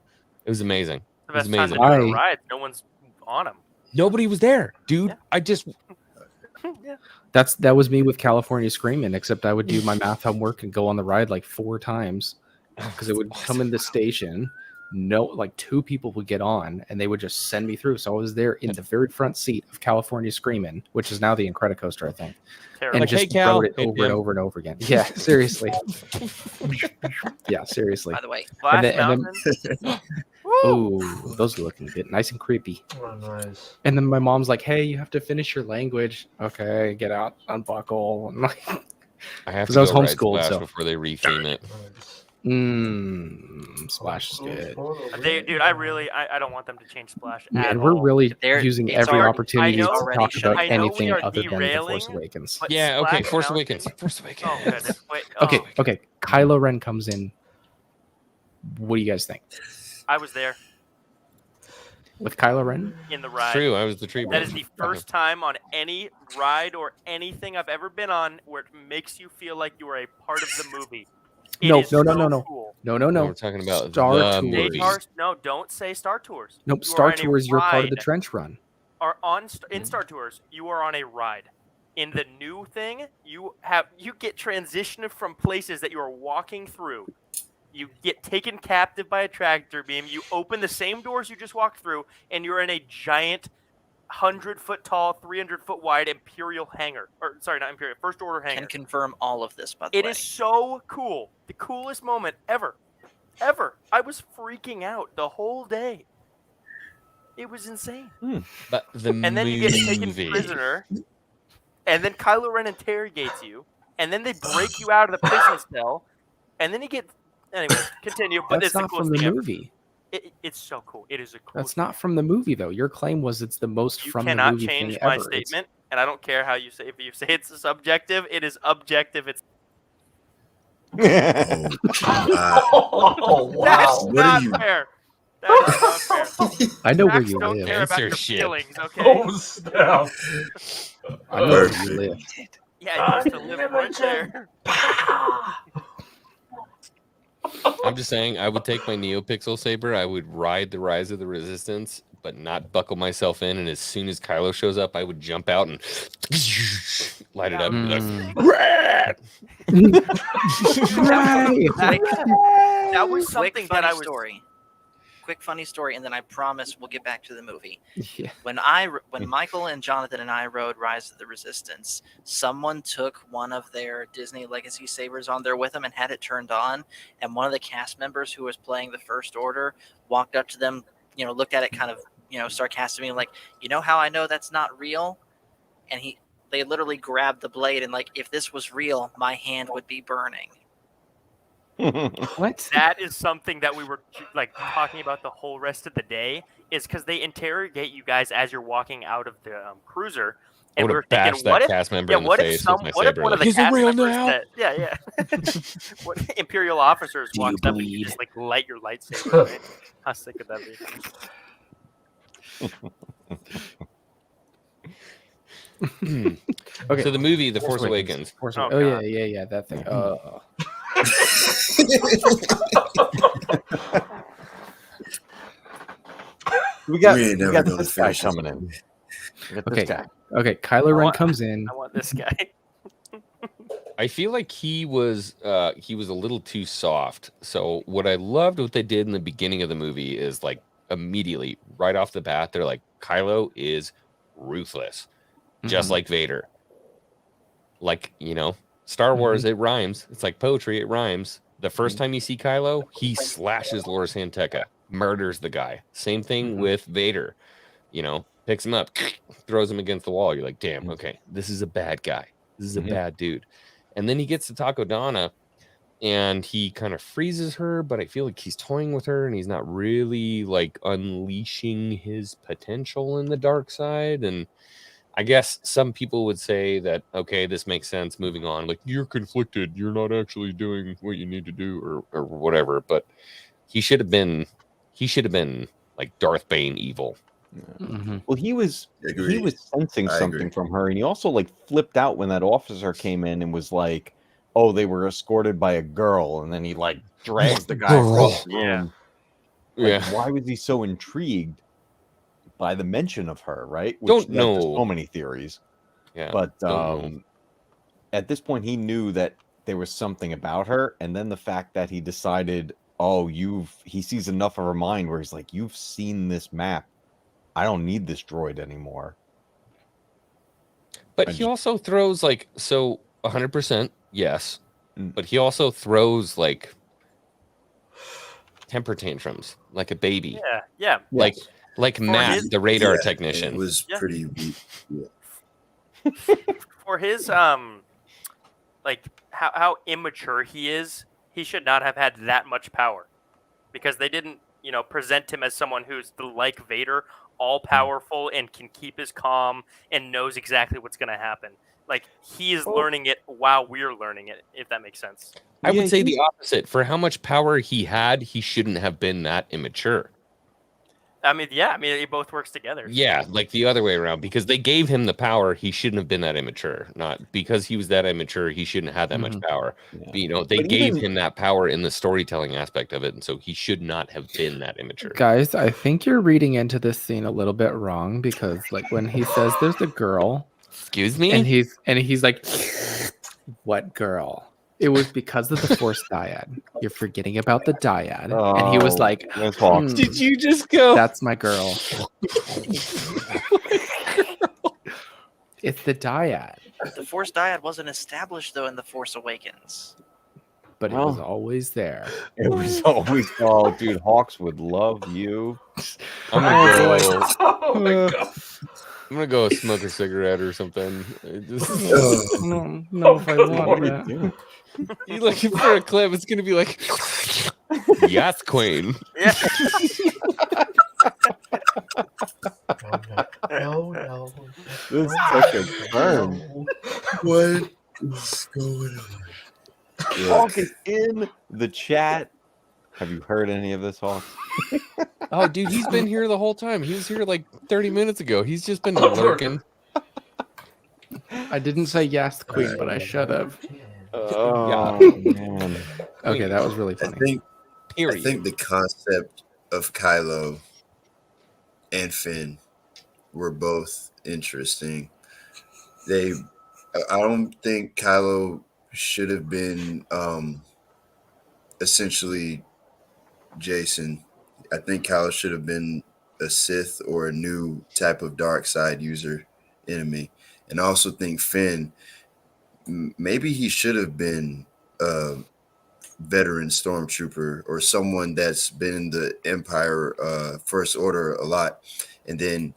It was amazing. the It was best time to amazing. do a ride, no one's on them. Nobody was there, dude. I just That was me with California Screaming, except I would do my math homework and go on the ride like 4 times because it would come in the station. No, like 2 people would get on and they would just send me through. So I was there in the very front seat of California Screaming, which is now the Incredicoaster, I think. Terrible. And Like, just hey, Cal. rode it Hey, over and Jim. over and over again. Yeah, seriously. Yeah, seriously. By the way, Splash then- Mountain. Oh, those are looking good. Nice and creepy. Oh, nice. And then my mom's like, "Hey, you have to finish your language." Okay, get out, unbuckle. I'm like, I have 'Cause to I was go ride homeschooled, Splash so- before they retheme it. Splash is good. Dude, I don't want them to change Splash. Man, at we're all. really They're- using it's every already- opportunity I know- to already talk shut about I know we anything are other than The Force derailing, Awakens. but Yeah, okay, Splash Force Mountain- Awakens. Force Awakens. Oh, goodness. Wait, Okay, oh, okay. Kylo Ren comes in. What do you guys think? I was there With Kylo Ren? in the ride. True, I was the tree That brother. is the first time on any ride or anything I've ever been on where it makes you feel like you are a part of the movie. It No, is no, no, so no, no. cool. No. We're talking about Star the Tours. movie. No, don't say Star Tours. Nope, You are Star on a Tours, you're part of the ride. trench run. In Star Tours, you are on a ride. In the new thing, you get transitioned from places that you are walking through. You get taken captive by a tractor beam. You open the same doors you just walked through, and you're in a giant 100-foot tall, 300-foot wide Imperial hangar. Or sorry, not Imperial, First Order hangar. Can confirm all of this, by the way. It is so cool. The coolest moment ever. Ever. I was freaking out the whole day. It was insane. But the And then you get taken prisoner, and then Kylo Ren interrogates you, and then they break you out of the prison cell, and then you get... Anyway, continue. But That's it's the not coolest from the thing movie. It's so cool. It is a cool. That's not from the movie, though. Your claim was it's the most You from the cannot movie change thing my ever. statement, and I don't care how you say. If you say it's subjective, it is objective. It's. Oh, wow. That's What not are you- fair. That is not fair. I know where Facts you don't live. care about your Censorship. feelings, okay? Oh, snap. I know where you live. Yeah, I used to live right there. I'm just saying, I would take my NeoPixel saber. I would ride the Rise of the Resistance, but not buckle myself in. And as soon as Kylo shows up, I would jump out and light it up. And be like, That was something Quick that funny I was. story. Quick funny story, and then I promise we'll get back to the movie. Yeah. When Michael and Jonathan and I rode Rise of the Resistance, someone took one of their Disney Legacy sabers on there with them and had it turned on, and one of the cast members who was playing the First Order walked up to them, looked at it kind of, sarcastically, like, you know how I know that's not real? And they literally grabbed the blade and like, if this was real, my hand would be burning. What? That is something that we were like talking about the whole rest of the day. Is because they interrogate you guys as you're walking out of the cruiser, I and would we were have bashed thinking, what that if, cast member yeah, in the what if face some, with my what if saber. one of the Like, is it cast real members now? that, what Imperial officers Do you walked up and you bleed? just like light your lightsaber? Right? How sick would that be? Okay. So the movie, The Force Awakens. Oh yeah, that thing. We got ain't never gonna this guy finish this coming in. movie. We got Okay. this guy. Okay, Kylo Ren comes in. I want this guy. I feel like he was a little too soft. So what I loved what they did in the beginning of the movie is like immediately right off the bat they're like, Kylo is ruthless, just like Vader. Like, Star Wars, it rhymes. It's like poetry, it rhymes. The first time you see Kylo, he slashes Loris Santeca, murders the guy. Same thing with Vader. Picks him up, throws him against the wall. You're like, damn, okay, this is a bad guy. This is a bad dude. And then he gets to Takodana, and he kind of freezes her, but I feel like he's toying with her, and he's not really like unleashing his potential in the dark side. And I guess some people would say that, okay, this makes sense. Moving on, like, you're conflicted. You're not actually doing what you need to do, or whatever. But he should have been like Darth Bane evil. Well, he was sensing I something agree. from her, and he also like flipped out when that officer came in and was like, "Oh, they were escorted by a girl," and then he like dragged the guy across the room. Like, why was he so intrigued by the mention of her? Right? Don't there's know. so many theories. Yeah, but don't know. at this point, he knew that there was something about her, and then the fact that he decided, he sees enough of her mind where he's like, "You've seen this map. I don't need this droid anymore." But he also throws like, so 100% yes, but he also throws like temper tantrums like a baby. Yeah. Like Matt, the radar Yeah, technician. It was pretty weak. Yeah. For his like how immature he is, he should not have had that much power, because they didn't present him as someone who's like Vader, all powerful and can keep his calm and knows exactly what's going to happen. Like, he is learning it while we're learning it, if that makes sense. I would say the opposite. For how much power he had, he shouldn't have been that immature. I mean, it both works together. Yeah, like the other way around. Because they gave him the power, he shouldn't have been that immature. Not because he was that immature, he shouldn't have that much power. Yeah. They gave him that power in the storytelling aspect of it, and so he should not have been that immature. Guys, I think you're reading into this scene a little bit wrong, because like when he says there's a girl, Excuse me? And he's like, what girl? It was because of the Force dyad. You're forgetting about the dyad. And he was like, Did you just go? That's my girl. It's the dyad. The Force dyad wasn't established though in The Force Awakens. But it was always there. It was always, oh, dude, Hawks would love you. I'm gonna boy. go. Oh my god. I'm gonna go smoke a cigarette or something. Just, No, if I want that. you looking for a clip? It's gonna be like, yes, Queen. Yeah. No. This took a turn. What is going on? Hawk is in the chat. Have you heard any of this, Hawk? Oh, dude, he's been here the whole time. He was here like 30 minutes ago. He's just been lurking. I didn't say yes, Queen, but I should have. Oh, man. Okay, that was really funny. I think the concept of Kylo and Finn were both interesting. I don't think Kylo should have been essentially Jason. I think Kylo should have been a Sith or a new type of dark side user enemy. And I also think Finn, maybe he should have been a veteran stormtrooper or someone that's been in the Empire First Order a lot. And then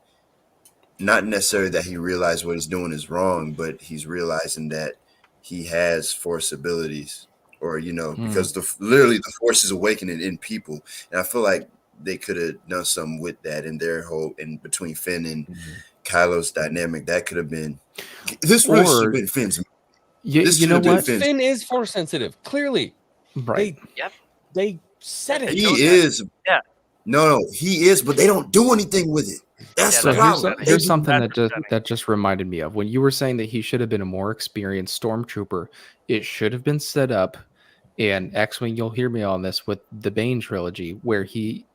not necessarily that he realized what he's doing is wrong, but he's realizing that he has Force abilities, or because literally the Force is awakening in people, and I feel like they could have done something with that in their whole between Finn and Kylo's dynamic. That could have been this. Really should have been Finn's. You know what? Finn is Force sensitive. Clearly, right? They said it. He is. Yeah. No, he is, but they don't do anything with it. That's the problem. Here's something that just reminded me of when you were saying that he should have been a more experienced stormtrooper. It should have been set up, and X-Wing, you'll hear me on this, with the Bane trilogy, where he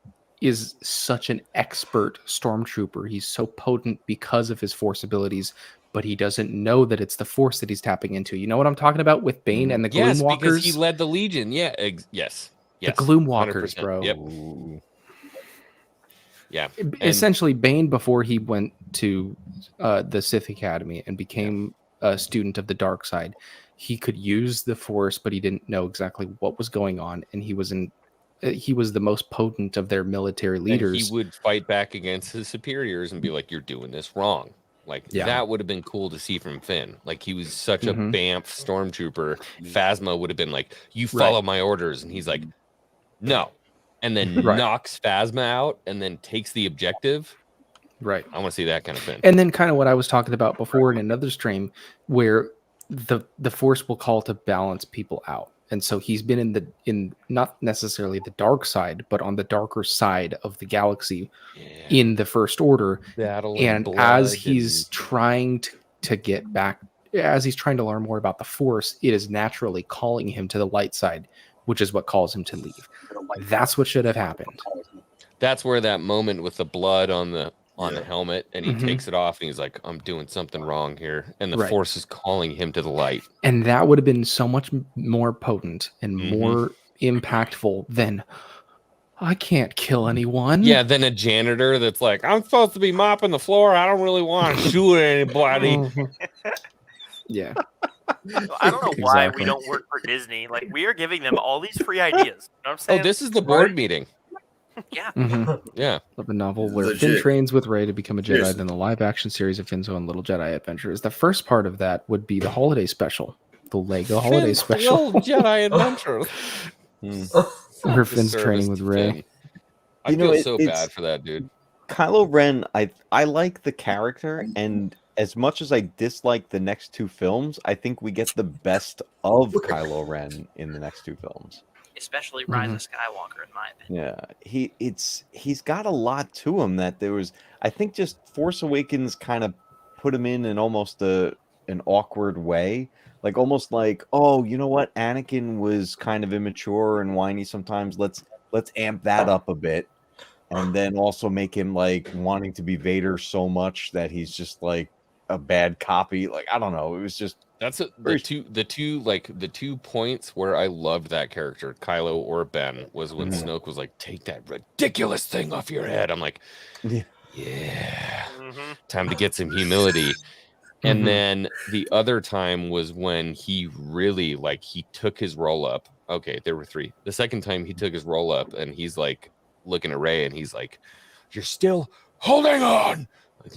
is such an expert stormtrooper. He's so potent because of his Force abilities, but he doesn't know that it's the Force that he's tapping into. You know what I'm talking about with Bane and the Gloom Walkers? Because he led the Legion. Yeah, yes. The Gloom Walkers, 100%. bro. Yep. Yeah. Essentially, Bane, before he went to the Sith Academy and became a student of the dark side, he could use the Force, but he didn't know exactly what was going on, and he was the most potent of their military leaders. And he would fight back against his superiors and be like, "You're doing this wrong." Like that would have been cool to see from Finn. Like he was such a Banff stormtrooper. Phasma would have been like, "You follow my orders," and he's like, "No." And then knocks Phasma out and then takes the objective. Right. I want to see that kind of thing. And then kind of what I was talking about before in another stream, where the Force will call to balance people out. And so he's been in not necessarily the dark side, but on the darker side of the galaxy in the First Order. And as he's trying to get back, as he's trying to learn more about the Force, it is naturally calling him to the light side, which is what calls him to leave. That's what should have happened. That's where that moment with the blood on the helmet, and he takes it off, and he's like, "I'm doing something wrong here," and the Force is calling him to the light. And that would have been so much more potent and more impactful than I can't kill anyone. Yeah, than a janitor that's like, "I'm supposed to be mopping the floor. I don't really want to shoot anybody." Yeah. I don't know why we don't work for Disney. Like, we are giving them all these free ideas. You know what I'm saying? Oh, this is the board meeting. Yeah. Yeah. Of a novel where Finn trains with Rey to become a Jedi, then the live-action series of Finn's own Little Jedi Adventures. The first part of that would be the holiday special, the Lego holiday Finn's special. Little Jedi Adventures. Where Finn's training with Rey. I feel so bad for that dude. Kylo Ren, I like the character, and as much as I dislike the next two films, I think we get the best of Kylo Ren in the next two films. Especially Rise of Skywalker, in my opinion. Yeah, he's got a lot to him that there was. I think just Force Awakens kind of put him in almost an awkward way, like almost like, oh, you know what, Anakin was kind of immature and whiny sometimes. Let's amp that up a bit, and then also make him like wanting to be Vader so much that he's just like a bad copy. Like I don't know. It was just the two points where I loved that character, Kylo or Ben, was when Snoke was like, "Take that ridiculous thing off your head." I'm like, yeah, time to get some humility. And then the other time was when he really he took his roll up. Okay, there were 3. The second time he took his roll up and he's like looking at Rey and he's like, "You're still holding on.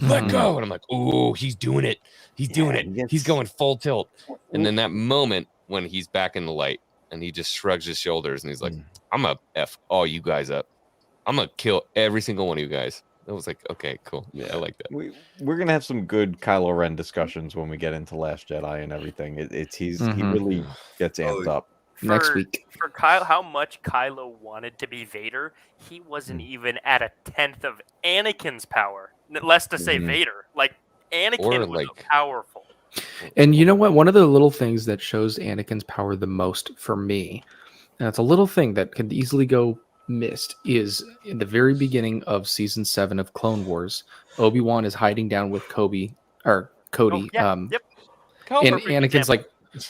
Let go." And I'm like, "Oh, he's doing it. He's doing it. He's going full tilt." And then that moment when he's back in the light and he just shrugs his shoulders and he's like, "I'm gonna F all you guys up. I'm gonna kill every single one of you guys." I was like, okay, cool. Yeah, I like that. We're gonna have some good Kylo Ren discussions when we get into Last Jedi and everything. He really gets amped up. Next week. For Kyle, how much Kylo wanted to be Vader, he wasn't even at a 10th of Anakin's power. Less to say Vader. Like Anakin was powerful. And you know what? One of the little things that shows Anakin's power the most for me, and it's a little thing that could easily go missed, is in the very beginning of season 7 of Clone Wars, Obi-Wan is hiding down with Cody. And Anakin's like,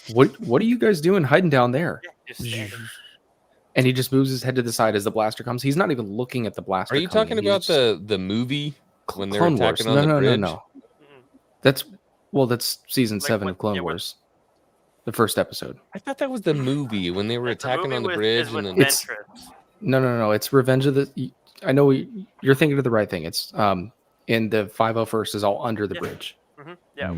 what are you guys doing hiding down there? And he just moves his head to the side as the blaster comes. He's not even looking at the blaster. Are you talking about the movie when they're Clone attacking Wars? on the bridge? No. That's season 7 of Clone Wars. The first episode. I thought that was the movie when they were attacking on the bridge. And then No. It's Revenge of the. I know you're thinking of the right thing. It's in the 501st is all under the bridge.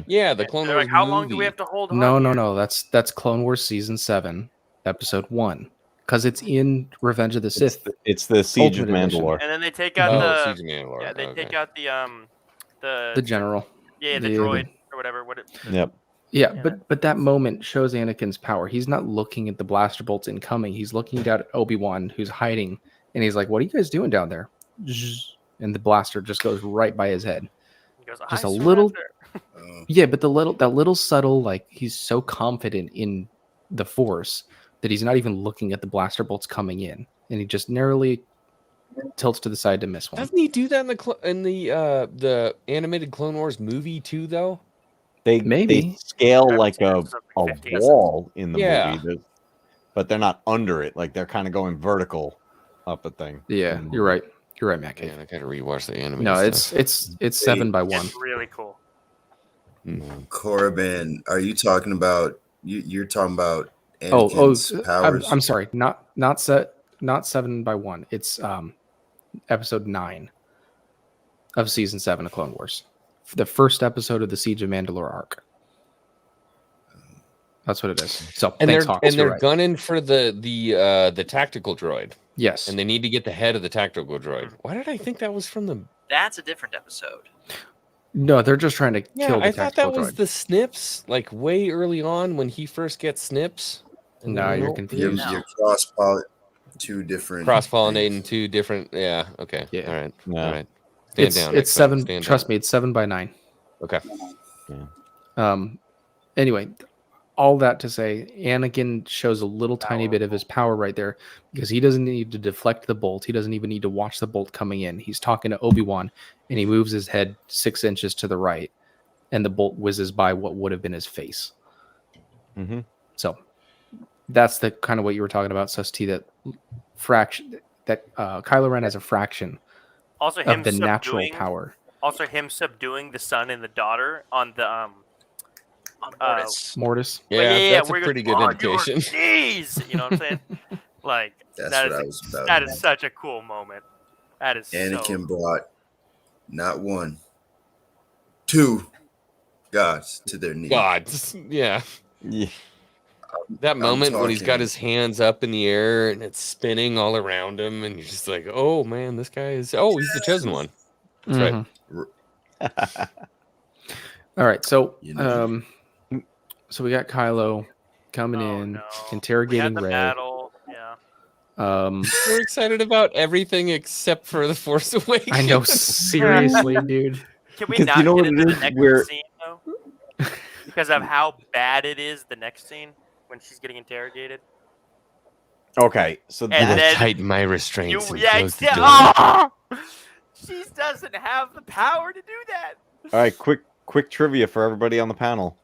Yeah, the Clone They're Wars like, how movie. long do we have to hold on? No. That's Clone Wars season 7, episode 1, because it's in Revenge of the Sith. It's the Siege of Ultimate Edition. Mandalore. And then they take out Siege of Mandalore. Yeah, they take out the general. Yeah, the droid or whatever. Yep. Yeah, but that moment shows Anakin's power. He's not looking at the blaster bolts incoming. He's looking down at Obi-Wan, who's hiding, and he's like, "What are you guys doing down there?" And the blaster just goes right by his head. He goes, just "I a little. surrender." Yeah, but that little subtle, like he's so confident in the Force that he's not even looking at the blaster bolts coming in, and he just narrowly tilts to the side to miss one. Doesn't he do that in the animated Clone Wars movie too, though? They scale like a wall in the movie, but they're not under it. Like they're kind of going vertical up a thing. Yeah, you're right. You're right, Matt. Man, I gotta rewatch the animated. No, stuff. it's 7 by 1. It's really cool. Corbin, are you talking about you're talking about Anakin's powers? I'm sorry, not 7 by 1. It's episode 9 of season 7 of Clone Wars, the first episode of the Siege of Mandalore arc. That's what it is. So they're gunning for the tactical droid. Yes, and they need to get the head of the tactical droid. Why did I think that was from the? That's a different episode. No, they're just trying to kill the I thought that tactical was droid. the Snips, like way early on when he first gets Snips. No, you're confused. You're cross-pollinating two different. Cross-pollinating two different. Yeah. Okay. Yeah. All right. Yeah. All right. Stand down. It's 7. Trust me, it's 7 by 9. Okay. Yeah. Anyway, all that to say, Anakin shows a little tiny bit of his power right there because he doesn't need to deflect the bolt. He doesn't even need to watch the bolt coming in. He's talking to Obi-Wan, and he moves his head 6 inches to the right, and the bolt whizzes by what would have been his face. Mm-hmm. So that's the kind of what you were talking about, Sus T, that fraction that Kylo Ren has a fraction Also, of the natural power. Also, him subduing the son and the daughter on the Mortis. Yeah, that's a where he pretty goes, good "On indication. your knees," you know what I'm saying? Like That's that what I is was about. that is such a cool moment. That is Anakin so... brought not 1, 2 gods to their knees. Gods. Yeah. That moment when he's got his hands up in the air and it's spinning all around him, and you're just like, "Oh man, this guy is. Oh, he's the chosen one." That's right. All right, so so we got Kylo coming in, interrogating Rey. Battle. Yeah. We're excited about everything except for the Force Awakens. I know, seriously, dude. Can we Because not you know get what into it the is? next We're- scene though? Because of how bad it is. The next scene when she's getting interrogated. Okay, so And I then tighten my restraints and yeah, close the yeah. door. Oh! She doesn't have the power to do that. all right, quick quick trivia for everybody on the panel.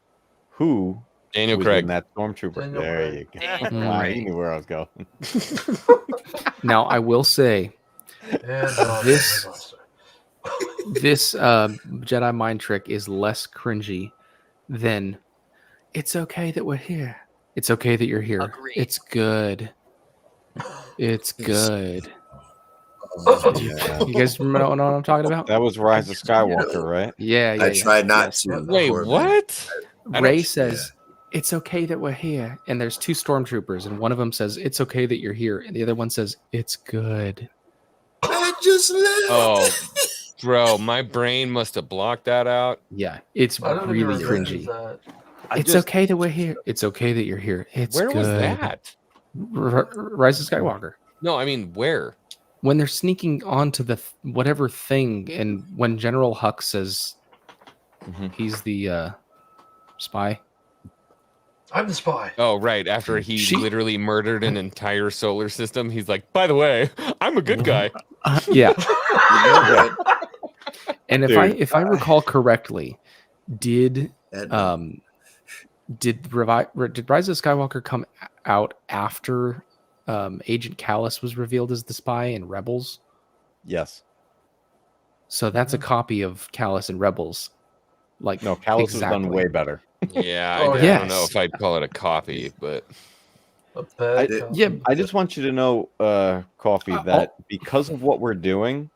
Who Daniel was Craig. in that stormtrooper? Daniel There Craig. you go. Daniel Wow, Craig. you knew where I was going. Now, I will say And this Jedi mind trick is less cringy than "It's okay that we're here. It's okay that you're here. Agreed. It's good. It's good." Yeah. You guys know what I'm talking about? That was Rise of Skywalker, right? Yeah. I tried not yes. to. Wait, Corbin. what? I don't- Ray says, "It's okay that we're here." And there's two stormtroopers, and one of them says, "It's okay that you're here." And the other one says, "It's good." I just left. Oh, bro, my brain must have blocked that out. Yeah, it's I don't really even remember cringy. that. It's okay that we're here. It's okay that you're here. It's Where good. was that? Rise of Skywalker. No, I mean where? When they're sneaking onto the whatever thing, and when General Hux says he's the spy. I'm the spy. Oh, right. After he literally murdered an entire solar system, he's like, "By the way, I'm a good guy." Yeah. You know what? And if I recall correctly, did Rise of Skywalker come out after Agent Callus was revealed as the spy in Rebels? Yes. So that's a copy of Callus in Rebels. Like, no, Callus has done way better. Yeah, Oh, I yes. don't know if I'd call it a copy, but I just want you to know, Coffee, that because of what we're doing,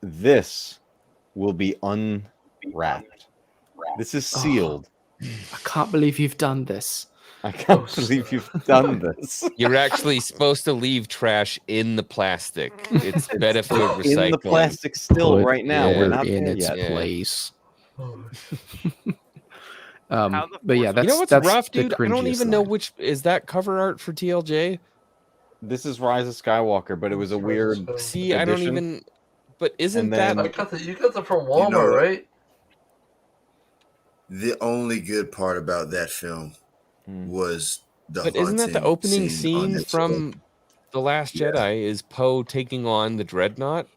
this will be unwrapped. This is sealed. I can't believe you've done this. I can't believe you've done this. you're actually supposed to leave trash in the plastic. It's better for recycling. In the plastic still Put right now. We're it not in there its yet. place. How the But yeah, Force- that's You know what's that's rough, the dude? I don't cringiest even know line. which is that cover art for TLJ. This is Rise of Skywalker, but it was a weird. See, I don't edition. even. But isn't And then- that You got that from You Walmart, know what? right? The only good part about that film was the. But isn't that the haunting opening on scene that from The Last Jedi? Is Poe taking on the Dreadnought?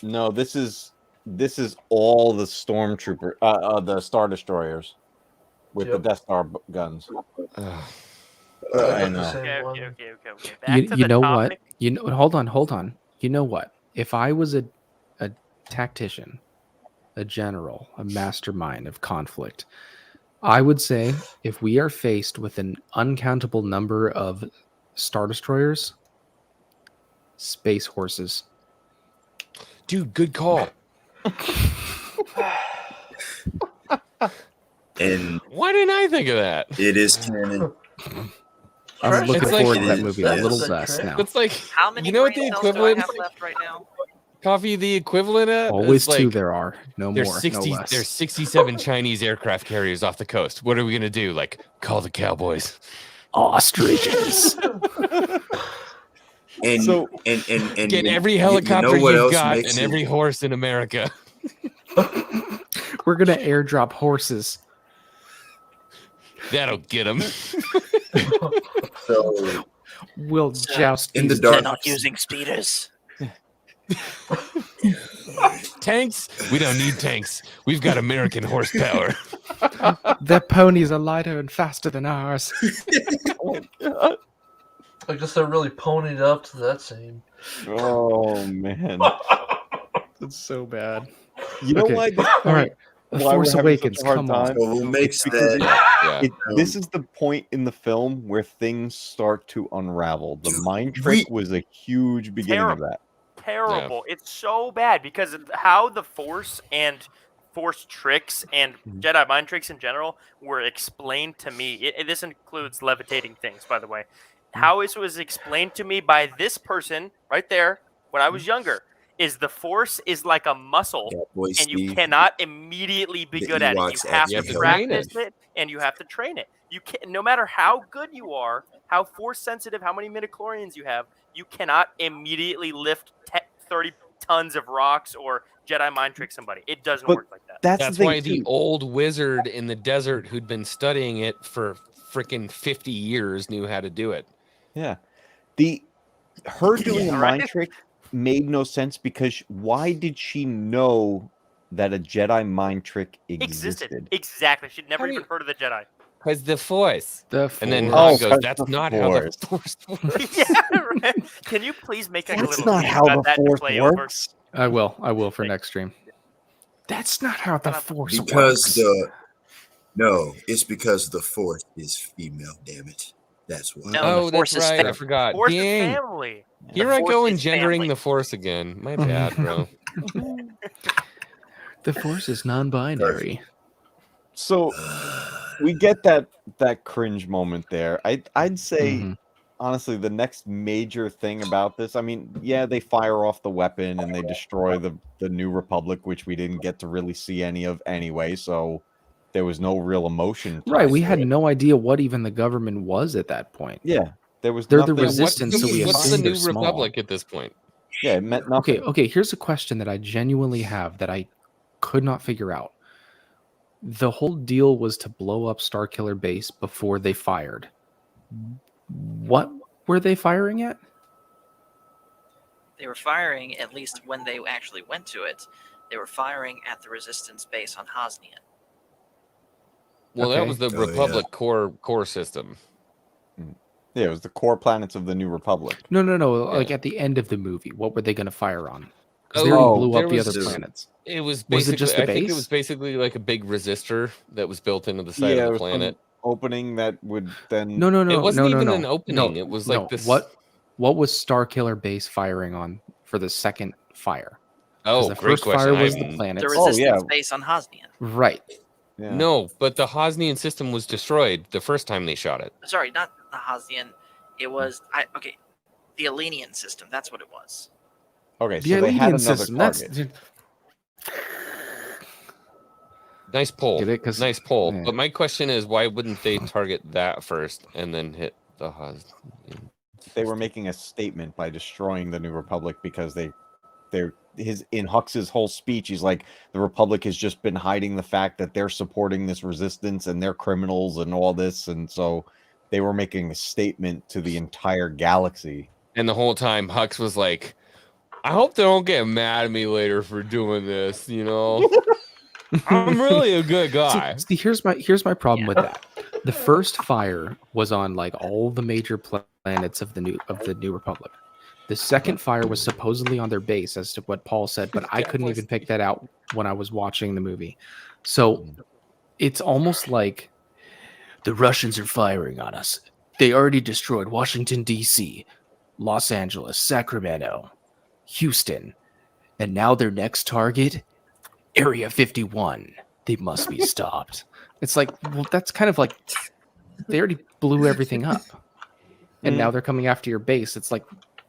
No, this is all the stormtrooper, the Star Destroyers, with the Death Star guns. I know. Okay. Back to You the know topic. what? You know, hold on. You know what? If I was a tactician, a general, a mastermind of conflict, I would say if we are faced with an uncountable number of Star Destroyers, space horses. Dude, good call. And why didn't I think of that? It is canon. I'm looking It's like- forward to that movie a Yes. little less now. It's like, How many you know what brain the cells do I equivalent have left right now? Coffee, the equivalent of Always is two like, there are. No there's more, 60, no less. there's 67 Chinese aircraft carriers off the coast. What are we gonna do? Like, call the cowboys? Ostriches. And So- and Get you- every you helicopter know what you've else got makes and it- every horse in America. We're gonna airdrop horses. That'll get them. So We'll joust in the these They're dark, not using speeders. Tanks? We don't need tanks. We've got American horsepower. Their ponies are lighter and faster than ours. I guess they're really ponied up to that scene. Oh man, It's so bad. you know Okay, why? This all right. point, The why Force we're having Awakens, such a hard come on. time? so what makes Because that Yeah. this is the point in the film where things start to unravel. The mind trick was a huge beginning of that. Terrible. It's so bad because of how the Force and Force tricks and Jedi mind tricks in general were explained to me. This includes levitating things, by the way. How it was explained to me by this person right there when I was younger is the Force is like a muscle, boy and you Steve, cannot immediately be the good at it. Ewoks You have actually to help. You have to practice train it, and you have to train it. You can, no matter how good you are, how Force sensitive, how many midichlorians you have, you cannot immediately lift 30 tons of rocks or Jedi mind trick somebody. It doesn't But work like that. That's That's the thing why the too. old wizard in the desert who'd been studying it for freaking 50 years knew how to do it. Yeah, her doing a mind trick made no sense because why did she know that a Jedi mind trick existed. Exactly. She'd never How do even you- heard of the Jedi. Because the Force. And then Force. Han Oh, goes, 'cause that's the not Force. how the Force works. Yeah, right. Can you please make like a That's little not meme how about the that to Force play over? works. I will for next stream. That's not how the Force Because works. it's because the Force is female. Damn it, that's why. No, the Oh, that's Force is right. I family. forgot. Force is Dang. family. Here The I go Force is engendering family. the Force again. My bad, bro. The Force is non-binary. So we get that cringe moment there. I'd say Mhm. honestly the next major thing about this, I mean, yeah, they fire off the weapon and they destroy the New Republic, which we didn't get to really see any of anyway, so there was no real emotion Right, tied we to had it. no idea what even the government was at that point. Yeah, there was They're nothing. the resistance, so we What's the assume they're New small. Republic at this point? Yeah, it meant nothing. Okay, here's a question that I genuinely have that I could not figure out. The whole deal was to blow up Starkiller Base before they fired. What were they firing at? They were firing, at least when they actually went to it, they were firing at the resistance base on Hosnian. Well, that Okay. was the Oh, yeah. Republic core system. Yeah, it was the core planets of the New Republic. No. Like at the end of the movie, what were they going to fire on? Because they Oh, already blew there up the was- other planets. It was Was basically, it just the I think it was base? basically like a big resistor that was built into the side Yeah, of there the was some planet. opening that would then No. It wasn't no, even no, an opening. No, It was no. like this. What was Starkiller Base firing on for the second fire? Oh, the great first fire question. was the I'm- planets. The resistance base on Hosnian. Right. Yeah. No, but the Hosnian system was destroyed the first time they shot it. Sorry, not the Hosnian. It was the Alenian system. That's what it was. Okay, The so they had Alenian another system. target. Nice poll. Get it? 'Cause- Nice poll. yeah. But my question is, why wouldn't they target that first and then hit the Hosnian? They were making a statement by destroying the New Republic because in Hux's whole speech, he's like, the Republic has just been hiding the fact that they're supporting this resistance and they're criminals and all this, and so they were making a statement to the entire galaxy. And the whole time, Hux was like, I hope they don't get mad at me later for doing this, you know? I'm really a good guy. See, here's my problem with that. The first fire was on like all the major planets of the New Republic. The second fire was supposedly on their base, as to what Paul said, but I couldn't even pick that out when I was watching the movie. So it's almost like the Russians are firing on us. They already destroyed Washington, D.C., Los Angeles, Sacramento, Houston, and now their next target, Area 51. They must be stopped. It's like, well, that's kind of like they already blew everything up. And now they're coming after your base. It's like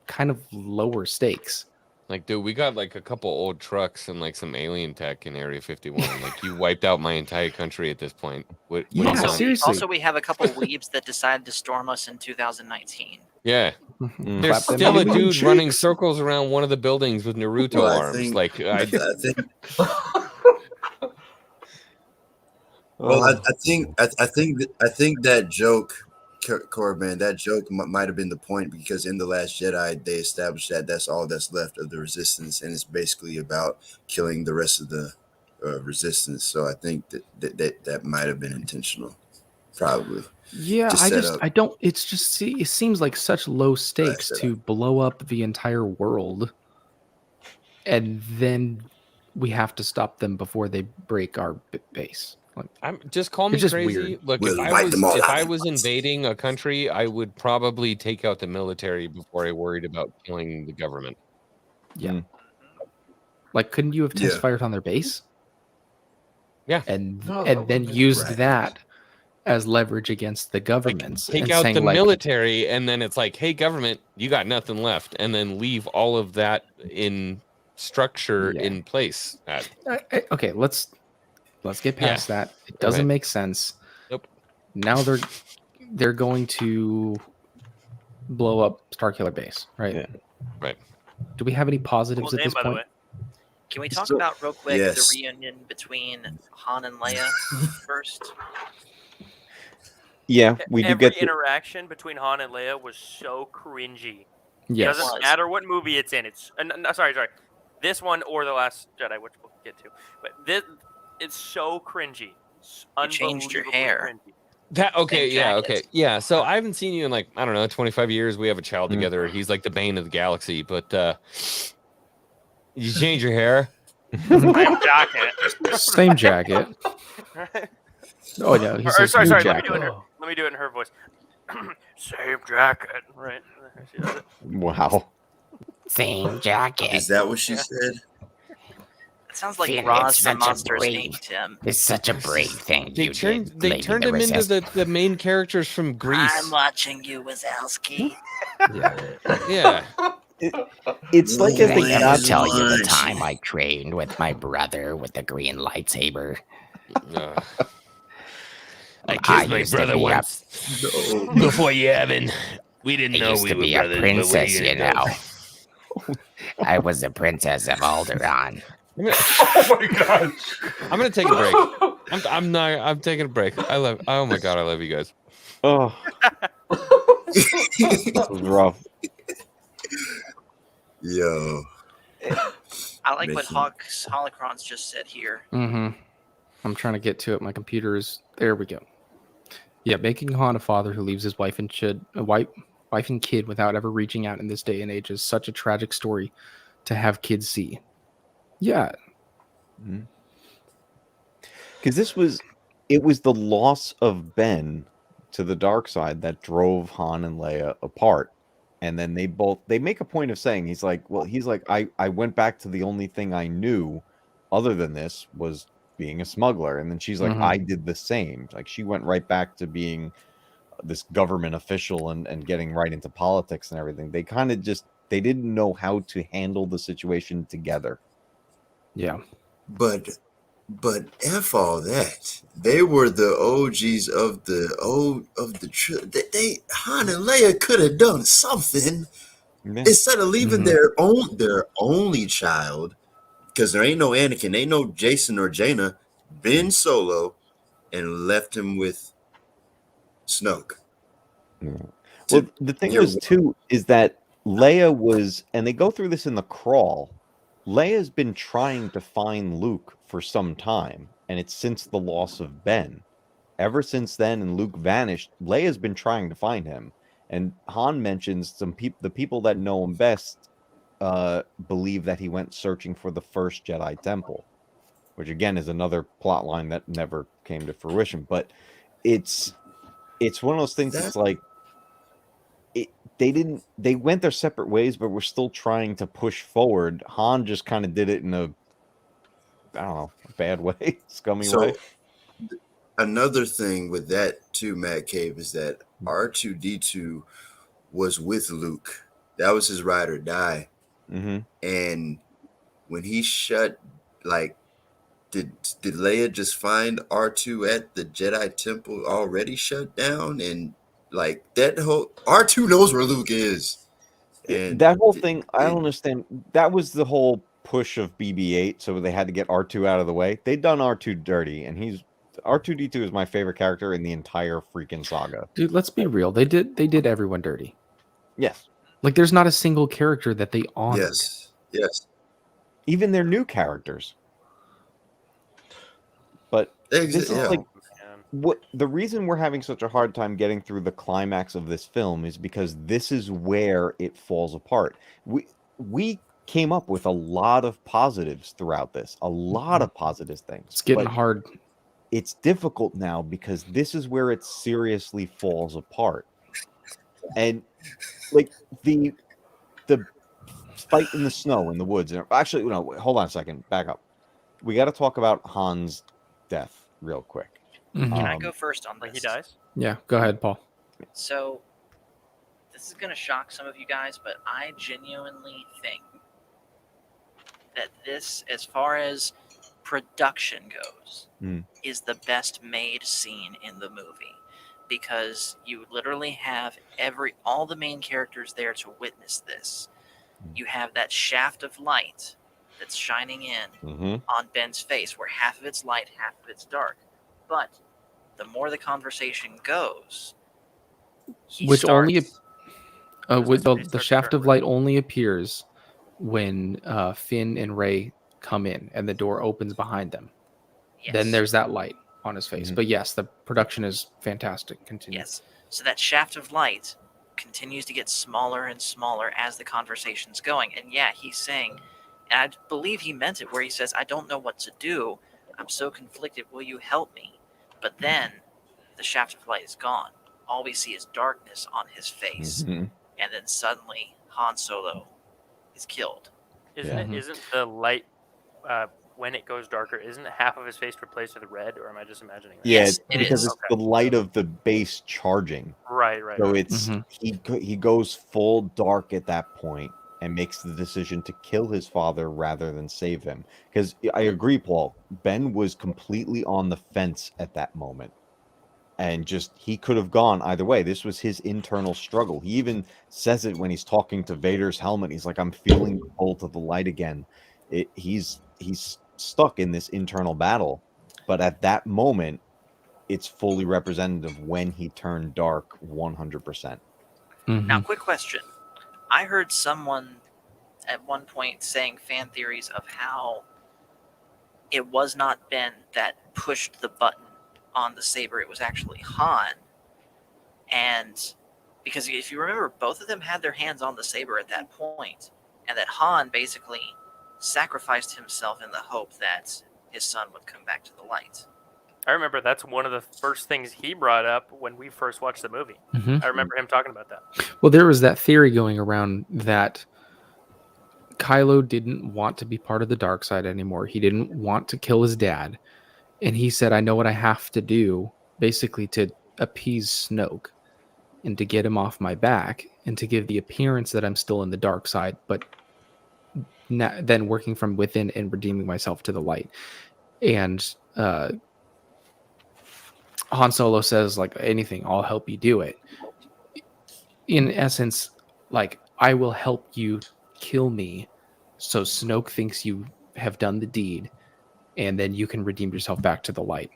kind of lower stakes. Like, dude, we got like a couple old trucks and like some alien tech in Area 51. Like, you wiped out my entire country at this point. What do you want? seriously. Also, we have a couple weebs that decided to storm us in 2019. Yeah. Mm-hmm. There's Clap them still a in the dude cheeks. running circles around one of the buildings with Naruto Well, I arms. think- Like, I think. Oh. Well, I think that joke, Corbin, that joke might have been the point, because in The Last Jedi they established that that's all that's left of the Resistance, and it's basically about killing the rest of the Resistance. So I think that might have been intentional, probably. Yeah, it seems like such low stakes to blow up the entire world, and then we have to stop them before they break our base. Like, just call me it's just crazy. weird. Look, We'll if wipe them all I out. was invading a country, I would probably take out the military before I worried about killing the government. Yeah. Like, couldn't you have test Yeah. fired on their base? Yeah. And No, that then would be used right. that as leverage against the governments. Take and out saying, the like, military, and then it's like, hey, government, you got nothing left, and then leave all of that in structure Yeah. in place. Okay, let's get past that. It doesn't Right. make sense. Nope. Now they're going to blow up Starkiller Base, right? Yeah. Right. Do we have any positives Cool at name, this by the point? way. Can we talk So- about real quick Yes. the reunion between Han and Leia first? Yeah, we do Every get the, interaction between Han and Leia was so cringy. Yes. Doesn't Was. matter what movie it's in. It's sorry. This one or The Last Jedi, which we'll get to. But this, it's so cringy. It's You changed your unbelievably hair. cringy. That okay, Same yeah, jacket. okay, yeah. So I haven't seen you in like I don't know 25 years. We have a child Mm. together. He's like the bane of the galaxy. But you change your hair. Same jacket. Same jacket. Oh no, he says sorry. new Let me jacket. do it. Let me do it in her voice. Same jacket, right? She does it. Wow. Same jacket. Is that what she said? It sounds like Finn, Roz it's from such a Monsters brave- Inc. Tim. It's such a brave thing They you turned did. they Lady turned the him into Resist- the main characters from Greece. I'm watching you, Wazowski. Yeah. It's like Did if I they ever got tell you the time I trained with my brother with the green lightsaber? I kissed my used to brother be once. Before you, Evan. We I didn't know used we to were be brothers. a but what are princess, you you gonna know. I was the princess of Alderaan. Oh my god! I'm gonna take a break. I'm taking a break. Oh my god, I love you guys. Oh, this was rough. Yo. I like what Making- Holocrons just said here. Mm-hmm. I'm trying to get to it. My computer is there. We go. Yeah, making Han a father who leaves his wife and kid without ever reaching out in this day and age is such a tragic story to have kids see. Yeah, Because it was the loss of Ben to the dark side that drove Han and Leia apart. And then they make a point of saying, he's like, I went back to the only thing I knew other than this was being a smuggler. And then she's like, Mhm. I did the same. Like she went right back to being this government official and getting right into politics and everything. They kind of they didn't know how to handle the situation together. yeah. But F all that. They were the OGs of they Han and Leia could have done something instead of leaving Mhm. their only child, because there ain't no Anakin, ain't no Jason or Jaina, Ben Solo, and left him with Snoke. Well, the thing was too is that Leia was, and they go through this in the crawl. Leia's been trying to find Luke for some time, and it's since the loss of Ben. Ever since then, and Luke vanished, Leia's been trying to find him. And Han mentions the people that know him best believe that he went searching for the first Jedi Temple, which again is another plot line that never came to fruition. But it's one of those things. It's like they went their separate ways, but we're still trying to push forward. Han just kind of did it in a, I don't know, a bad way, scummy way. Another thing with that too, Matt Cave, is that R2D2 was with Luke. That was his ride or die. Mm-hmm. And when he did Leia just find R2 at the Jedi Temple already shut down? And like that whole R2 knows where Luke is. And that whole thing, I don't understand. That was the whole push of BB-8, so they had to get R2 out of the way. They'd done R2 dirty, and R2D2 is my favorite character in the entire freaking saga. Dude, let's be real. They did everyone dirty. Yes. Like there's not a single character that they honored. Yes. Even their new characters. But this is like what the reason we're having such a hard time getting through the climax of this film is because this is where it falls apart. We came up with a lot of positives throughout this, a lot of positive things. It's getting hard. It's difficult now because this is where it seriously falls apart. And like the fight in the snow in the woods. Actually, no, hold on a second. Back up. We got to talk about Han's death real quick. Mhm. Can I go first on this? He dies? Yeah, go ahead, Paul. So, this is going to shock some of you guys, but I genuinely think that this, as far as production goes, is the best made scene in the movie. Because you literally have all the main characters there to witness this. You have that shaft of light that's shining in on Ben's face, where half of it's light, half of it's dark. But the more the conversation goes, Which only with the shaft of light only appears when Finn and Rey come in and the door opens behind them. Yes. Then there's that light on his face. But yes, the production is fantastic. Continue. Yes. So that shaft of light continues to get smaller and smaller as the conversation's going. And yeah, he's saying, and I believe he meant it where he says, I don't know what to do. I'm so conflicted. Will you help me? But then the shaft of light is gone. All we see is darkness on his face. And then suddenly Han Solo is killed. Isn't the light when it goes darker, isn't half of his face replaced with red, or am I just imagining that? Yeah, Yes, it because is. it's the light of the base charging. Right. So it's he goes full dark at that point and makes the decision to kill his father rather than save him. Because I agree, Paul. Ben was completely on the fence at that moment. And just he could have gone either way. This was his internal struggle. He even says it when he's talking to Vader's helmet. He's like, "I'm feeling the pull to the light again." He's stuck in this internal battle. But at that moment, it's fully representative when he turned dark 100%. Now, quick question. I heard someone at one point saying fan theories of how it was not Ben that pushed the button on the saber, it was actually Han. And because if you remember, both of them had their hands on the saber at that point, and that Han basically sacrificed himself in the hope that his son would come back to the light. I remember that's one of the first things he brought up when we first watched the movie. I remember him talking about that. Well, there was that theory going around that Kylo didn't want to be part of the dark side anymore. He didn't want to kill his dad. And he said, I know what I have to do, basically to appease Snoke and to get him off my back and to give the appearance that I'm still in the dark side, but then working from within and redeeming myself to the light. And Han Solo says, like, anything, I'll help you do it. In essence, like, I will help you kill me so Snoke thinks you have done the deed, and then you can redeem yourself back to the light.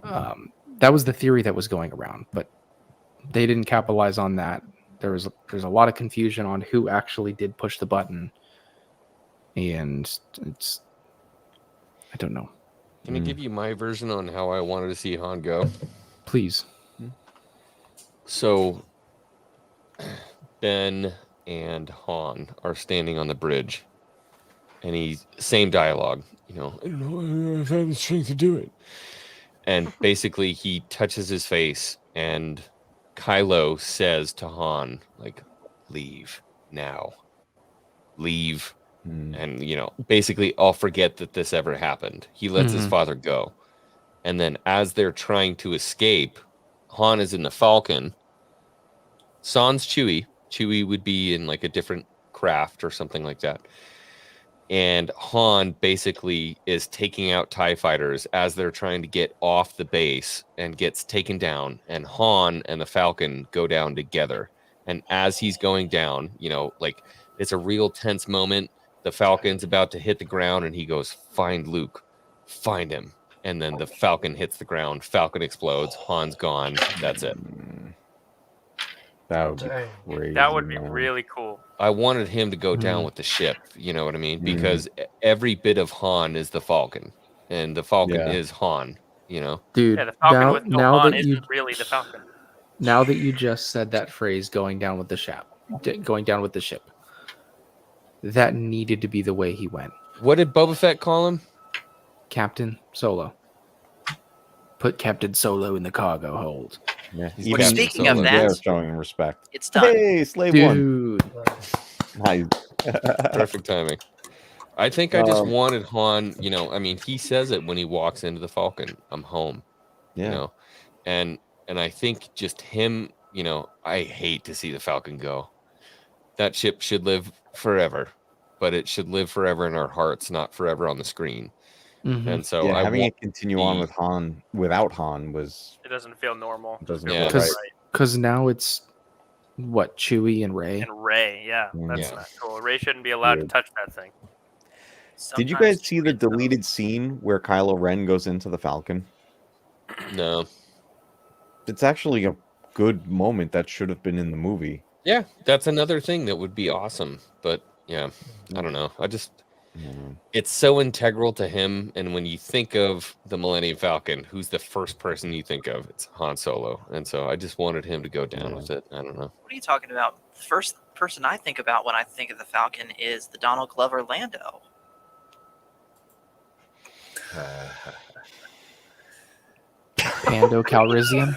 That was the theory that was going around, but they didn't capitalize on that. There's a lot of confusion on who actually did push the button, and I don't know. Can I give you my version on how I wanted to see Han go? Please. So Ben and Han are standing on the bridge, and he's same dialogue. I don't know if I have the strength to do it. And basically, he touches his face, and Kylo says to Han, like, "Leave now, leave." And basically, I'll forget that this ever happened. He lets his father go, and then as they're trying to escape, Han is in the Falcon. Sans Chewie. Chewie would be in like a different craft or something like that. And Han basically is taking out TIE fighters as they're trying to get off the base and gets taken down. And Han and the Falcon go down together. And as he's going down, like it's a real tense moment. The Falcon's about to hit the ground and he goes, "Find Luke, find him." And then the Falcon hits the ground. Falcon explodes. Han's gone. That's it. That would be crazy. That would be really cool. I wanted him to go down with the ship. You know what I mean? Because every bit of Han is the Falcon, and the Falcon is Han. Dude. Yeah, the Falcon with no Han isn't really the Falcon. Now that you just said that phrase, going down with the ship, that needed to be the way he went. What did Boba Fett call him? Captain Solo. Put Captain Solo in the cargo hold. Yeah. Well, speaking of that, showing respect. It's done. Hey, Slave One. Nice. Perfect timing. I think I just wanted Han, he says it when he walks into the Falcon. I'm home. Yeah. And I think just him, I hate to see the Falcon go. That ship should live forever, but it should live forever in our hearts, not forever on the screen. And so having it continue on with Han without Han was. It doesn't feel normal. It doesn't feel right. Because now it's what, Chewie and Rey? And Rey, that's not cool. Rey shouldn't be allowed to touch that thing. Did you guys see the deleted scene where Kylo Ren goes into the Falcon? No. It's actually a good moment that should have been in the movie. Yeah, that's another thing that would be awesome, but Yeah, I don't know. It's so integral to him. And when you think of the Millennium Falcon, who's the first person you think of? It's Han Solo. And so I just wanted him to go down with it. I don't know. What are you talking about? The first person I think about when I think of the Falcon is the Donald Glover Lando. Pando Calrissian.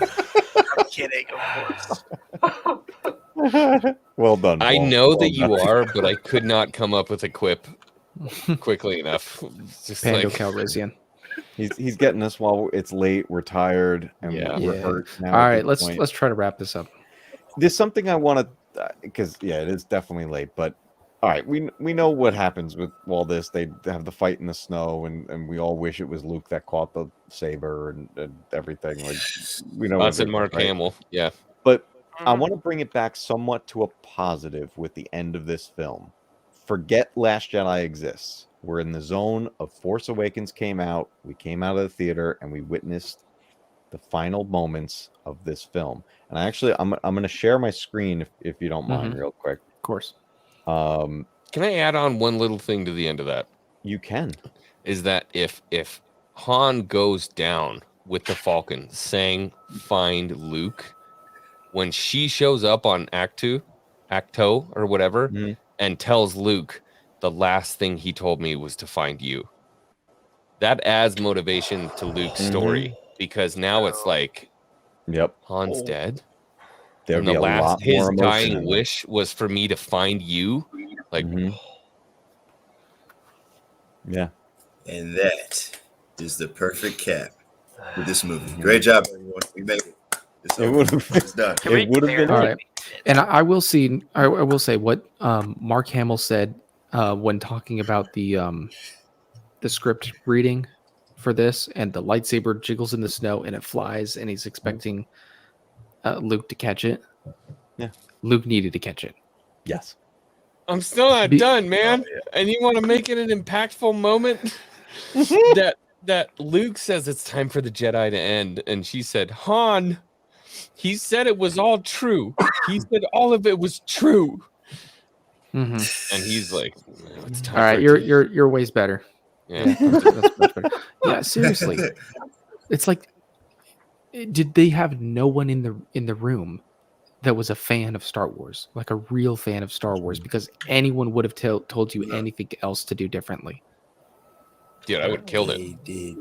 I'm kidding, of course. Well done, I Paul. know Well that you done. are, but I could not come up with a quip quickly enough. It's just Pando like Calrissian. He's getting us while it's late. We're tired and we're hurt now. All at right, this let's point. try to wrap this up. There's something I want to, because it is definitely late. But all right, we know what happens with all this. They have the fight in the snow, and we all wish it was Luke that caught the saber and everything. Like we know us what and Mark right? Hamill. Yeah. But I want to bring it back somewhat to a positive with the end of this film. Forget Last Jedi exists. We're in the zone of Force Awakens came out. We came out of the theater and we witnessed the final moments of this film. And I'm going to share my screen if you don't mind, real quick. Of course. Can I add on one little thing to the end of that? You can. Is that if Han goes down with the Falcon saying find Luke, when she shows up on Acto or whatever, and tells Luke the last thing he told me was to find you, that adds motivation to Luke's story, because now it's like, Han's dead. There'd And be the a lot last his more emotion dying in it. wish was for me to find you. Like, yeah. And that is the perfect cap for this movie. Great job, everyone. We made it. It's done. It would have been all right. And I will say what Mark Hamill said when talking about the script reading for this, and the lightsaber jiggles in the snow and it flies, and he's expecting Luke to catch it. Yeah, Luke needed to catch it. Yes. I'm still not done, man. And you want to make it an impactful moment that Luke says it's time for the Jedi to end, and she said, Han, he said it was all true. He said all of it was true. Mm-hmm. And he's like, it's time. All right, you're ways better. Yeah. That's much better. Yeah, seriously. It's like, did they have no one in the room that was a fan of Star Wars, like a real fan of Star Wars? Because anyone would have told you anything else to do differently. Dude, I would have killed it.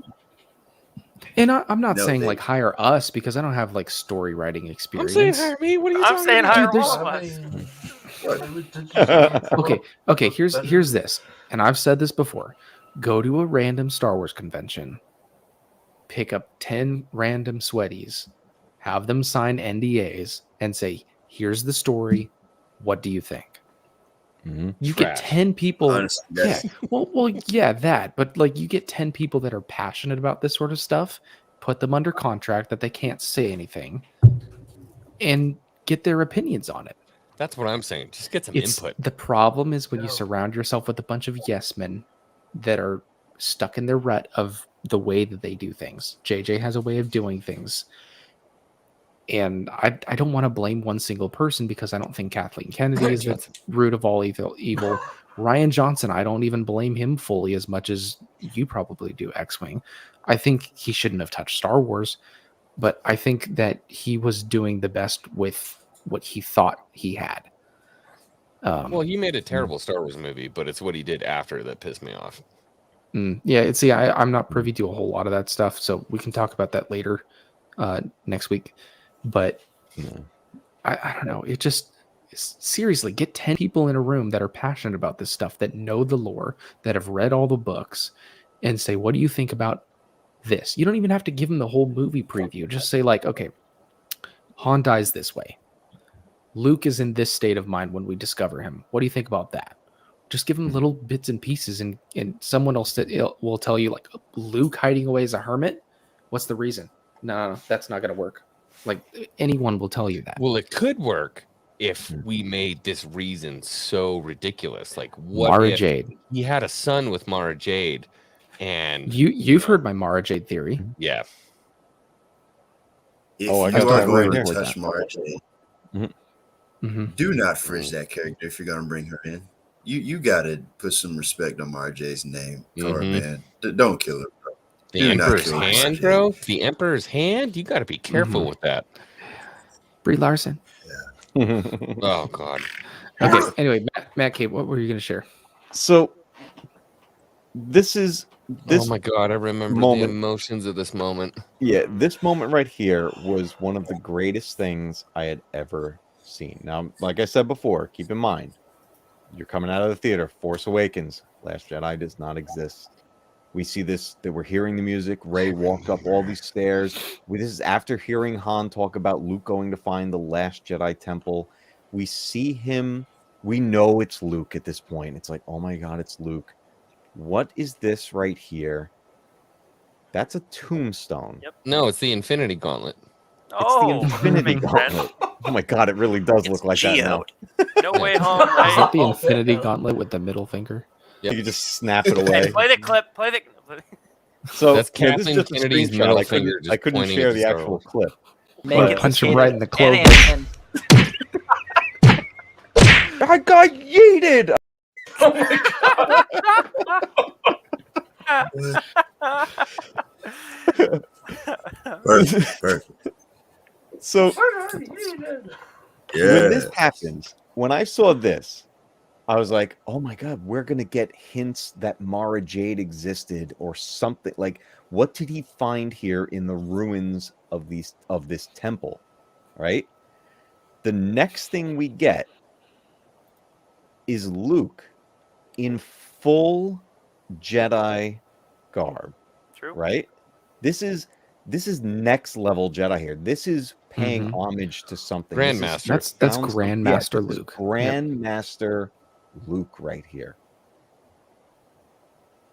And I'm not saying like hire us, because I don't have like story writing experience. I'm saying hire me. What are you talking about? hire Dude, all of us. Okay. Here's this, and I've said this before. Go to a random Star Wars convention, pick up 10 random sweaties, have them sign NDAs, and say, "Here's the story. What do you think?" You get 10 people. Honestly, yeah. Well, yeah, that. But like, you get 10 people that are passionate about this sort of stuff, put them under contract that they can't say anything, and get their opinions on it. That's what I'm saying. Just get some input. The problem is when you surround yourself with a bunch of yes men that are stuck in their rut of the way that they do things. JJ has a way of doing things. And I don't want to blame one single person, because I don't think Kathleen Kennedy is the root of all evil. Ryan Johnson, I don't even blame him fully as much as you probably do, X-Wing. I think he shouldn't have touched Star Wars, but I think that he was doing the best with what he thought he had. Well, he made a terrible Star Wars movie, but it's what he did after that pissed me off. Yeah, I'm not privy to a whole lot of that stuff, so we can talk about that later next week. But I don't know. It just, seriously, get 10 people in a room that are passionate about this stuff, that know the lore, that have read all the books, and say, what do you think about this? You don't even have to give them the whole movie preview. Just say like, okay, Han dies this way. Luke is in this state of mind when we discover him. What do you think about that? Just give them little bits and pieces, and someone else will tell you, like, Luke hiding away as a hermit? What's the reason? No, that's not going to work. Like, anyone will tell you that. Well, it could work if we made this reason so ridiculous. Like, what Mara if Jade. he had a son with Mara Jade, and you've heard my Mara Jade theory. Yeah. If I you got are that going right to here. touch Mara Jade, do not fridge that character if you're going to bring her in. you gotta put some respect on Mara J's name, Car Mhm. man. Don't kill her, bro. The Do not Emperor's kill Mara hand, J. bro. The Emperor's hand. You got to be careful with that. Brie Larson. Oh God. Okay. Anyway, Matt Cape, what were you going to share? So this is Oh my God, I remember moment. the emotions of this moment. Yeah, this moment right here was one of the greatest things I had ever seen. Now, like I said before, keep in mind, you're coming out of the theater, Force Awakens, Last Jedi does not exist. We see this, that we're hearing the music, Rey walk up all these stairs. This is after hearing Han talk about Luke going to find the Last Jedi temple. We see him, we know it's Luke at this point. It's like, oh my God, it's Luke. What is this right here? That's a tombstone. Yep. No, it's the Infinity Gauntlet. It's the Infinity Gauntlet. Oh my God, it really does look like that now. No way home, Is right? that the Infinity Gauntlet with the middle finger? You can just snap it away. Hey, play the clip. Play the. So That's yeah, this is Kathleen just a Kennedy's screenshot. middle I couldn't- finger just I couldn't pointing share at the Star actual Wars. clip. But punch him right in the clover. I got yeeted. Perfect. So Yeah. when this happens, when I saw this, I was like, "Oh my God, we're gonna get hints that Mara Jade existed or something." Like, what did he find here in the ruins of this temple? Right. The next thing we get is Luke in full Jedi garb. True. Right. This is next level Jedi here. This is paying homage to something. This is- Grandmaster. That's found some- Grandmaster this is Luke. Grandmaster Luke right here.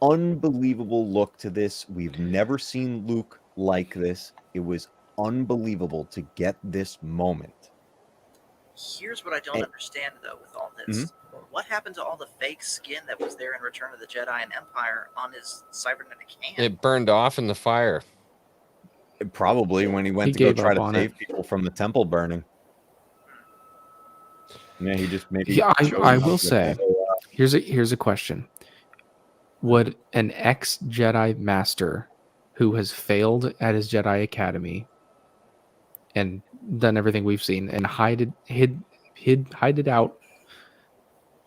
Unbelievable look to this. We've never seen Luke like this. It was unbelievable to get this moment. Here's what I don't understand, though, with all this. What happened to all the fake skin that was there in Return of the Jedi and Empire on his cybernetic hand? It burned off in the fire. Probably when he went He to go gave try up to on save it. people from the temple burning. Yeah, he just maybe. Yeah, chose I not will to say, go, here's a question: would an ex-Jedi master who has failed at his Jedi Academy and done everything we've seen and hide it out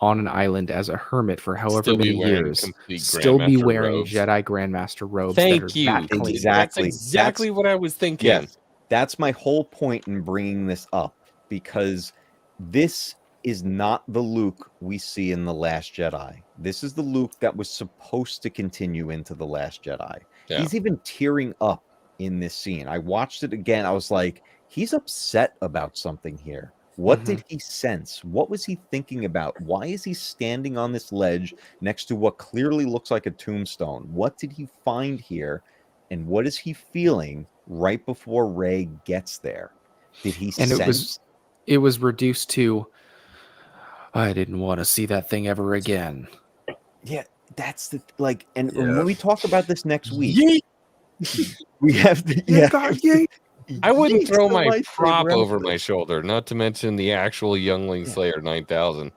on an island as a hermit for however Still be many wearing years, complete still be Grandmaster wearing robes. Jedi Grandmaster robes Thank that are you. that clean? That's exactly what I was thinking. Yes, that's my whole point in bringing this up, because this is not the Luke we see in The Last Jedi. This is the Luke that was supposed to continue into The Last Jedi. Yeah. He's even tearing up in this scene. I watched it again. I was like, he's upset about something here. What did he sense? What was he thinking about? Why is he standing on this ledge next to what clearly looks like a tombstone? What did he find here? And what is he feeling right before Rey gets there? Did he And sense? it was reduced to, I didn't want to see that thing ever again. Yeah, that's the like. And when we talk about this next week, we have to. You Yeah, got yeet. I wouldn't Yeet's throw the my lightsaber prop over out. my shoulder, not to mention the actual Youngling Slayer 9000.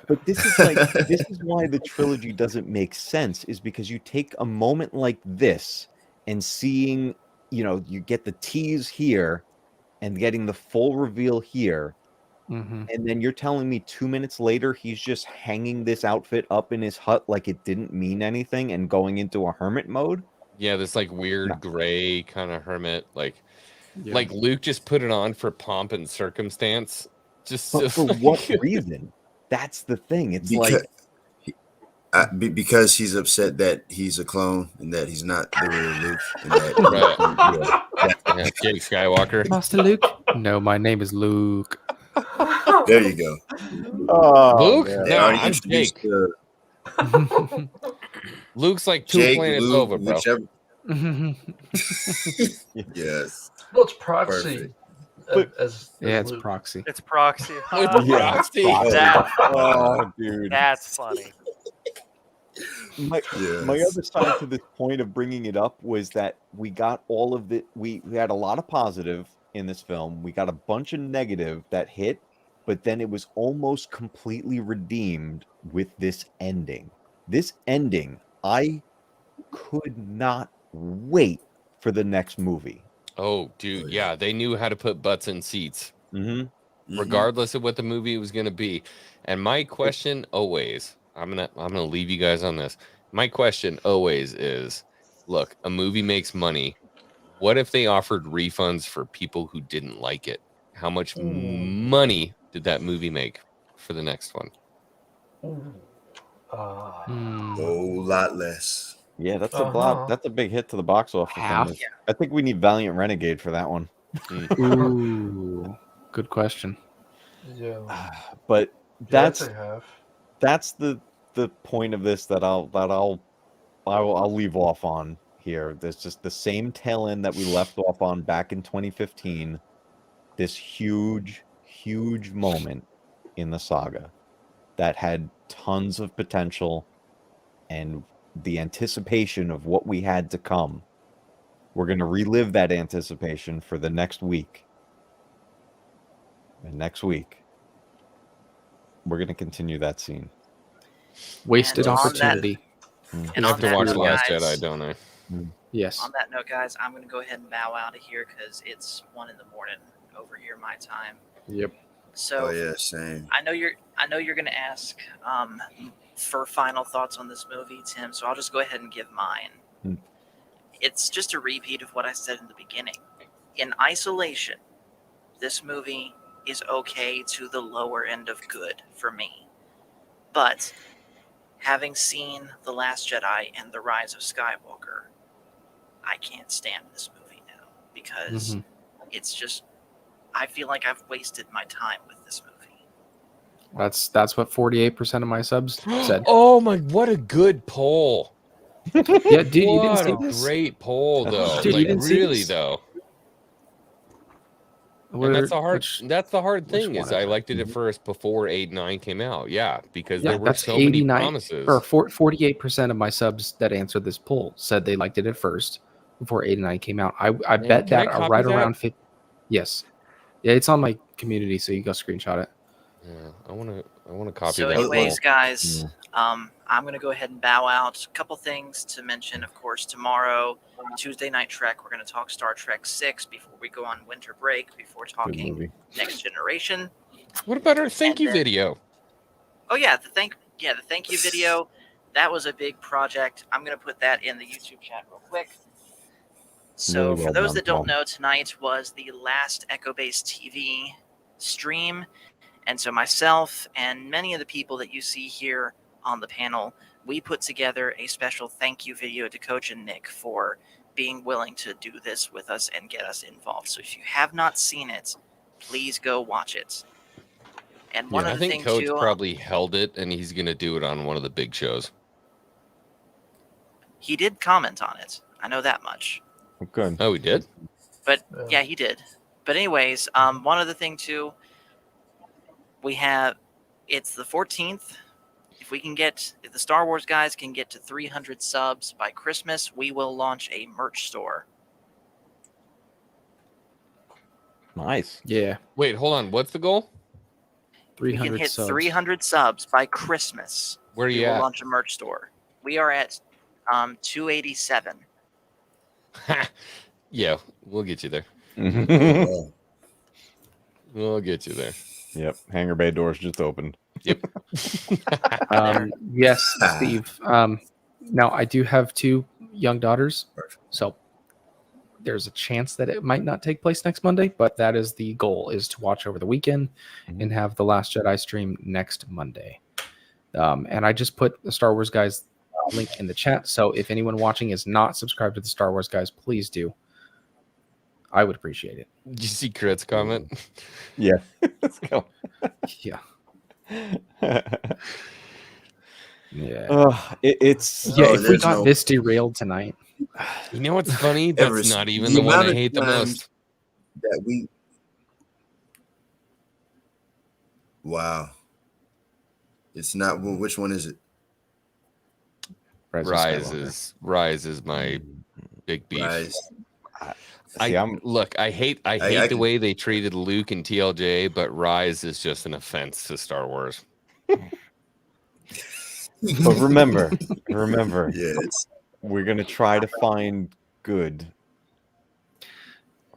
But this is like this is why the trilogy doesn't make sense, is because you take a moment like this and seeing, you get the tease here and getting the full reveal here, and then you're telling me 2 minutes later he's just hanging this outfit up in his hut like it didn't mean anything and going into a hermit mode. Yeah, this like weird gray kind of hermit, like Yeah. like Luke just put it on for pomp and circumstance. Just But for what reason? That's the thing. It's because he's upset that he's a clone and that he's not the real Luke. And that, Jake Skywalker. Master Luke? No, my name is Luke. There you go. Luke? They No, already I'm introduced Jake. Luke's like two Jake, planets Luke, over, bro. whichever. Yes. Well, it's proxy. As it's Luke. proxy. It's proxy. It's proxy. That's funny. My other side to this point of bringing it up was that we got all of the we had a lot of positive in this film. We got a bunch of negative that hit, but then it was almost completely redeemed with this ending. This ending, I could not wait for the next movie. Oh, dude, yeah, they knew how to put butts in seats, regardless of what the movie was going to be. And my question always, I'm gonna leave you guys on this. My question always is, look, a movie makes money. What if they offered refunds for people who didn't like it? How much money did that movie make for the next one? Whole lot less. Yeah, that's a lot. That's a big hit to the box office. Half? I think we need Valiant Renegade for that one. Ooh, good question. Yeah. But Yeah, I'd that's say half. that's the point of this that I'll leave off on here. There's just the same tail end that we left off on back in 2015. This huge moment in the saga that had tons of potential and the anticipation of what we had to come. We're going to relive that anticipation for the next week. And next week, we're going to continue that scene. Wasted And on opportunity. And I on have to that watch note, The Last guys, Jedi, don't I? Yes. On that note, guys, I'm going to go ahead and bow out of here because it's 1 a.m. over here my time. Yep. So Oh yeah, same. I know you're going to ask for final thoughts on this movie, Tim. So I'll just go ahead and give mine. It's just a repeat of what I said in the beginning. In isolation, this movie is okay to the lower end of good for me. But having seen The Last Jedi and The Rise of Skywalker, I can't stand this movie now because it's just, I feel like I've wasted my time with this movie. That's what 48% of my subs said. Oh my, what a good poll. Yeah, dude, you didn't What see a this? great poll, though. Dude, you Like, didn't see really, this? though. Where, And that's the hard thing one is is I it? liked it at first before 8 9 came out. Yeah, because Yeah, there were that's so many 89 promises. or 48% of my subs that answered this poll said they liked it at first before 8 and 9 came out. I Man, bet can I that copy right that? around 50. Yes. Yeah, it's on my community, so you can go screenshot it. Yeah, I want to copy So that. anyways, poll. guys, I'm going to go ahead and bow out. A couple things to mention, of course, tomorrow, Tuesday Night Trek, we're going to talk Star Trek 6 before we go on winter break, before talking movie. Next Generation. What about our thank you video? Oh yeah, the thank you video. That was a big project. I'm going to put that in the YouTube chat real quick. So Really for well those done, that don't Paul. know, tonight was the last Echo Base TV stream. And so myself and many of the people that you see here on the panel, we put together a special thank you video to Coach and Nick for being willing to do this with us and get us involved. So if you have not seen it, please go watch it. And one I other think thing Coach too, probably held it, and he's going to do it on one of the big shows. he did comment on it. I know that much. Good. Oh, he did? But yeah, he did. But anyways, one other thing too, it's the 14th. If the Star Wars guys can get to 300 subs by Christmas, we will launch a merch store. Nice. Yeah. Wait, hold on. What's the goal? We can 300 hit subs. 300 subs by Christmas. Where are we you will at? launch a merch store. We are at 287. Yeah, we'll get you there. We'll get you there. Yep. Hangar bay doors just opened. Yep. Yes, Steve. Now I do have 2 young daughters, so there's a chance that it might not take place next Monday, but that is the goal, is to watch over the weekend and have the Last Jedi stream next Monday. And I just put the Star Wars Guys link in the chat, so if anyone watching is not subscribed to the Star Wars Guys, please do. I would appreciate it. Did you see Crit's comment? Yeah. Let's go. Yeah. It's if we got this derailed tonight. You know what's funny? That's not even the one I hate the most. That we. Wow. It's not. Well, which one is it? Rise is my big beef. Rise. Look, I hate I the can- way they treated Luke and TLJ, but Rise is just an offense to Star Wars. But remember, Yeah, we're gonna try to find good.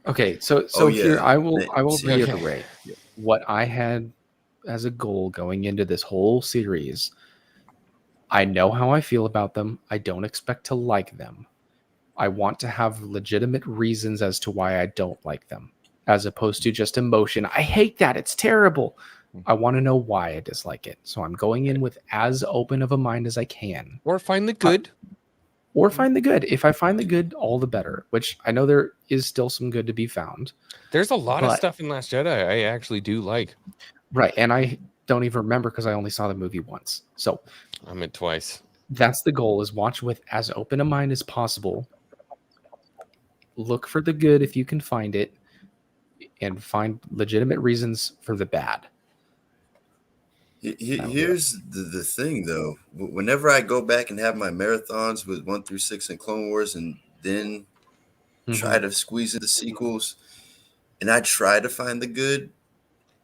Okay, so Oh, here yeah. I will See, reiterate what I had as a goal going into this whole series. I know how I feel about them. I don't expect to like them. I want to have legitimate reasons as to why I don't like them, as opposed to just emotion. I hate that. It's terrible. I want to know why I dislike it. So I'm going in with as open of a mind as I can. Or find the good. Or find the good. If I find the good, all the better, which I know there is still some good to be found. There's a lot of But- stuff in Last Jedi I actually do like. Right. And I don't even remember because I only saw the movie once. So I meant twice. that's the goal, is watch with as open a mind as possible. Look for the good if you can find it, and find legitimate reasons for the bad. Here's the thing, though. Whenever I go back and have my marathons with 1 through 6 and Clone Wars, and then try to squeeze in the sequels, and I try to find the good,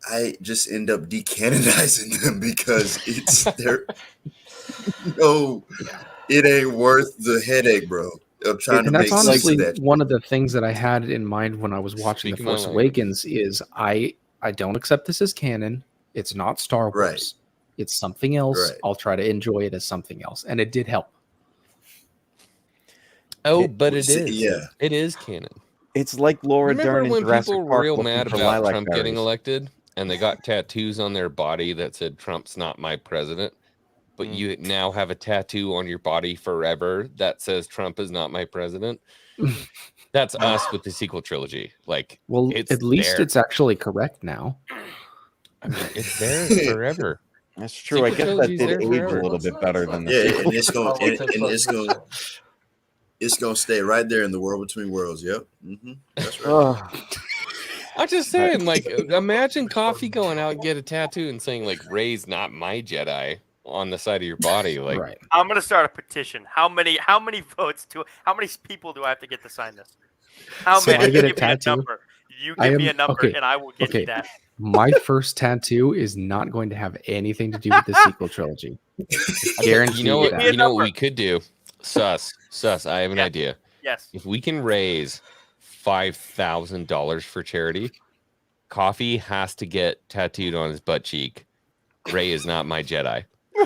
I just end up decanonizing them because it ain't worth the headache, bro, of trying to And that's make sense honestly of that. one of the things that I had in mind when I was watching The Speaking my Force language. Awakens is I don't accept this as canon. It's not Star Wars. Right. It's something else. Right. I'll try to enjoy it as something else. And it did help. Oh, but it is. Yeah. It is canon. It's like Laura Remember Dern in when Jurassic people were Park real looking mad for about lilac Trump getting berries. elected and they got tattoos on their body that said Trump's not my president, but you now have a tattoo on your body forever that says Trump is not my president? That's us with the sequel trilogy. Like, Well, it's at least there. it's actually correct now. I mean, it's there forever. That's true. I Sequel guess that trilogy's did there age forever. a little bit better than the Yeah, sequel. and it's gonna stay right there in the world between worlds. Yep. That's right. I'm just saying, like, imagine Coffee going out and get a tattoo and saying, like, Rey's not my Jedi on the side of your body. Like, right. I'm gonna start a petition. How many votes how many people do I have to get to sign this? How So many? I get a Give me a tattoo? number. You give me a number, and I will get you that. My first tattoo is not going to have anything to do with the sequel trilogy. Guarantee you know what? that. You know what we could do? Sus. I have an idea. Yes. If we can raise $5,000 for charity, Coffee has to get tattooed on his butt cheek. Rey is not my Jedi.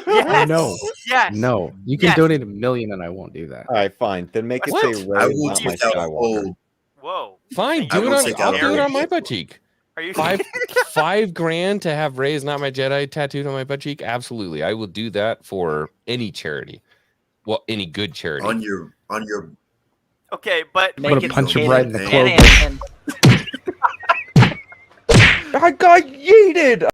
Yes. No. Yes. No. You can donate $1 million and I won't do that. All right, fine. Then make it What? say Rey I is will not my take out a Skywalker. whole. Whoa. Fine, I do it will on. take I'll out do it a on my whole- butt cheek. Are you $5,000 to have Rey is not my Jedi tattooed on my butt cheek? Absolutely, I will do that for any charity. Well, any good charity. on your Okay, but I'm going to punch him right in the campaign. clothing. I got yeeted.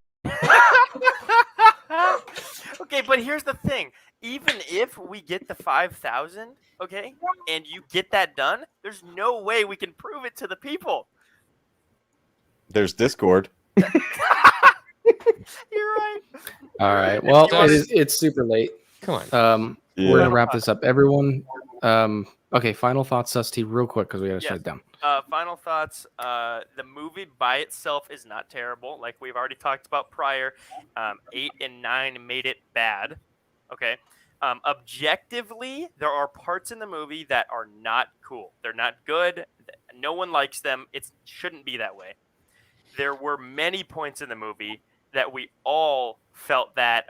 Okay, but here's the thing. Even if we get the 5,000, okay, and you get that done, there's no way we can prove it to the people. There's Discord. You're right. All right. Well, You it's super late. Come on. We're Yeah. gonna wrap this up. Everyone, okay. Final thoughts, Susty, real quick because we gotta shut it down. Final thoughts. The movie by itself is not terrible, like we've already talked about prior. 8 and 9 made it bad. Okay. Objectively, there are parts in the movie that are not cool. They're not good. No one likes them. It shouldn't be that way. There were many points in the movie that we all felt that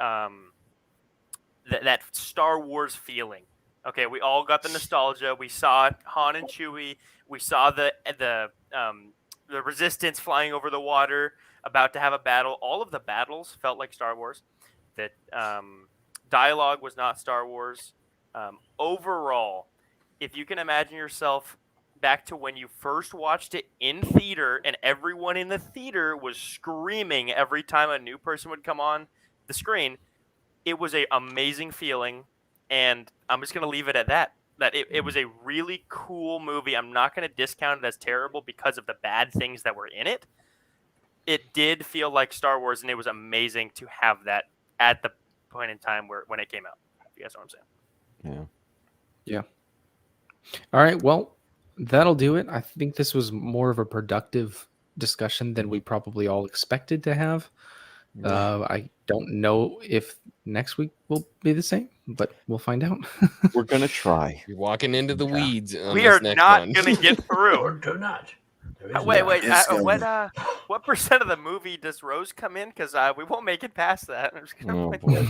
that Star Wars feeling. Okay, we all got the nostalgia. We saw Han and Chewie. We saw the Resistance flying over the water, about to have a battle. All of the battles felt like Star Wars. That dialogue was not Star Wars. Overall, if you can imagine yourself back to when you first watched it in theater and everyone in the theater was screaming every time a new person would come on the screen, it was an amazing feeling, and I'm just going to leave it at that. That it was a really cool movie. I'm not going to discount it as terrible because of the bad things that were in it. It did feel like Star Wars, and it was amazing to have that at the point in time when it came out. You guys know what I'm saying? Yeah. Yeah. All right. Well, that'll do it. I think this was more of a productive discussion than we probably all expected to have. I don't know if next week will be the same, but we'll find out. We're gonna try. You're walking into the weeds. On We this are next not one. going to get through. Or do not. There is Wait, no- wait. It's gonna What percent of the movie does Rose come in? Because we won't make it past that. I'm just gonna Oh, point boy.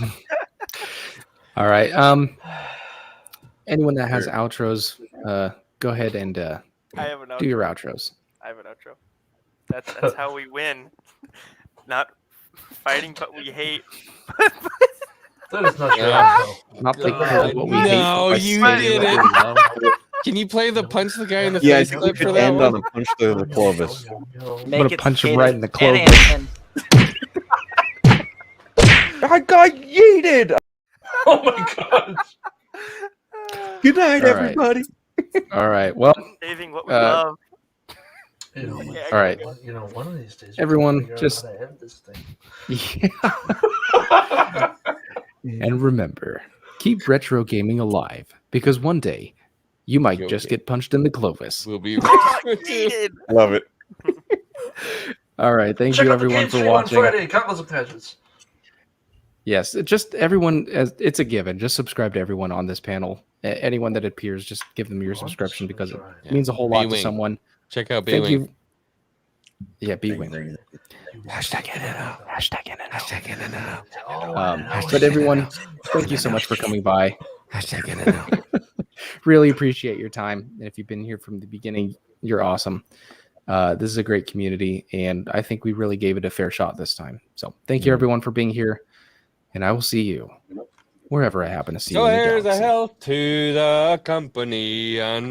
All right. Anyone that has outros, go ahead and I have an outro. do your outros. I have an outro. That's how we win. Not fighting, but we hate. That is not your Yeah. outro. Not the God. what we hate. No, but you fighting did what it. we love. Can you play the punch the guy in the Yeah, I face think we clip for should that end one? on a punch to the Clovis. I'm Make gonna it punch him Hayden right in the and Clovis. Anakin. I got yeeted. Oh my god. Good night, All right. everybody. All right. Well, Saving what we love. You know, Yeah, all right. You know, one of these days, Everyone, we'll figure just- out how to end this thing. yeah. And remember, keep retro gaming alive because one day you might just get punched in the Clovis. We'll be Love it. All right. Thank Check you, out the everyone, Kids for Stream on watching. Friday. Countless of patches. Yes, just everyone, it's a given. Just subscribe to everyone on this panel. Anyone that appears, just give them your subscription because it means a whole lot to B-Wing. someone. Check out Thank B-Wing. you. Yeah, B-Wing. Hashtag NNO. Hashtag NNO. Hashtag NNO. But everyone, thank you so much for coming by. Hashtag NNO. Really appreciate your time. And if you've been here from the beginning, you're awesome. This is a great community, and I think we really gave it a fair shot this time. So thank you, everyone, for being here, and I will see you wherever I happen to see So you in the here's a galaxy. health to the company. And